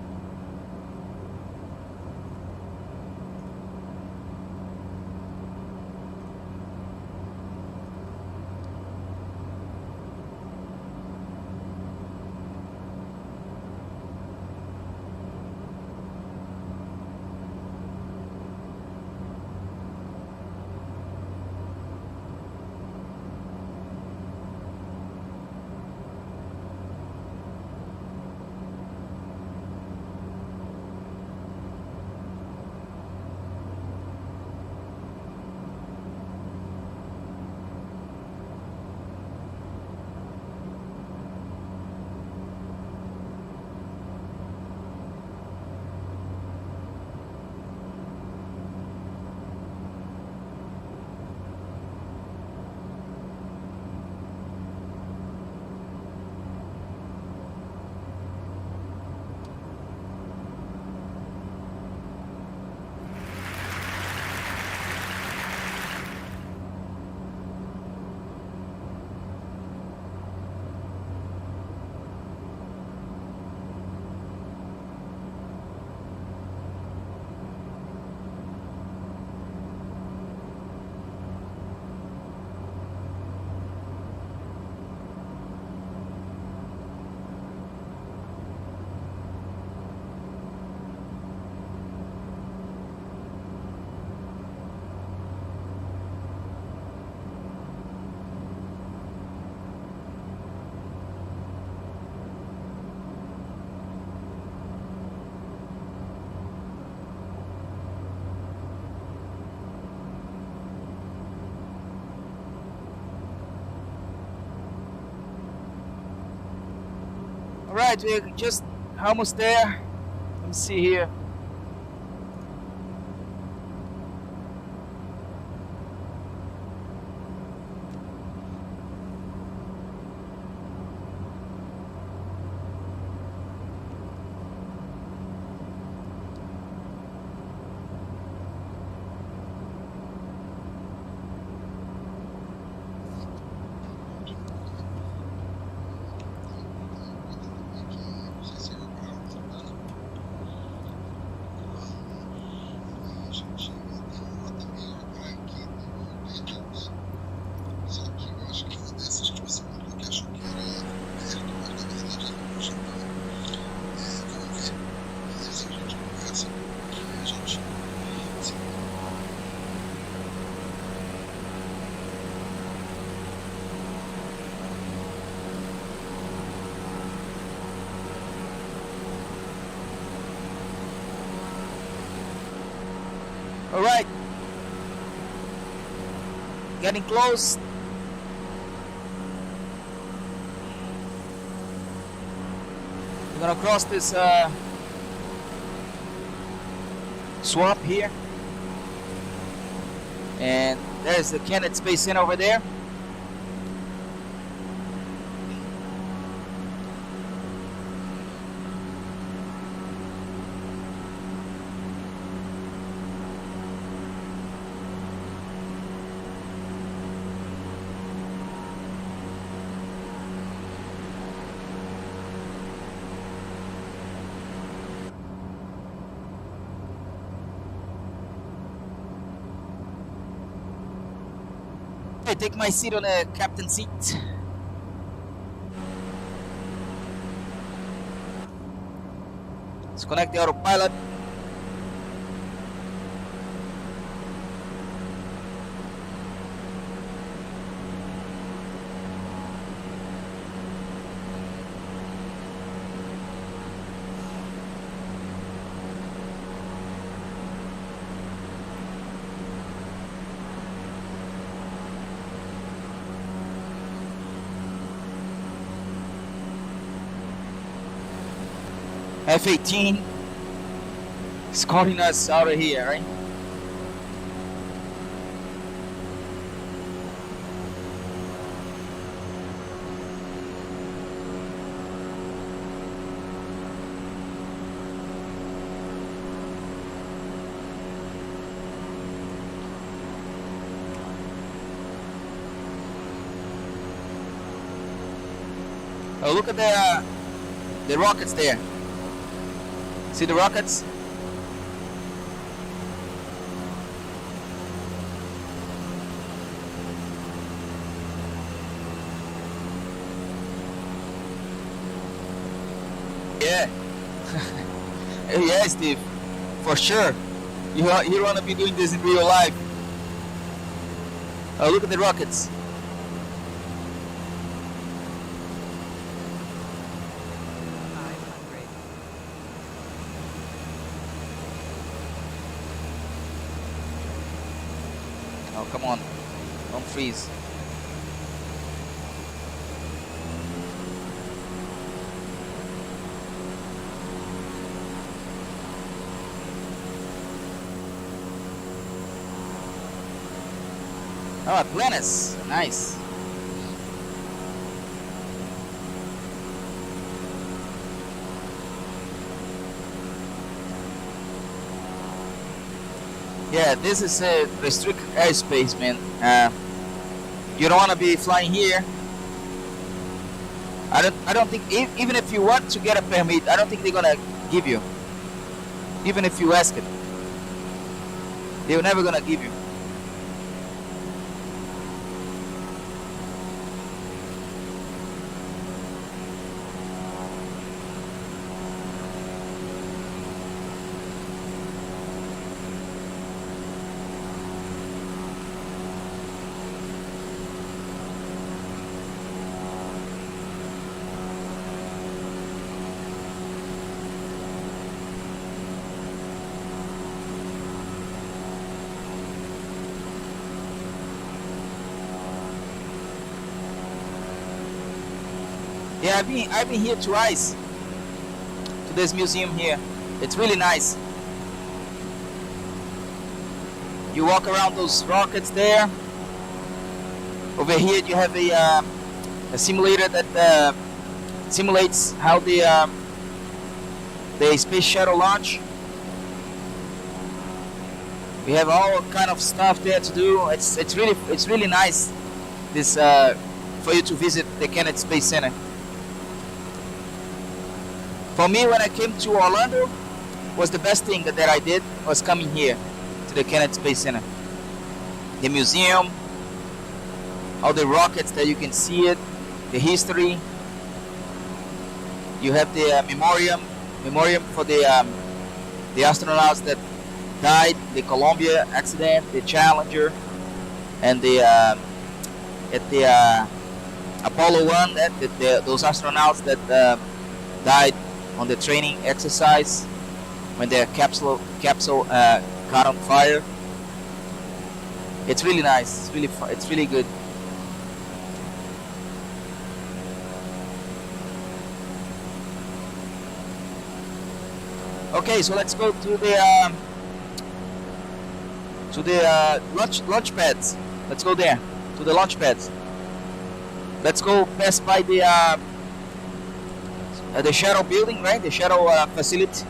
Speaker 1: Alright, we're just almost there. Let me see here. Alright, getting close. We're gonna cross this swamp here, and there's the Kennedy Space Center over there. Okay, take my seat on the captain seat. Let's connect the autopilot. F-18 escorting us out of here, right? Oh, look at the rockets there. See the rockets? Yeah. Yeah, Steve. For sure. You want to be doing this in real life. Oh, look at the rockets. Oh, come on. Don't freeze. Oh, planets. Nice. Yeah, this is a restricted airspace, man. You don't want to be flying here. I don't think even if you want to get a permit, I don't think they're gonna give you. Even if you ask it, they're never gonna give you. Yeah, I've been here twice to this museum here. It's really nice. You walk around those rockets there. Over here you have a simulator that simulates how the space shuttle launch. We have all kind of stuff there to do. It's really nice. This for you to visit the Kennedy Space Center. For me, when I came to Orlando, was the best thing that I did was coming here to the Kennedy Space Center. The museum, all the rockets that you can see it, the history. You have the memoriam for the astronauts that died, the Columbia accident, the Challenger, and the at the Apollo 1, those astronauts that died on the training exercise when their capsule caught on fire. It's really nice. It's really good. Okay, so let's go to the launch pads. Let's go there to the launch pads. Let's go pass by the shuttle building, right? The shuttle facility.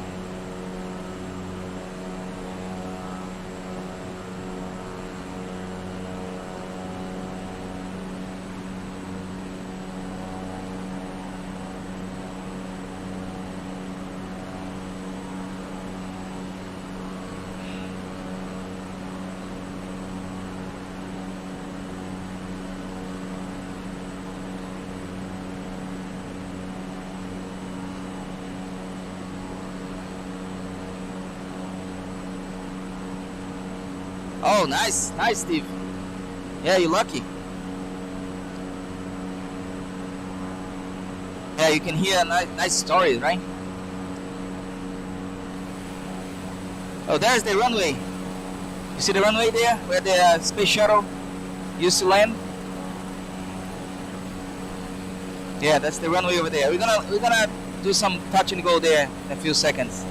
Speaker 1: Oh, nice, nice, Steve. Yeah, you're lucky. Yeah, you can hear nice stories, right? Oh, there's the runway. You see the runway there, where the space shuttle used to land? Yeah, that's the runway over there. We're gonna do some touch and go there in a few seconds.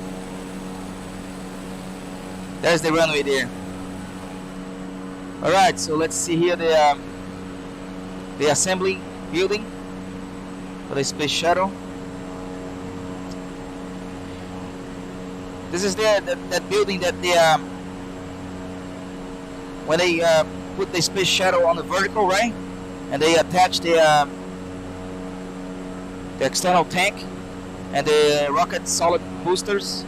Speaker 1: There's the runway there. All right, so let's see here the assembly building for the space shuttle. This is that building that they when they put the space shuttle on the vertical, right? And they attach the external tank and the rocket solid boosters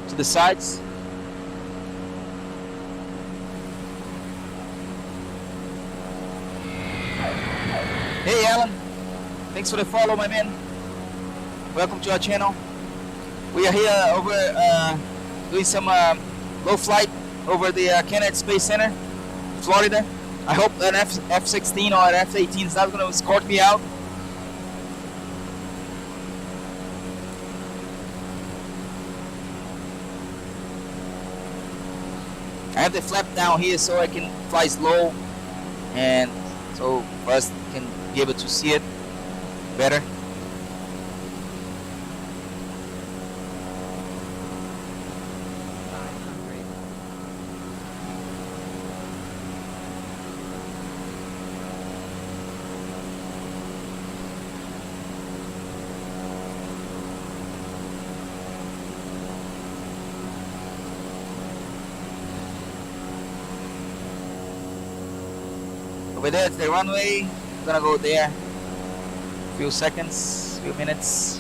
Speaker 1: to the sides. Hey Alan, thanks for the follow, my man. Welcome to our channel. We are here over doing some low flight over the Kennedy Space Center, Florida. I hope an F-16 or an F-18 is not going to escort me out. I have the flap down here so I can fly slow, and so first can be able to see it better. Over there, it's the runway. I'm gonna go there. Few seconds, few minutes.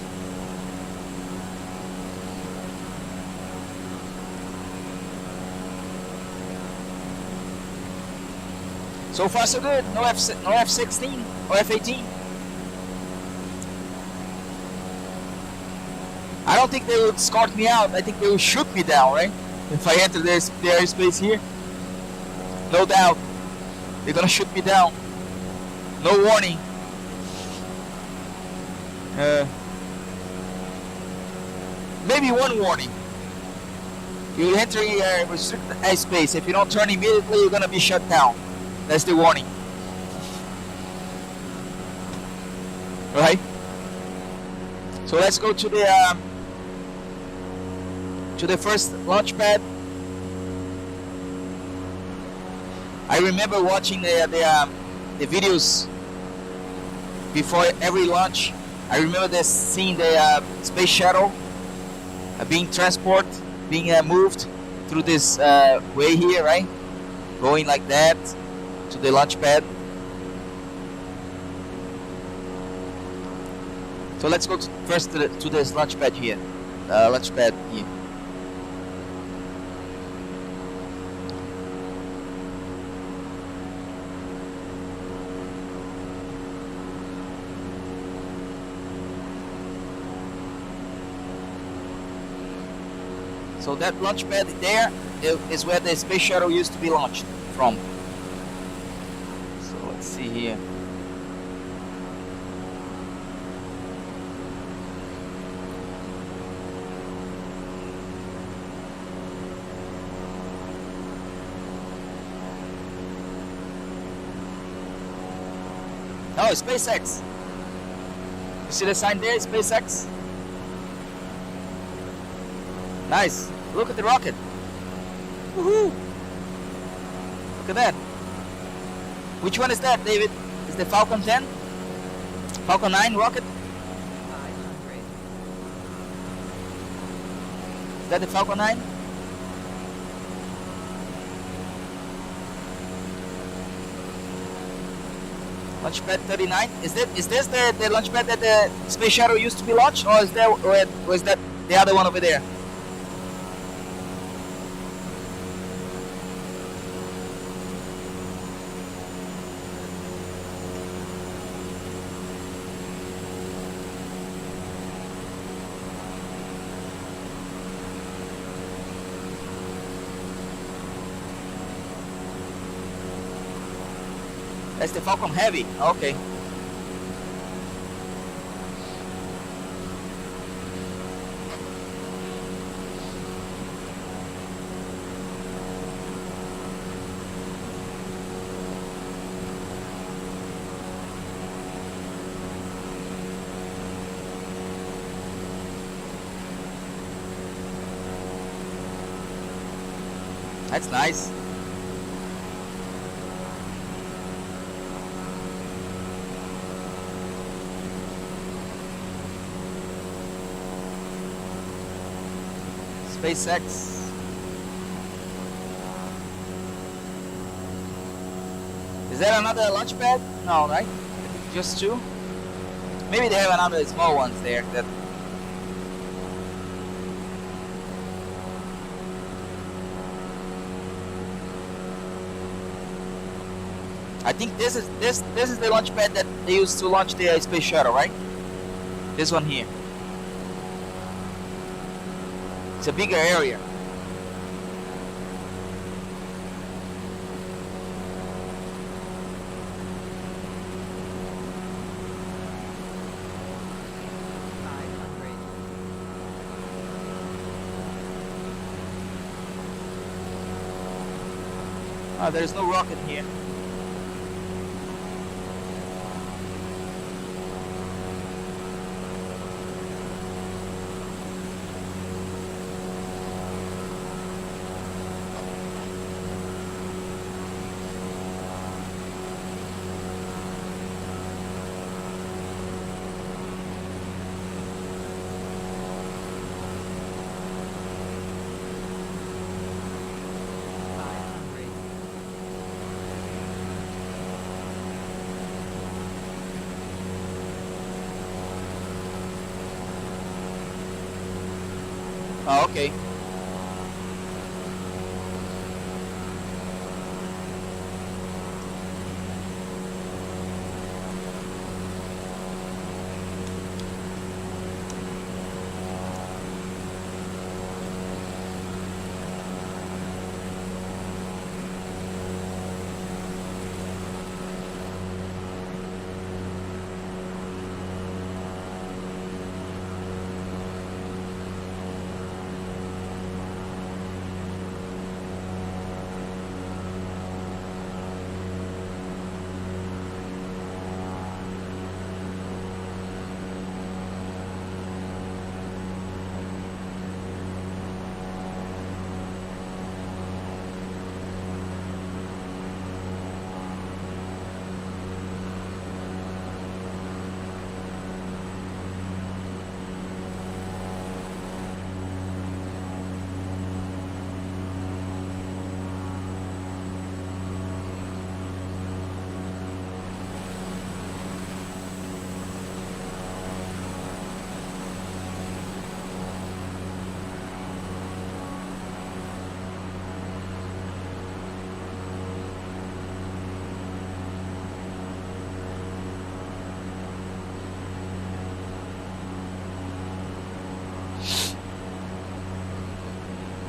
Speaker 1: So far, so good. No F-16 or F-18. I don't think they will escort me out. I think they will shoot me down, right? If I enter the airspace here, no doubt. They're gonna shoot me down. No warning. Maybe one warning. You're entering a restricted airspace. If you don't turn immediately, you're gonna be shut down. That's the warning. Right? So let's go to the first launch pad. I remember watching the videos before every launch. I remember seeing the space shuttle being moved through this way here, right? Going like that to the launch pad. So let's go first to this launch pad here. Launch pad here. So that launch pad there is where the space shuttle used to be launched from. So let's see here. Oh, SpaceX. You see the sign there, SpaceX? Nice. Look at the rocket. Woohoo! Look at that. Which one is that, David? Is the Falcon 10? Falcon 9 rocket?
Speaker 13: 500.
Speaker 1: Is that the Falcon 9? Launch pad 39. Is this the launch pad that the space shuttle used to be launched, or is that the other one over there? That's the Falcon Heavy. Okay. That's nice. SpaceX. Is there another launch pad? No, right? Just two? Maybe they have another small ones there that. I think this is the launch pad that they used to launch the space shuttle, right? This one here. It's a bigger area. Oh, there's no rocket here. Oh, okay.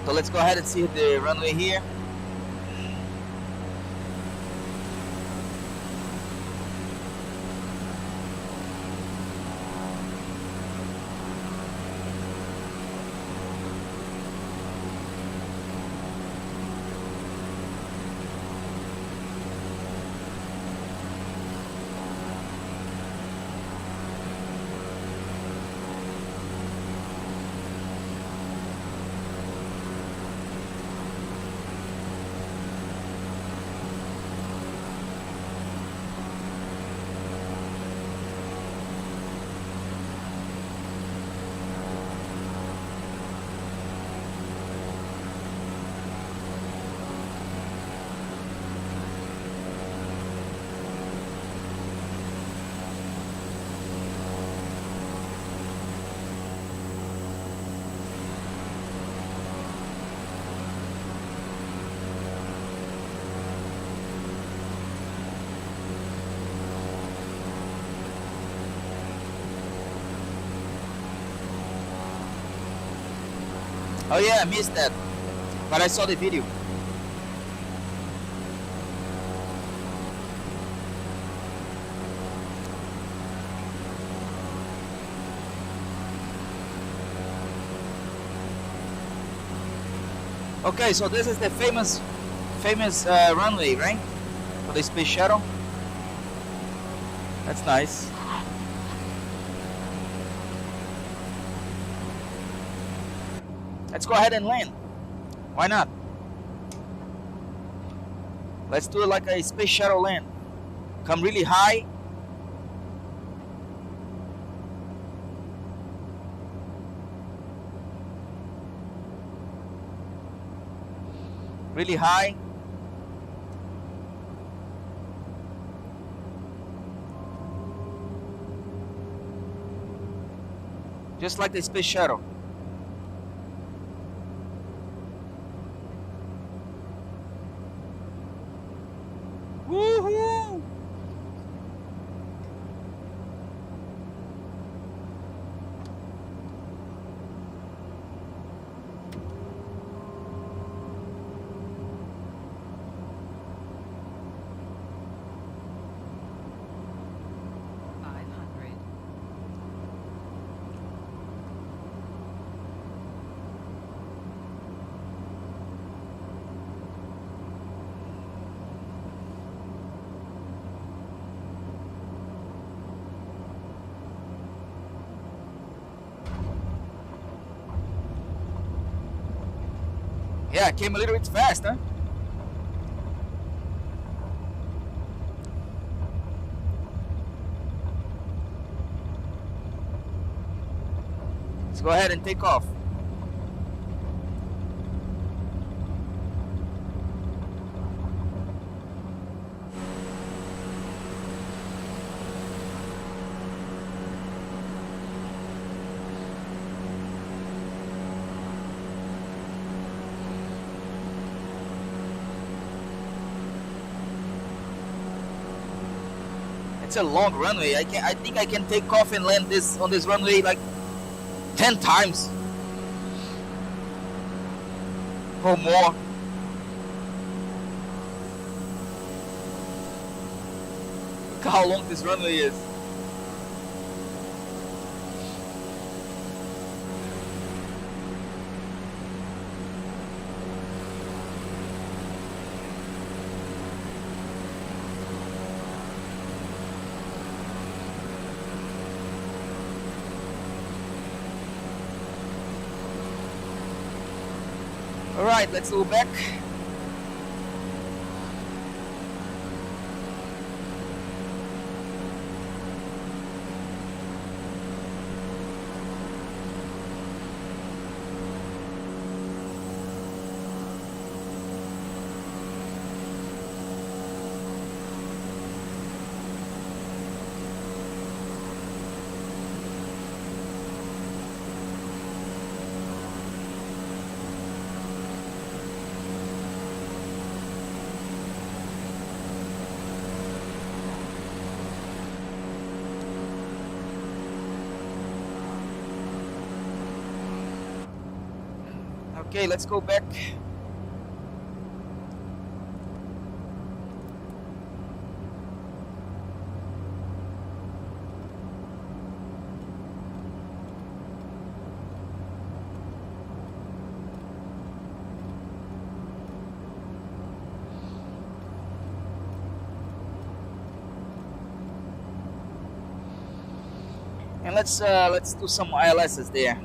Speaker 1: So let's go ahead and see the runway here. Oh yeah, I missed that, but I saw the video. Okay, so this is the famous runway, right? For the space shuttle. That's nice. Let's go ahead and land. Why not? Let's do it like a space shuttle land. Come really high. Really high. Just like the space shuttle. Woohoo! Yeah, it came a little bit fast, huh? Let's go ahead and take off. It's a long runway. I think I can take off and land on this runway like 10 times or more. Look how long this runway is. Alright, let's go back. Okay, let's go back. And let's do some ILSs there.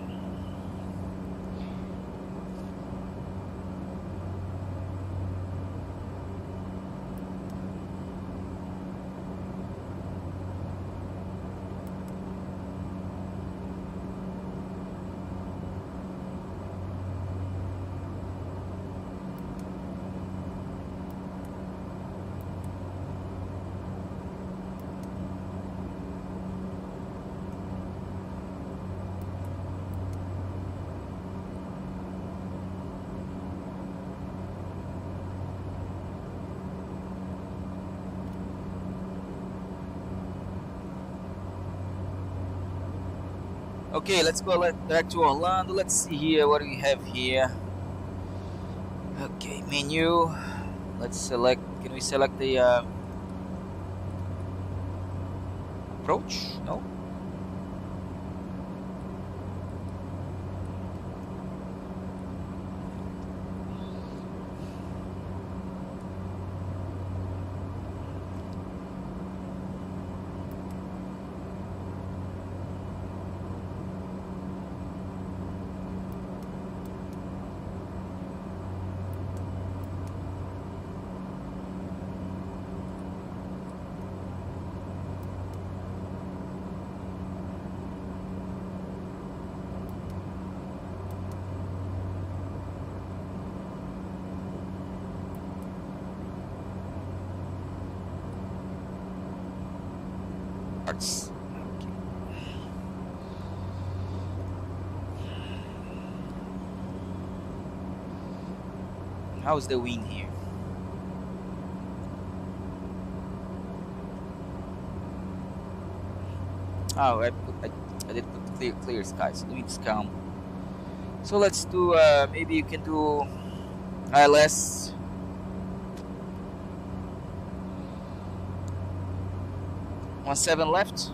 Speaker 1: Okay, let's go back to Orlando. Let's see here what we have here. Okay, menu. Let's select. Can we select the approach? No. parts. Okay. How's the wind here? Oh, I did put clear skies. The wind's calm. So let's do. Maybe you can do ILS. One 7 left.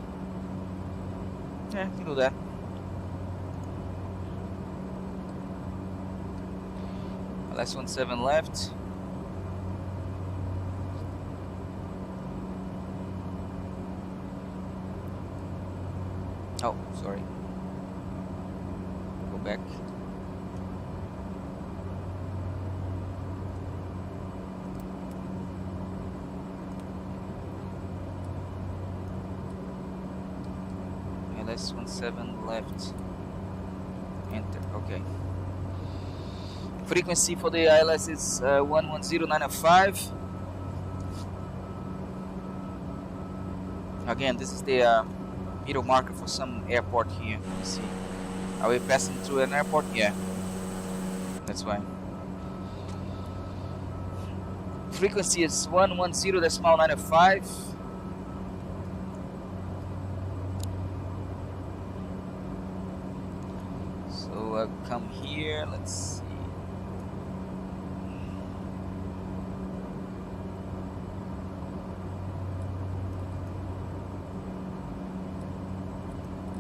Speaker 1: Yeah, you can do that. Last 17 left. Oh, sorry. Go back. Yeah, that's 17 left. Enter. Okay. Frequency for the ILS is 110.905. Again, this is the middle marker for some airport here. Let me see. Are we passing through an airport? Yeah. That's why. Frequency is 110.905. So come here. Let's see.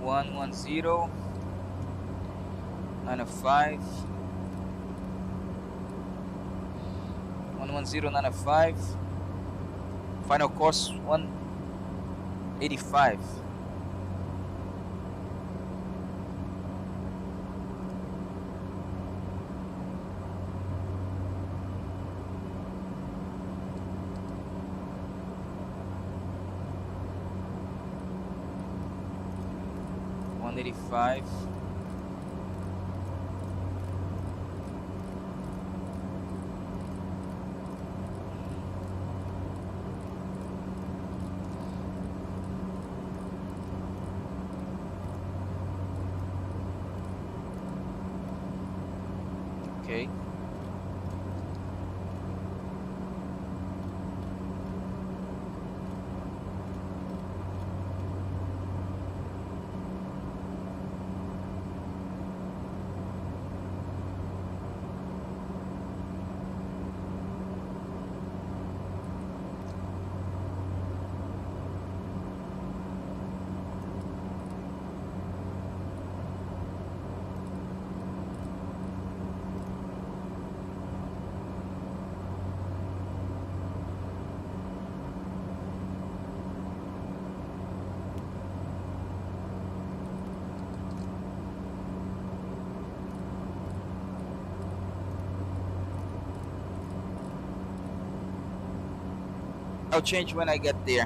Speaker 1: One 905. 110.905. Final course 185. $185. Okay. I'll change when I get there.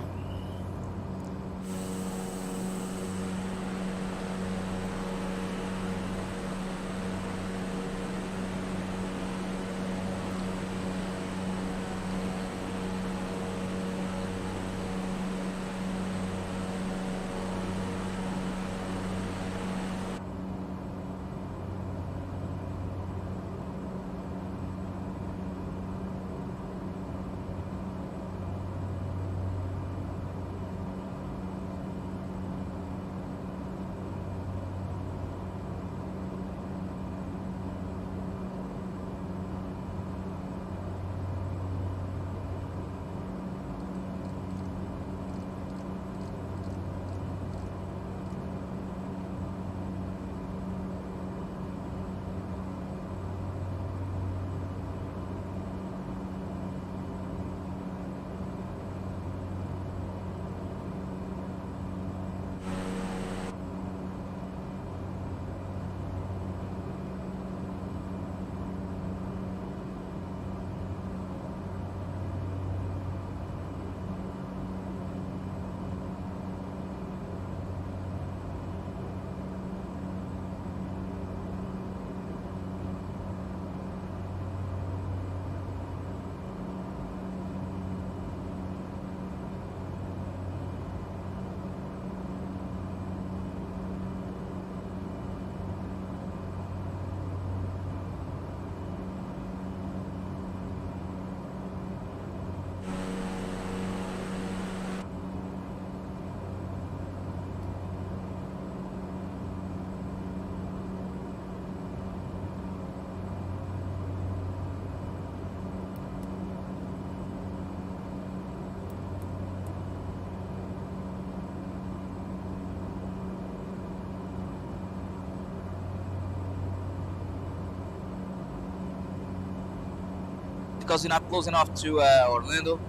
Speaker 1: because we're not close enough to Orlando.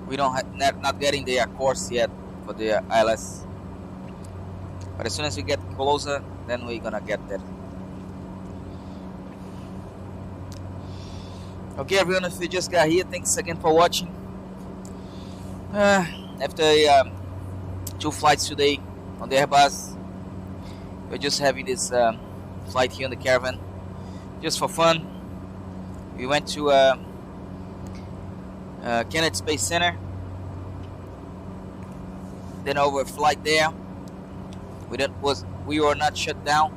Speaker 1: We don't not getting the course yet for the ILS. But as soon as we get closer, then we're gonna get there. Okay, everyone, if you just got here, thanks again for watching. After 2 flights today on the Airbus, we're just having this flight here on the Caravan, just for fun. We went to Kennedy Space Center, then over a flight there. We were not shut down.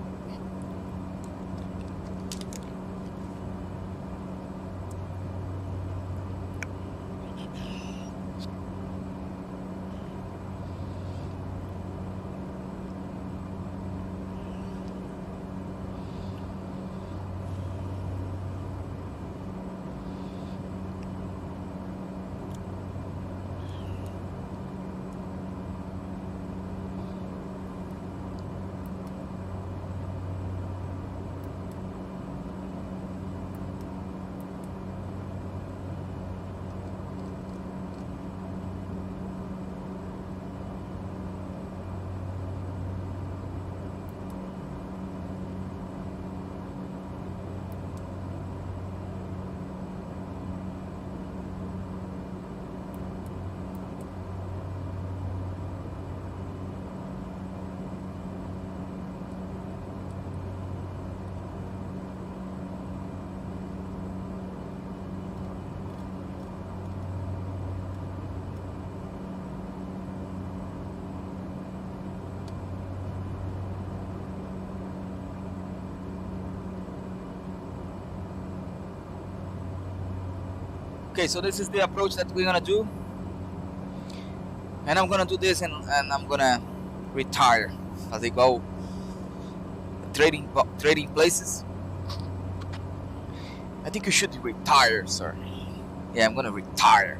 Speaker 1: Okay, so this is the approach that we're gonna do, and I'm gonna do this, and I'm gonna retire as I go trading places. I think you should retire, sir. Yeah, I'm gonna retire.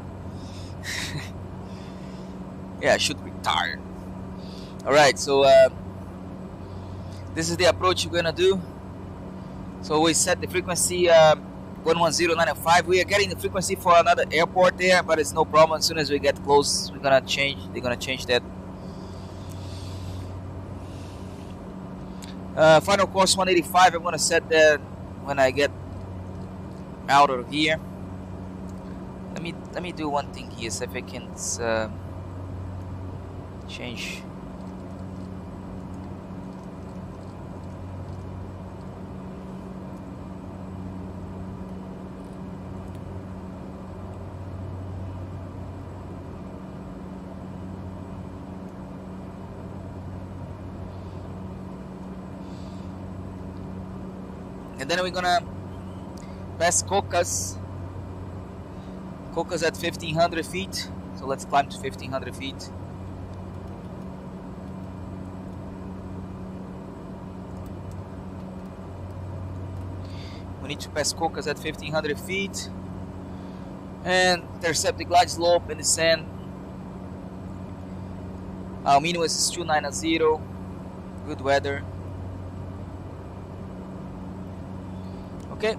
Speaker 1: Yeah, I should retire. All right, so this is the approach we're gonna do. So we set the frequency 110.905. We are getting the frequency for another airport there, but it's no problem. As soon as we get close, they're gonna change that. Final course 185. I'm gonna set that when I get out of here. Let me do one thing here, so if I can change. And then we're gonna pass Cocas at 1,500 feet. So let's climb to 1,500 feet. We need to pass Cocas at 1,500 feet and intercept the glide slope and descend. Our minimum is 290. Good weather. Okay.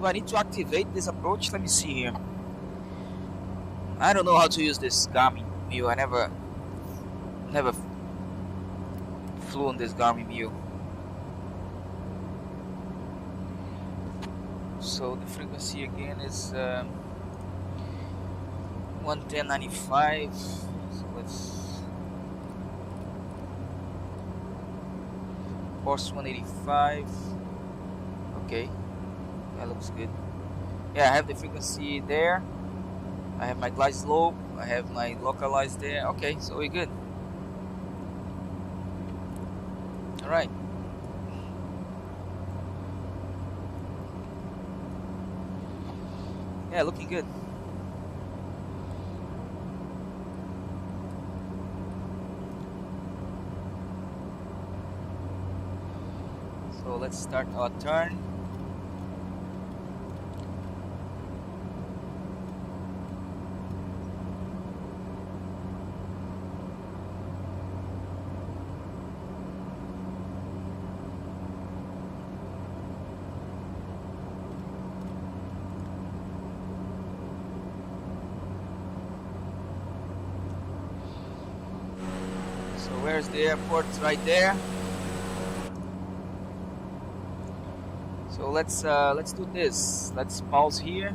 Speaker 1: Do I need to activate this approach? Let me see here. I don't know how to use this Garmin Mule. I never flew on this Garmin Mule. So the frequency again is 110.95. So let's course 185. Okay. That looks good. Yeah, I have the frequency there. I have my glide slope, I have my localized there. Okay, so we're good. Alright. Yeah, looking good. So let's start our turn. So where's the airport? It's right there. So let's do this. Let's pause here.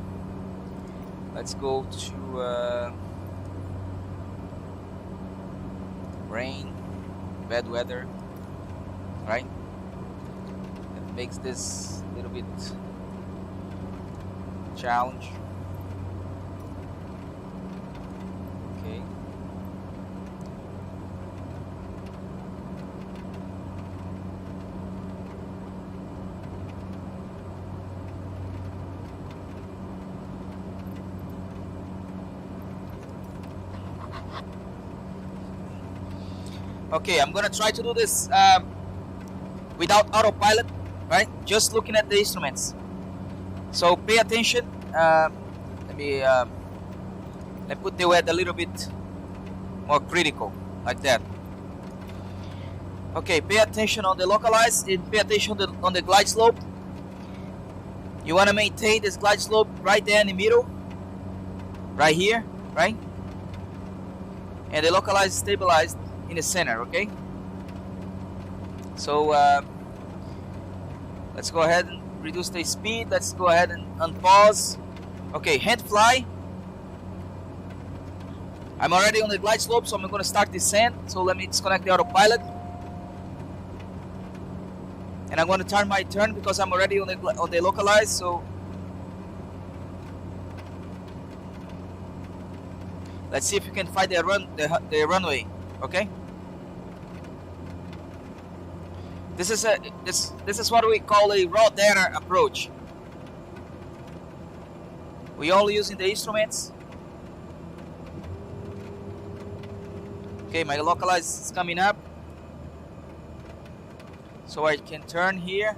Speaker 1: Let's go to rain, bad weather, right? That makes this a little bit challenge. Okay. Okay, I'm gonna try to do this without autopilot, right? Just looking at the instruments. So pay attention. Let me put the weather a little bit more critical, like that. Okay, pay attention on the localized and pay attention on the glide slope. You want to maintain this glide slope right there in the middle, right here, right? And the localized stabilized in the center, okay? So let's go ahead and reduce the speed. Let's go ahead and unpause. Okay, hand fly. I'm already on the glide slope, so I'm going to start descent. So let me disconnect the autopilot. And I'm going to turn my turn because I'm already on the localized. So let's see if you can find the runway. Okay. This is what we call a raw data approach. We only using the instruments. Okay, my localized is coming up, so I can turn here.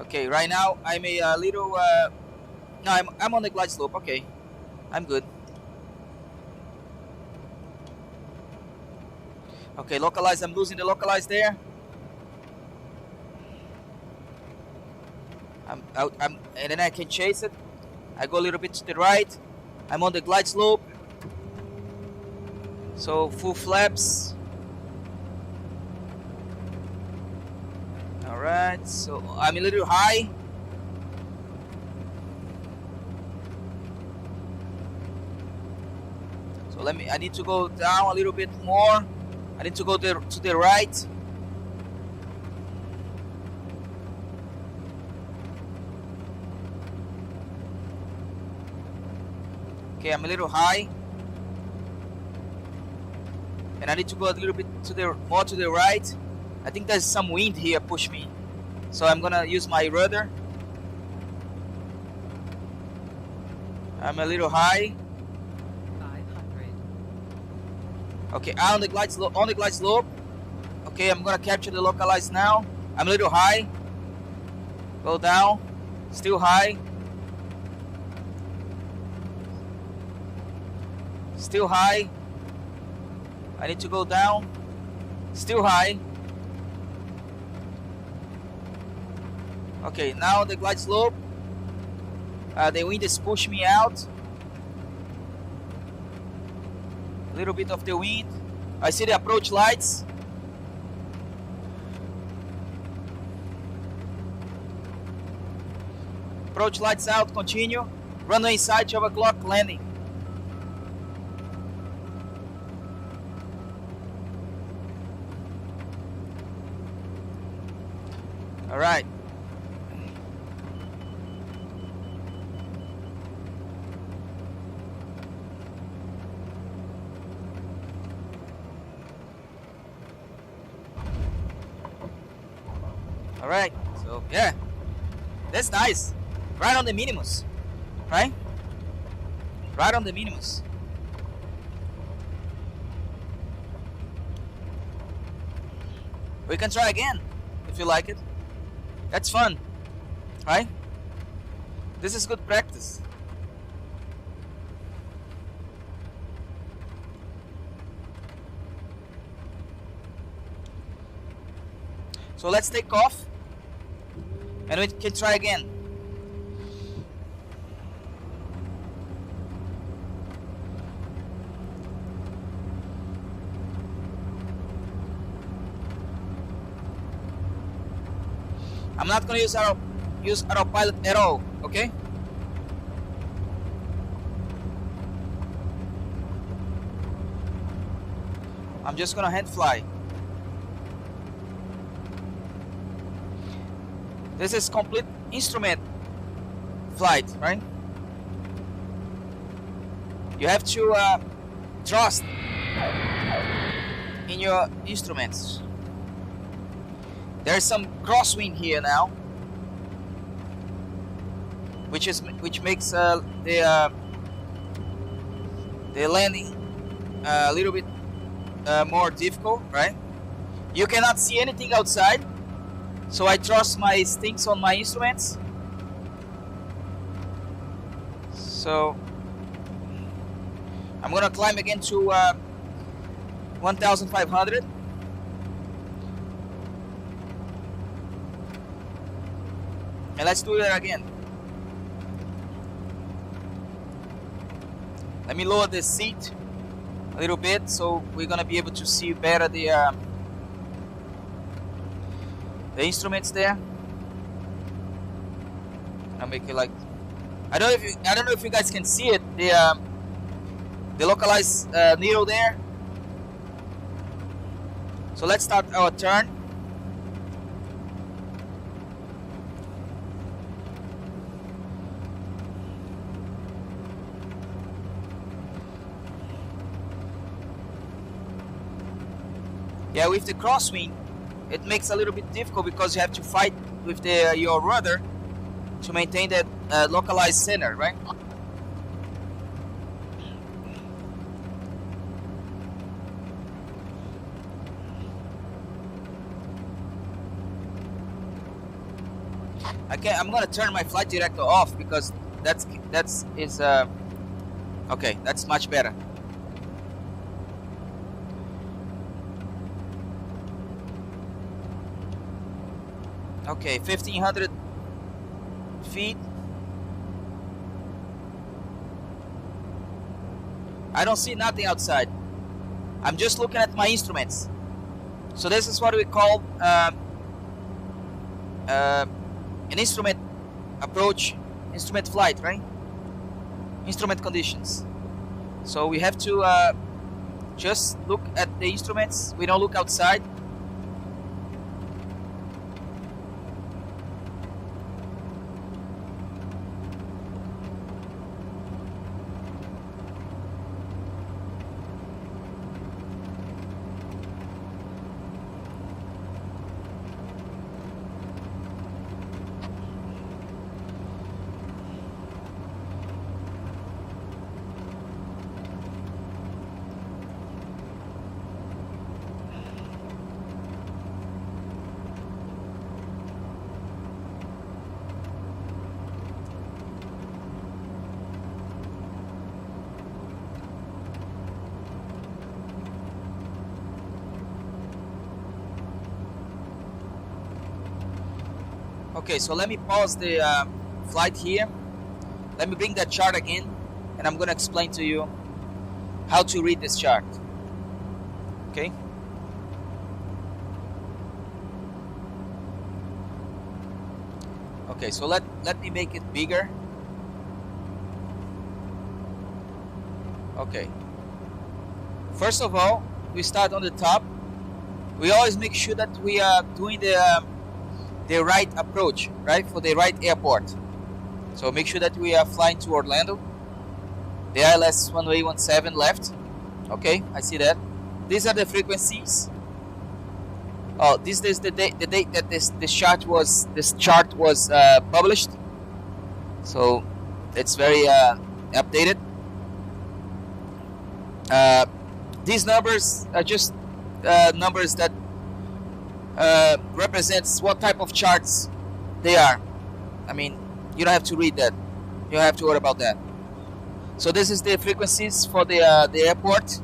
Speaker 1: Okay, right now I'm a little. No, I'm on the glide slope. Okay, I'm good. Okay, localized, I'm losing the localized there. And then I can chase it. I go a little bit to the right. I'm on the glide slope. So full flaps. Alright, so I'm a little high. So I need to go down a little bit more. I need to go to the right. Okay, I'm a little high. And I need to go a little bit more to the right. I think there's some wind here push me. So I'm gonna use my rudder. I'm a little high. Okay, on the glide slope. Okay, I'm gonna capture the localized now. I'm a little high. Go down. Still high. Still high. I need to go down. Still high. Okay, now the glide slope. The wind is pushing me out. A little bit of the wind. I see the approach lights. Approach lights out, continue. Runway inside, 12 o'clock, landing. Alright. Alright, so yeah, that's nice. Right on the minimus, right? Right on the minimus. We can try again if you like it. That's fun, right? This is good practice. So let's take off and we can try again. I'm not gonna use autopilot at all, okay? I'm just gonna hand fly. This is complete instrument flight, right? You have to trust in your instruments. There's some crosswind here now, which makes the landing a little bit more difficult, right? You cannot see anything outside, so I trust my instincts on my instruments. So I'm gonna climb again to 1,500. And let's do that again. Let me lower the seat a little bit so we're gonna be able to see better the instruments there. I'll make it like, I don't know if you guys can see it, the localized needle there. So let's start our turn. Yeah, with the crosswind, it makes a little bit difficult because you have to fight with your rudder to maintain that localized center, right? I'm gonna turn my flight director off because okay, that's much better. Okay, 1,500 feet. I don't see nothing outside. I'm just looking at my instruments. So this is what we call an instrument approach, instrument flight, right? Instrument conditions. So we have to just look at the instruments. We don't look outside. Okay, so let me pause the flight here. Let me bring that chart again, and I'm going to explain to you how to read this chart. Okay? Okay, so let me make it bigger. Okay. First of all, we start on the top. We always make sure that we are doing the right approach, right, for the right airport. So make sure that we are flying to Orlando. The ILS 1817 left. Okay, I see that. These are the frequencies. Oh, this is the date that this chart was published. So it's very updated. These numbers are just numbers that represents what type of charts they are. I mean, you don't have to read that. You don't have to worry about that. So this is the frequencies for the airport.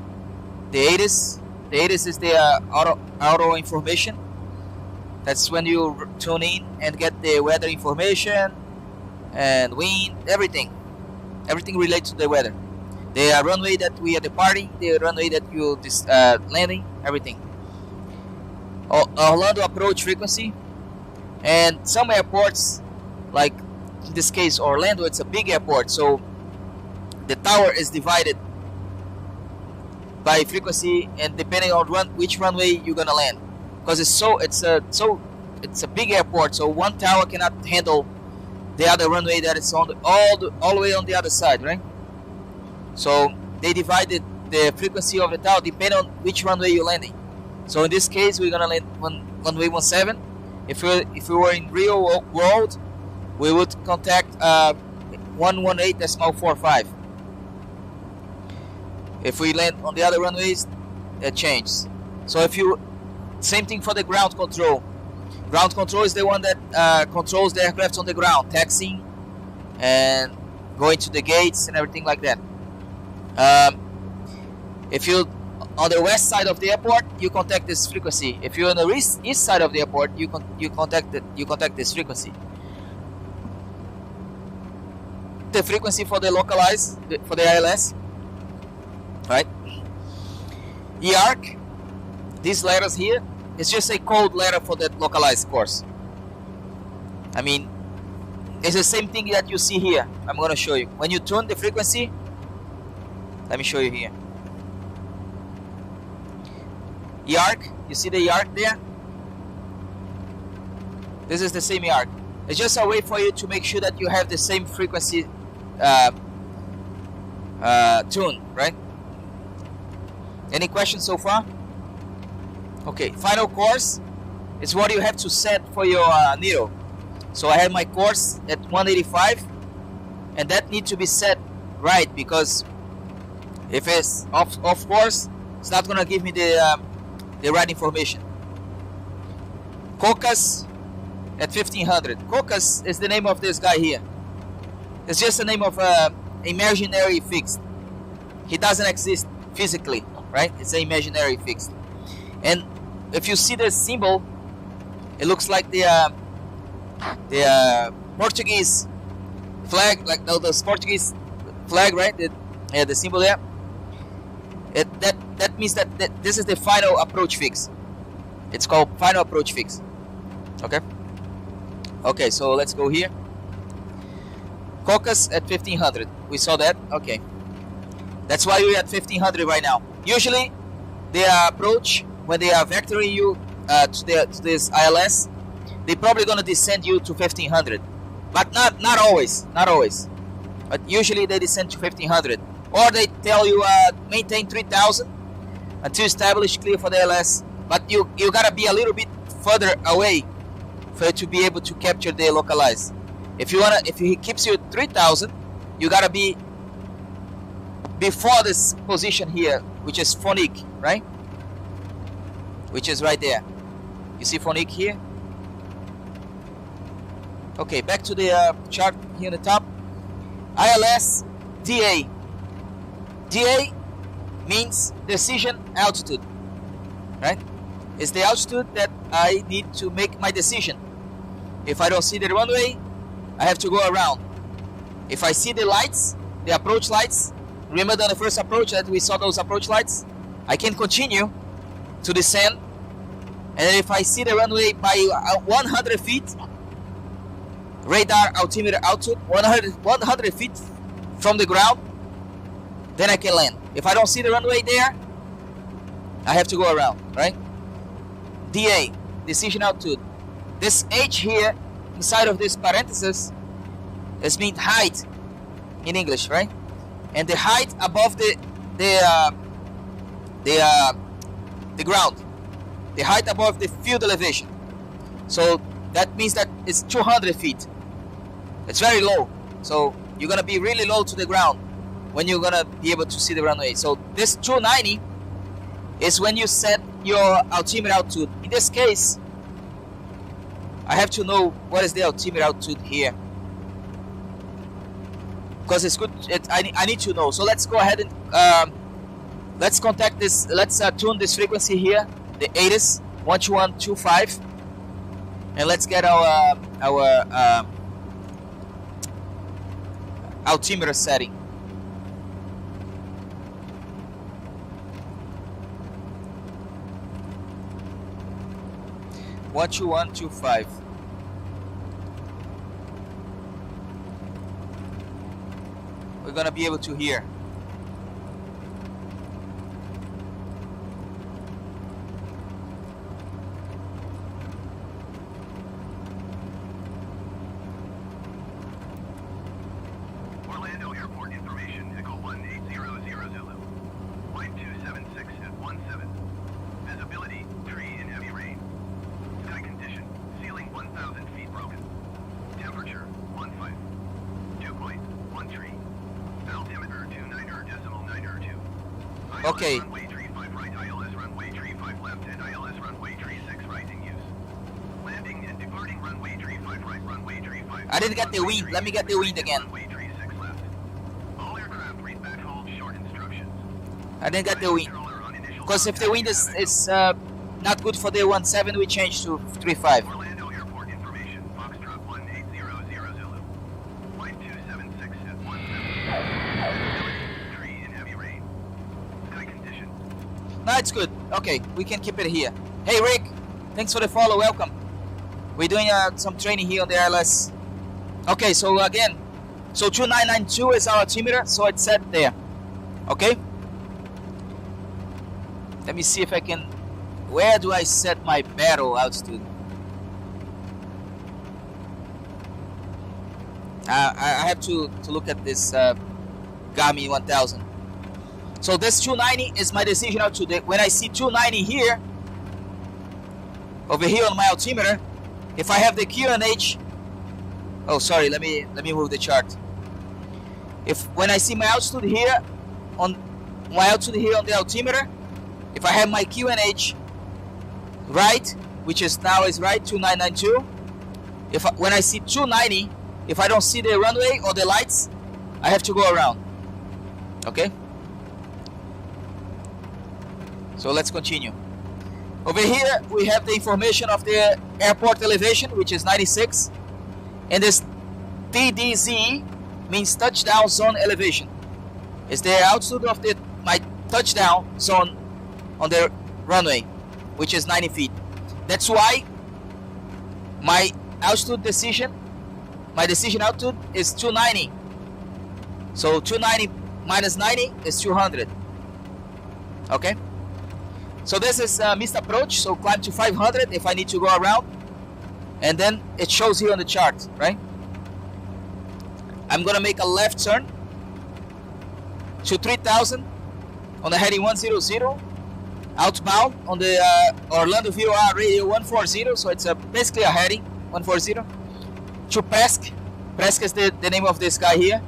Speaker 1: The ATIS. The ATIS is the auto information. That's when you tune in and get the weather information and wind, everything related to the weather. The runway that we are departing, the runway that you landing, everything. Orlando approach frequency, and some airports, like in this case Orlando, it's a big airport, so the tower is divided by frequency and depending on which runway you're gonna land, because it's a big airport, so one tower cannot handle the other runway that is on all the way on the other side, right? So they divided the frequency of the tower depending on which runway you're landing. So in this case, we're gonna land runway 17. If we were in real world, we would contact 118.45. If we land on the other runways, it changes. So same thing for the ground control. Ground control is the one that controls the aircraft on the ground, taxiing and going to the gates and everything like that. If you're on the west side of the airport, you contact this frequency. If you're on the east side of the airport, you contact this frequency. The frequency for the localized, for the ILS, right? EARC, these letters here, it's just a code letter for that localized course. I mean, it's the same thing that you see here. I'm gonna show you. When you tune the frequency, let me show you here. EARC, you see the EARC there? This is the same EARC. It's just a way for you to make sure that you have the same frequency tune, right? Any questions so far? Okay, final course is what you have to set for your needle. So I have my course at 185, and that needs to be set right, because if it's off course, it's not gonna give me the right information. Cocos at 1500. Cocos is the name of this guy here. It's just the name of imaginary fixed. He doesn't exist physically, right? It's an imaginary fixed. And if you see the symbol, it looks like the Portuguese flag, like the Portuguese flag, right? The symbol there. That means that this is the final approach fix. It's called final approach fix. Okay, so let's go here. Cocos at 1500. We saw that. Okay, that's why we're at 1500 right now. Usually the approach, when they are vectoring you to this ILS, they're probably gonna descend you to 1500, but not always. But usually they descend to 1500, or they tell you maintain 3000 until established clear for the ILS. But you gotta be a little bit further away for you to be able to capture the localized. If he keeps you at 3000, you gotta be before this position here, which is phonic, right? Which is right there. You see phonic here? Okay, back to the chart here on the top. ILS DA. DA means decision altitude, right? It's the altitude that I need to make my decision. If I don't see the runway, I have to go around. If I see the lights, the approach lights, remember on the first approach that we saw those approach lights, I can continue to descend. And if I see the runway by 100 feet, radar altimeter altitude 100 feet from the ground, then I can land. If I don't see the runway there, I have to go around, right? DA, decision altitude. This H here inside of this parenthesis is mean height in English, right? And the height above the ground, the height above the field elevation. So that means that it's 200 feet. It's very low. So you're gonna be really low to the ground when you're gonna be able to see the runway. So this 290 is when you set your altimeter altitude. In this case, I have to know what is the altimeter altitude here, because it's good. I need to know. So let's go ahead and let's contact this. Let's tune this frequency here, the ATIS 12125, and let's get our altimeter setting. We're gonna be able to hear.
Speaker 14: Orlando Airport information, Echo 180 Zulu. Flight 276 at 17. Visibility, tree and heavy rain. Sky condition, ceiling 1,000 feet broken. Temperature, 15. Dew point, 1 tree. Altimeter, 29.902.
Speaker 1: Okay.
Speaker 14: Runway tree 5 right, ILS runway tree 5 left, and ILS runway tree 6 right in use. Landing and departing runway tree 5 right, runway tree 5.
Speaker 1: I didn't get the wind. Let me get the wind again.
Speaker 14: Runway tree 6 left. All aircraft read back hold short instructions.
Speaker 1: I didn't get the wind. Because if the wind is not good for the 17, we change to 35.
Speaker 14: Orlando Airport information, Foxtrot 180 Zulu. Flight 276 at 17. Tree and heavy rain. Sky condition.
Speaker 1: No, it's good. Okay, we can keep it here. Hey Rick, thanks for the follow. Welcome. We're doing some training here on the ILS. Okay, so again, so 2992 is our altimeter, so it's set there. Okay. Let me see if I can. Where do I set my battle altitude? I have to look at this Garmin 1000. So this 290 is my decision altitude. When I see 290 here, over here on my altimeter, if I have the QNH, oh sorry, let me move the chart. When I see my altitude here on the altimeter, if I have my QNH right, which is now is right 2992, when I see 290, if I don't see the runway or the lights, I have to go around. Okay, so let's continue. Over here we have the information of the airport elevation, which is 96, and this TDZ means touchdown zone elevation. It's the altitude of my touchdown zone on the runway, which is 90 feet. That's why my decision altitude is 290. So 290 minus 90 is 200. Okay. So this is missed approach. So climb to 500 if I need to go around, and then it shows here on the chart, right? I'm gonna make a left turn to 3000 on the heading 100. Outbound on the Orlando VOR radio 140, so it's basically a heading 140 to Pesk. Pesk is the name of this guy here,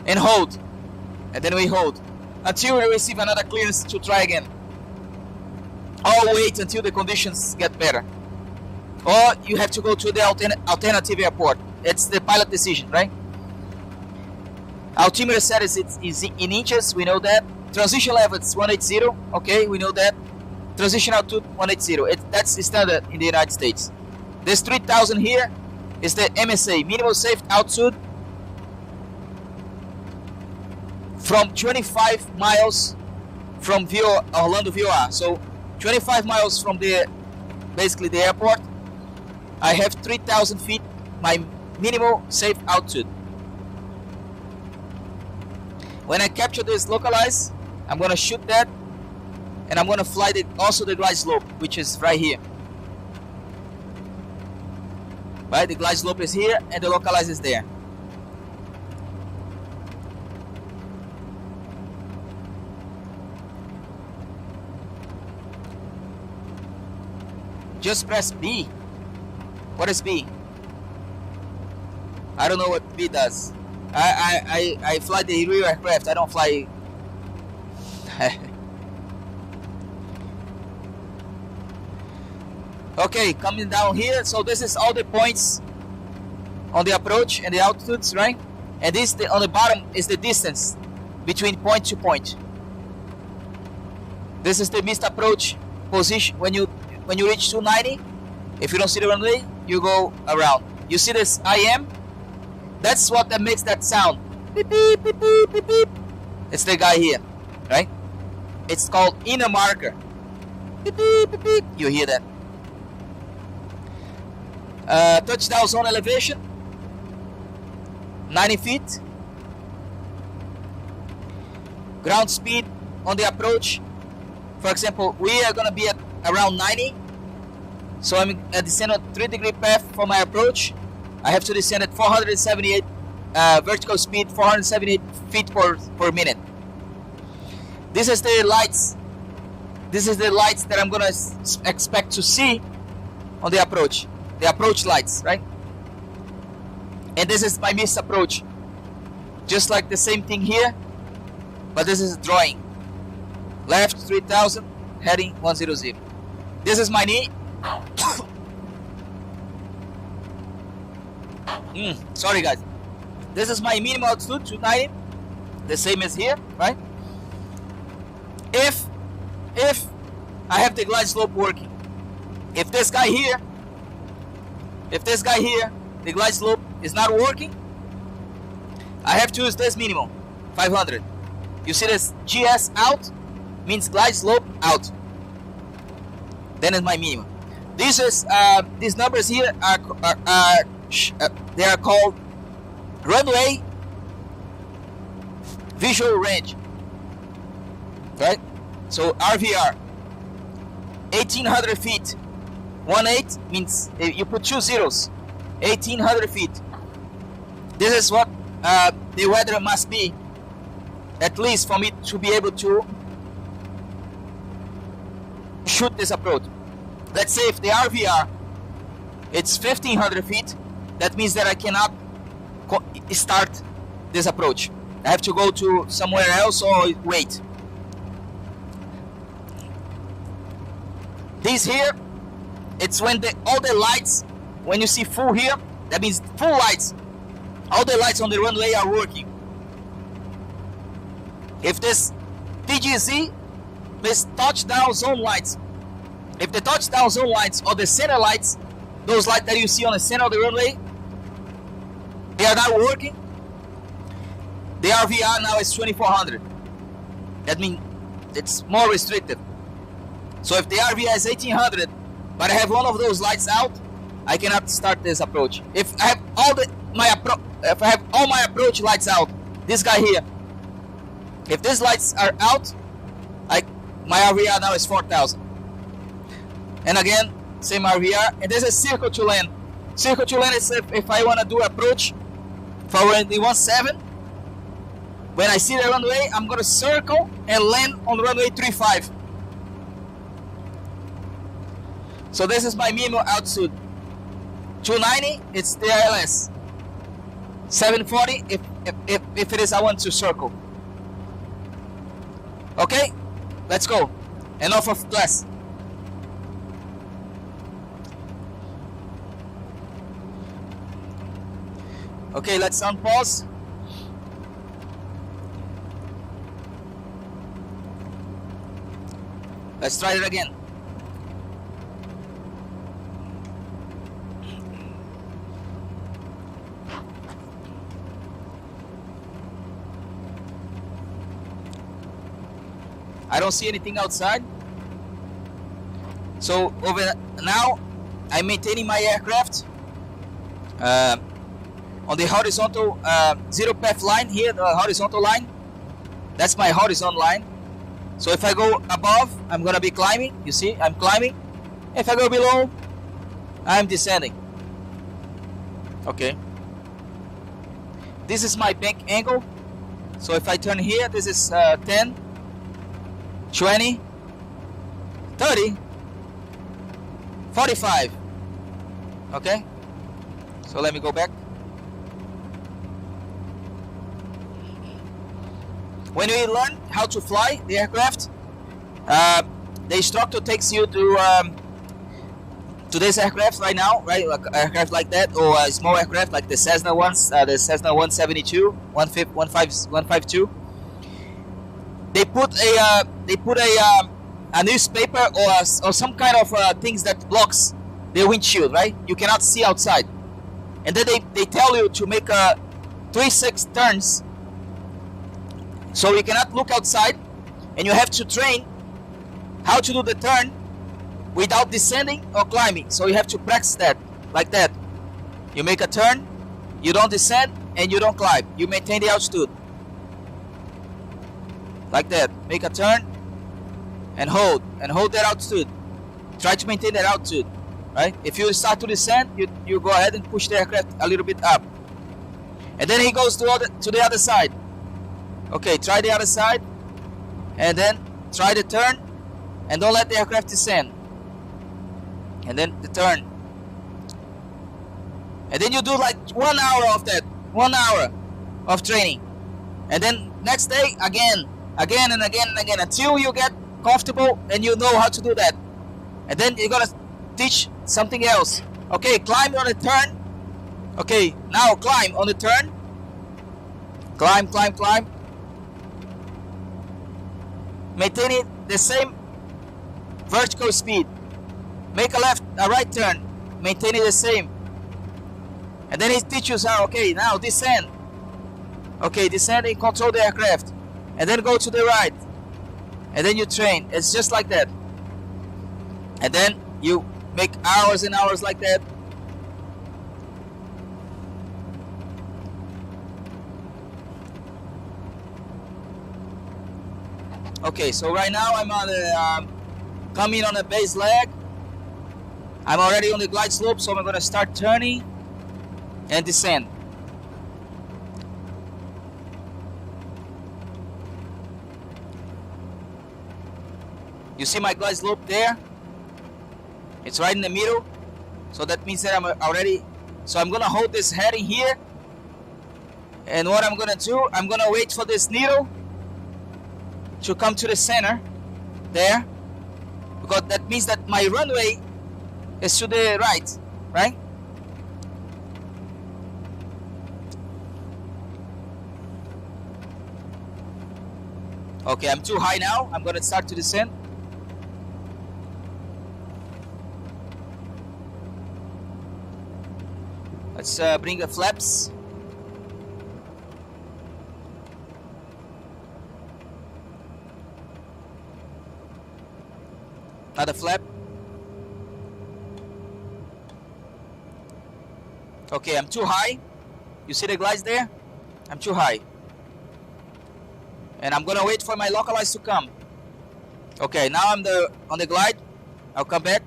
Speaker 1: and hold, and then we hold until we receive another clearance to try again, or wait until the conditions get better, or you have to go to the alternative airport. It's the pilot decision, right? Altimeter set is in inches, we know that. Transition level is 180, okay, we know that. Transition altitude 180, that's standard in the United States. This 3000 here is the MSA, minimum safe altitude, from 25 miles from Orlando VOR. So 25 miles from basically the airport, I have 3000 feet, my minimal safe altitude. When I capture this localize, I'm gonna shoot that, and I'm gonna fly also the glide slope, which is right here. Right, the glide slope is here, and the localize is there. Just press B. What is B? I don't know what B does. I fly the real aircraft. I don't fly. Okay, coming down here. So this is all the points on the approach and the altitudes, right? And this on the bottom is the distance between point to point. This is the missed approach position. When you reach 290, if you don't see the runway, you go around. You see this IM? That's what that makes that sound. Beep, beep, beep, beep, beep, beep. It's the guy here, right? It's called inner marker. Beep, beep, beep, beep. You hear that? Touchdown zone elevation 90 feet. Ground speed on the approach, for example, we are going to be at around 90. So I'm at descend on 3-degree path for my approach. I have to descend at 478 vertical speed, 478 feet per minute. This is the lights. This is the lights that I'm gonna expect to see on the approach. The approach lights, right? And this is my missed approach. Just like the same thing here, but this is drawing. Left 3000, heading 100. This is my knee. Sorry guys. This is my minimum altitude, 290. The same as here, right? If I have the glide slope working, if this guy here, the glide slope is not working, I have to use this minimum, 500. You see this GS out means glide slope out. Then it's my minimum. This is these numbers here are they are called runway visual range, right? So RVR, 1800 feet. 18 means you put 2 zeros. 1800 feet. This is what the weather must be, at least for me to be able to shoot this approach. Let's say if the RVR it's 1500 feet, that means that I cannot start this approach. I have to go to somewhere else or wait. This here, it's when all the lights, when you see full here, that means full lights. All the lights on the runway are working. If this TGZ, this touchdown zone lights, if the touchdown zone lights or the center lights, those lights that you see on the center of the runway, they are not working, the RVR now is 2400. That means it's more restricted. So if the RVR is 1800, but I have one of those lights out, I cannot start this approach. If I have all my approach lights out, this guy here, if these lights are out, my RVR now is 4000. And again, same RVR, and there's a circle to land. Circle to land is if I want to do approach for runway 17. When I see the runway, I'm going to circle and land on runway 35. So this is my minimum altitude. 290, it's the ILS. 740, if it is I want to circle. Okay, let's go. Enough of class. Okay, let's unpause. Let's try it again. I don't see anything outside. So over now, I'm maintaining my aircraft on the horizontal zero path line here, the horizontal line. That's my horizontal line. So if I go above, I'm gonna be climbing. You see, I'm climbing. If I go below, I'm descending. Okay. This is my bank angle. So if I turn here, this is 10, 20, 30, 45. Okay, so let me go back. When we learn how to fly the aircraft, the instructor takes you to this aircraft right now, right? Like aircraft like that, or a small aircraft like the Cessna ones, the Cessna 172, 152. They put a newspaper or some kind of things that blocks the windshield, right? You cannot see outside, and then they tell you to make 3-6 turns, so you cannot look outside, and you have to train how to do the turn without descending or climbing. So you have to practice that, like that. You make a turn, you don't descend, and you don't climb. You maintain the altitude, like that. Make a turn, and hold that altitude. Try to maintain that altitude, right? If you start to descend, you go ahead and push the aircraft a little bit up, and then he goes to the other side. Okay, try the other side, and then try the turn, and don't let the aircraft descend. And then the turn, and then you do like 1 hour of that, 1 hour of training, and then next day again and again and again, until you get comfortable and you know how to do that. And then you're gonna teach something else. Okay, climb on the turn. Okay, now climb on the turn. Climb. Maintaining the same vertical speed. Make a right turn, maintaining the same. And then he teaches how, okay, now descend. Okay, descend and control the aircraft. And then go to the right. And then you train. It's just like that. And then you make hours and hours like that. Okay, so right now I'm on the coming on the base leg. I'm already on the glide slope, so I'm going to start turning and descend. You see my glide slope there? It's right in the middle, so that means that I'm already. So I'm going to hold this heading here, and what I'm going to do, I'm going to wait for this needle to come to the center there, because that means that my runway is to the right, right? Okay, I'm too high now. I'm gonna start to descend. Let's bring the flaps. Another flap. Okay, I'm too high. You see the glides there? I'm too high. And I'm gonna wait for my localize to come. Okay, now I'm on the glide. I'll come back.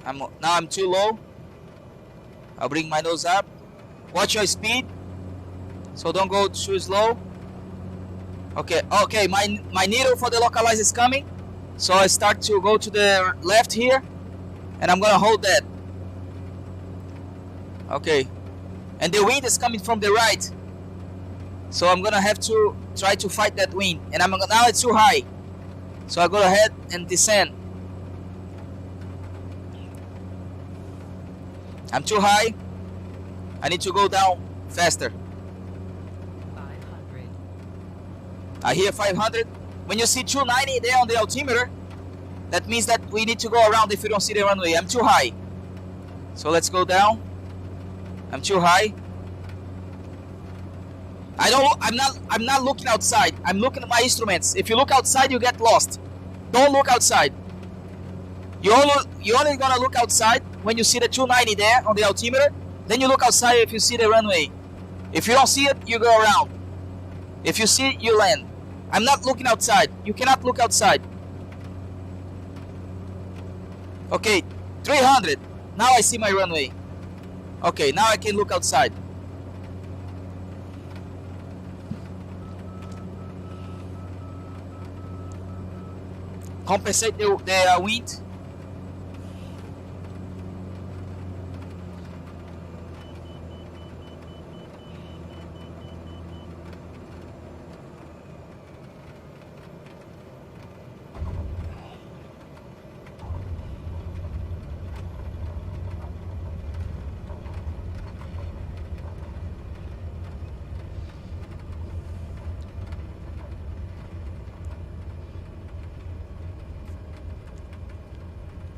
Speaker 1: Now I'm too low. I'll bring my nose up. Watch your speed, so don't go too slow. Okay, my needle for the localize is coming, so I start to go to the left here, and I'm gonna hold that. Okay, and the wind is coming from the right, so I'm gonna have to try to fight that wind. And now it's too high, so I go ahead and descend. I'm too high. I need to go down faster.
Speaker 13: 500.
Speaker 1: I hear 500. When you see 290 there on the altimeter, that means that we need to go around if you don't see the runway. I'm too high. So let's go down. I'm too high. I'm not looking outside. I'm looking at my instruments. If you look outside, you get lost. Don't look outside. You're only gonna look outside when you see the 290 there on the altimeter. Then you look outside if you see the runway. If you don't see it, you go around. If you see it, you land. I'm not looking outside. You cannot look outside. Okay, 300. Now I see my runway. Okay, now I can look outside. compensate the wind.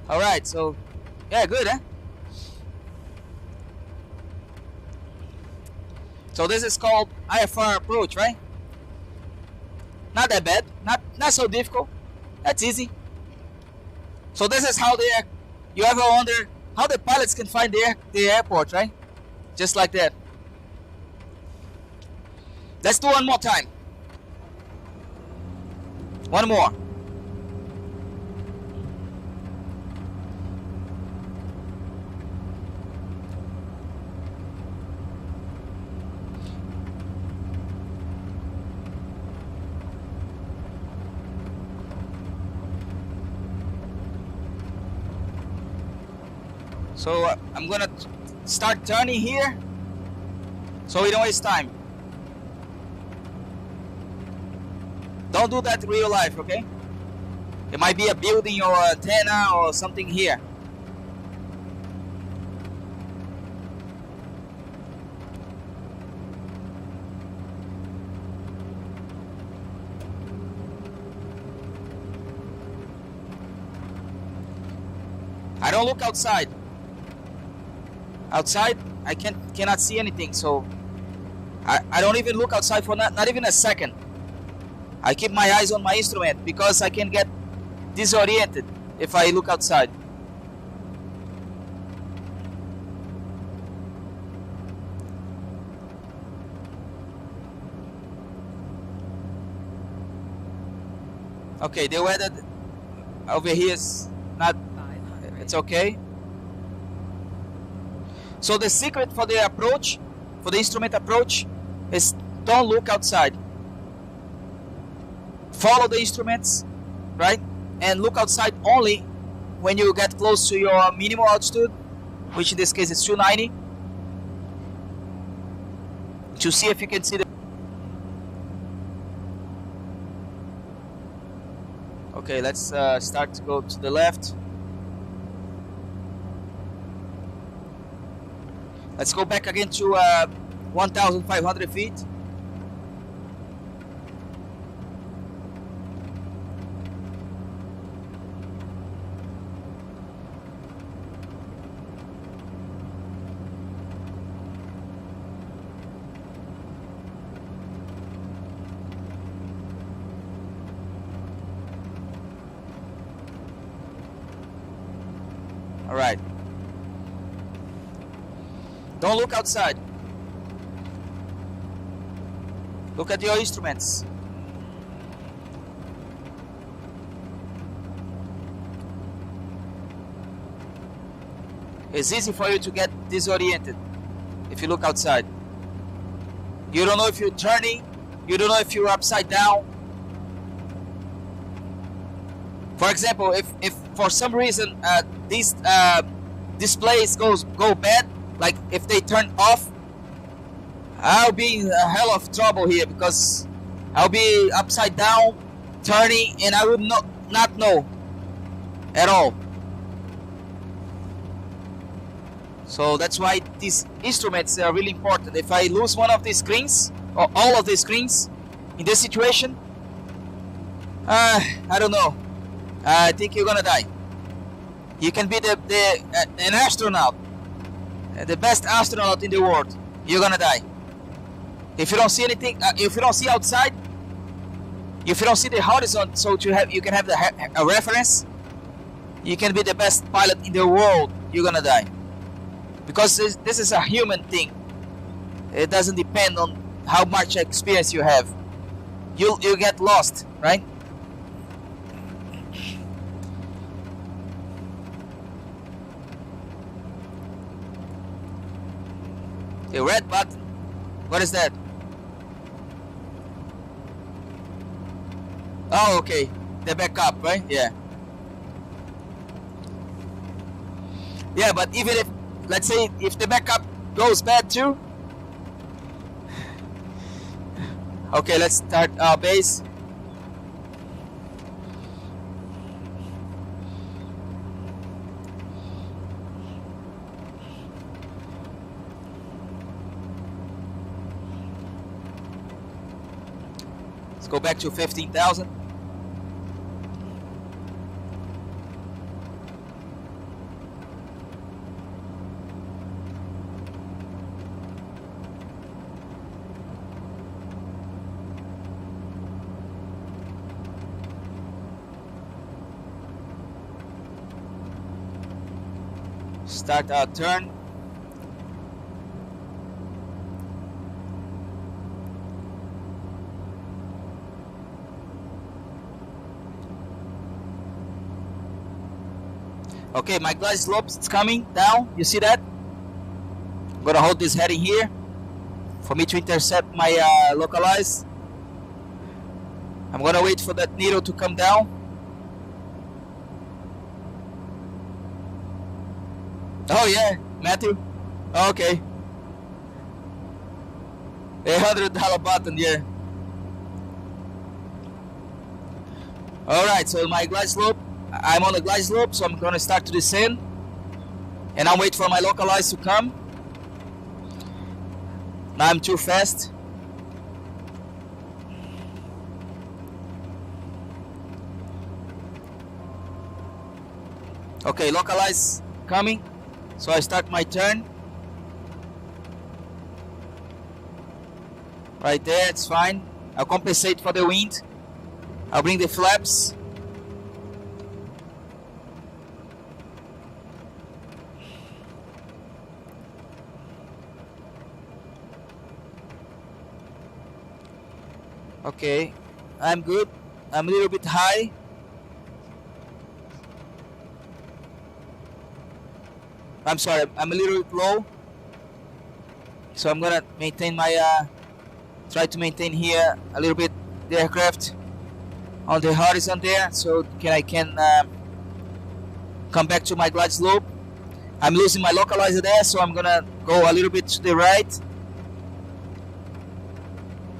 Speaker 1: All right, so yeah, good, eh? So this is called IFR approach, right? Not that bad, not so difficult. That's easy. So this is how you ever wonder how the pilots can find the airport, right? Just like that. Let's do one more time. One more. So I'm gonna start turning here so we don't waste time. Don't do that in real life, okay? It might be a building or an antenna or something here. I don't look outside. Outside, I cannot see anything, so I don't even look outside for not even a second. I keep my eyes on my instrument because I can get disoriented if I look outside. Okay, the weather over here is not, it's okay. So the secret for the approach, for the instrument approach, is don't look outside. Follow the instruments, right? And look outside only when you get close to your minimal altitude, which in this case is 290, to see if you can see the... Okay, let's start to go to the left. Let's go back again to 1,500 feet. All right. Don't look outside. Look at your instruments. It's easy for you to get disoriented if you look outside. You don't know if you're turning, you don't know if you're upside down. For example, if for some reason these displays go bad, like if they turn off, I'll be in a hell of trouble here because I'll be upside down, turning, and I would not know at all. So that's why these instruments are really important. If I lose one of these screens, or all of these screens, in this situation, I don't know. I think you're gonna die. You can be an astronaut, the best astronaut in the world. You're gonna die. If you don't see anything, if you don't see outside, if you don't see the horizon, so you can have a reference, you can be the best pilot in the world. You're gonna die. Because this is a human thing. It doesn't depend on how much experience you have. You'll get lost, right? The red button. What is that? Oh, okay. they back up, right? Yeah. Yeah, but even if, let's say, if the backup goes bad too. Okay, let's start our base. Let's go back to 15,000. Start our turn. Okay, my glide slope is coming down. You see that? I'm gonna hold this heading here for me to intercept my localize. I'm gonna wait for that needle to come down. Oh yeah, Matthew. Okay. $100 button, yeah. Alright, so my glide slope, I'm on the glide slope, so I'm gonna start to descend. And I'll wait for my localize to come. Now I'm too fast. Okay, localize coming. So I start my turn. Right there, it's fine. I'll compensate for the wind. I'll bring the flaps. Okay, I'm good. I'm a little bit high. I'm sorry, I'm a little bit low. So I'm gonna maintain my, try to maintain here a little bit the aircraft on the horizon there, so I can come back to my glide slope. I'm losing my localizer there, so I'm gonna go a little bit to the right.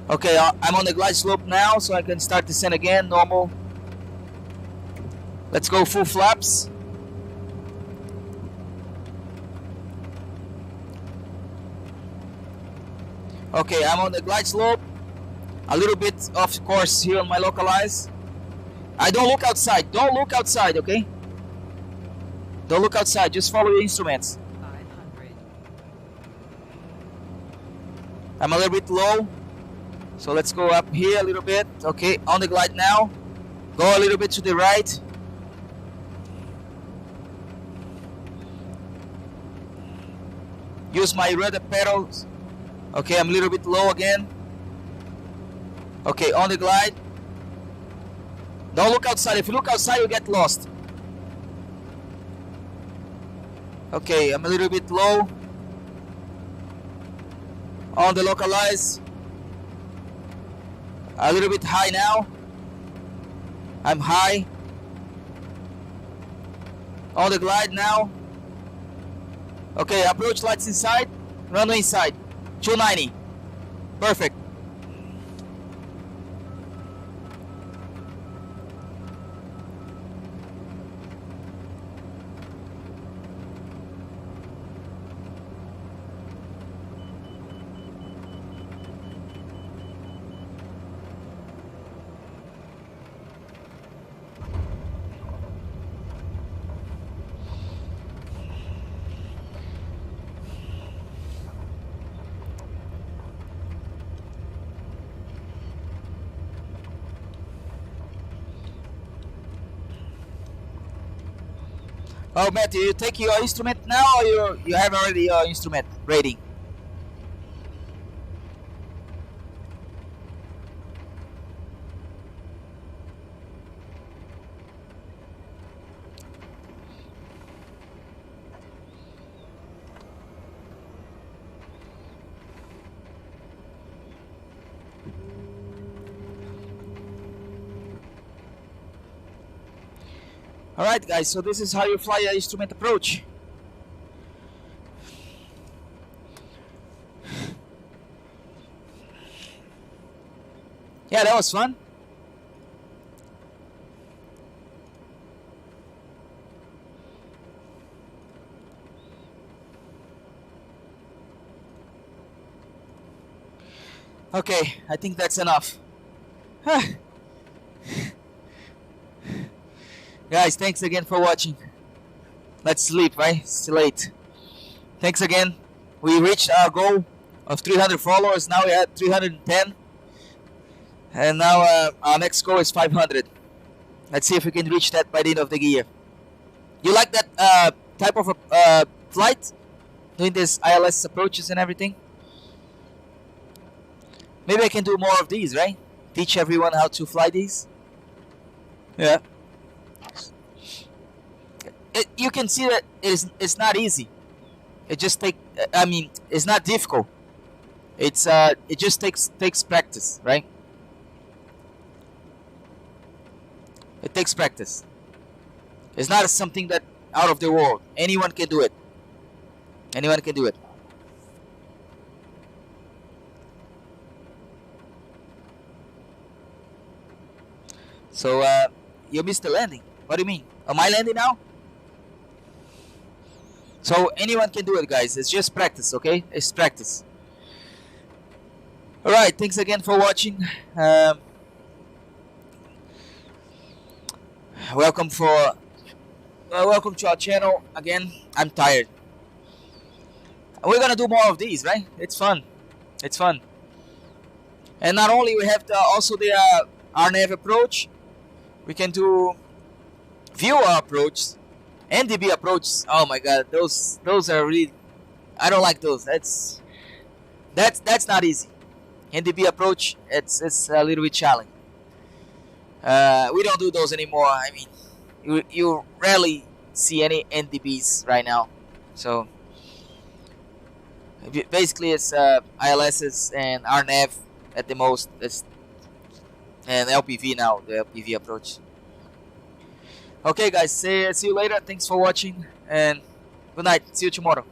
Speaker 1: Okay, I'm on the glide slope now, so I can start descent again, normal. Let's go full flaps. Okay, I'm on the glide slope. A little bit off course here on my localize. I don't look outside. Don't look outside, okay? Don't look outside. Just follow your instruments.
Speaker 13: 500.
Speaker 1: I'm a little bit low. So let's go up here a little bit. Okay, on the glide now. Go a little bit to the right. Use my rudder pedals. Okay, I'm a little bit low again. Okay, on the glide. Don't look outside. If you look outside, you get lost. Okay, I'm a little bit low. On the localize. A little bit high now. I'm high. On the glide now. Okay, approach lights inside. Runway inside. 290. Perfect. Oh, Matt, do you take your instrument now, or you have already your instrument rating? Alright guys, so this is how you fly an instrument approach. Yeah, that was fun. Okay, I think that's enough. Guys, thanks again for watching. Let's sleep, right? It's late. Thanks again. We reached our goal of 300 followers. Now we're at 310. And now our next goal is 500. Let's see if we can reach that by the end of the year. You like that type of flight? Doing this ILS approaches and everything? Maybe I can do more of these, right? Teach everyone how to fly these. Yeah. You can see that it's not easy. It just it's not difficult. It just takes practice, right? It takes practice. It's not something that out of the world. Anyone can do it. Anyone can do it. So you missed the landing. What do you mean? Am I landing now? So anyone can do it, guys. It's just practice, okay? It's practice. Alright, thanks again for watching. Welcome to our channel. Again, I'm tired. We're gonna do more of these, right? It's fun. It's fun. And not only we have also the RNAV approach. We can do viewer approach, NDB approach. Oh my God, those are really. I don't like those. That's not easy. NDB approach. It's a little bit challenging. We don't do those anymore. I mean, you rarely see any NDBs right now. So basically, it's ILSs and RNAV at the most. And LPV now, the LPV approach. Okay guys, see you later. Thanks for watching and good night. See you tomorrow.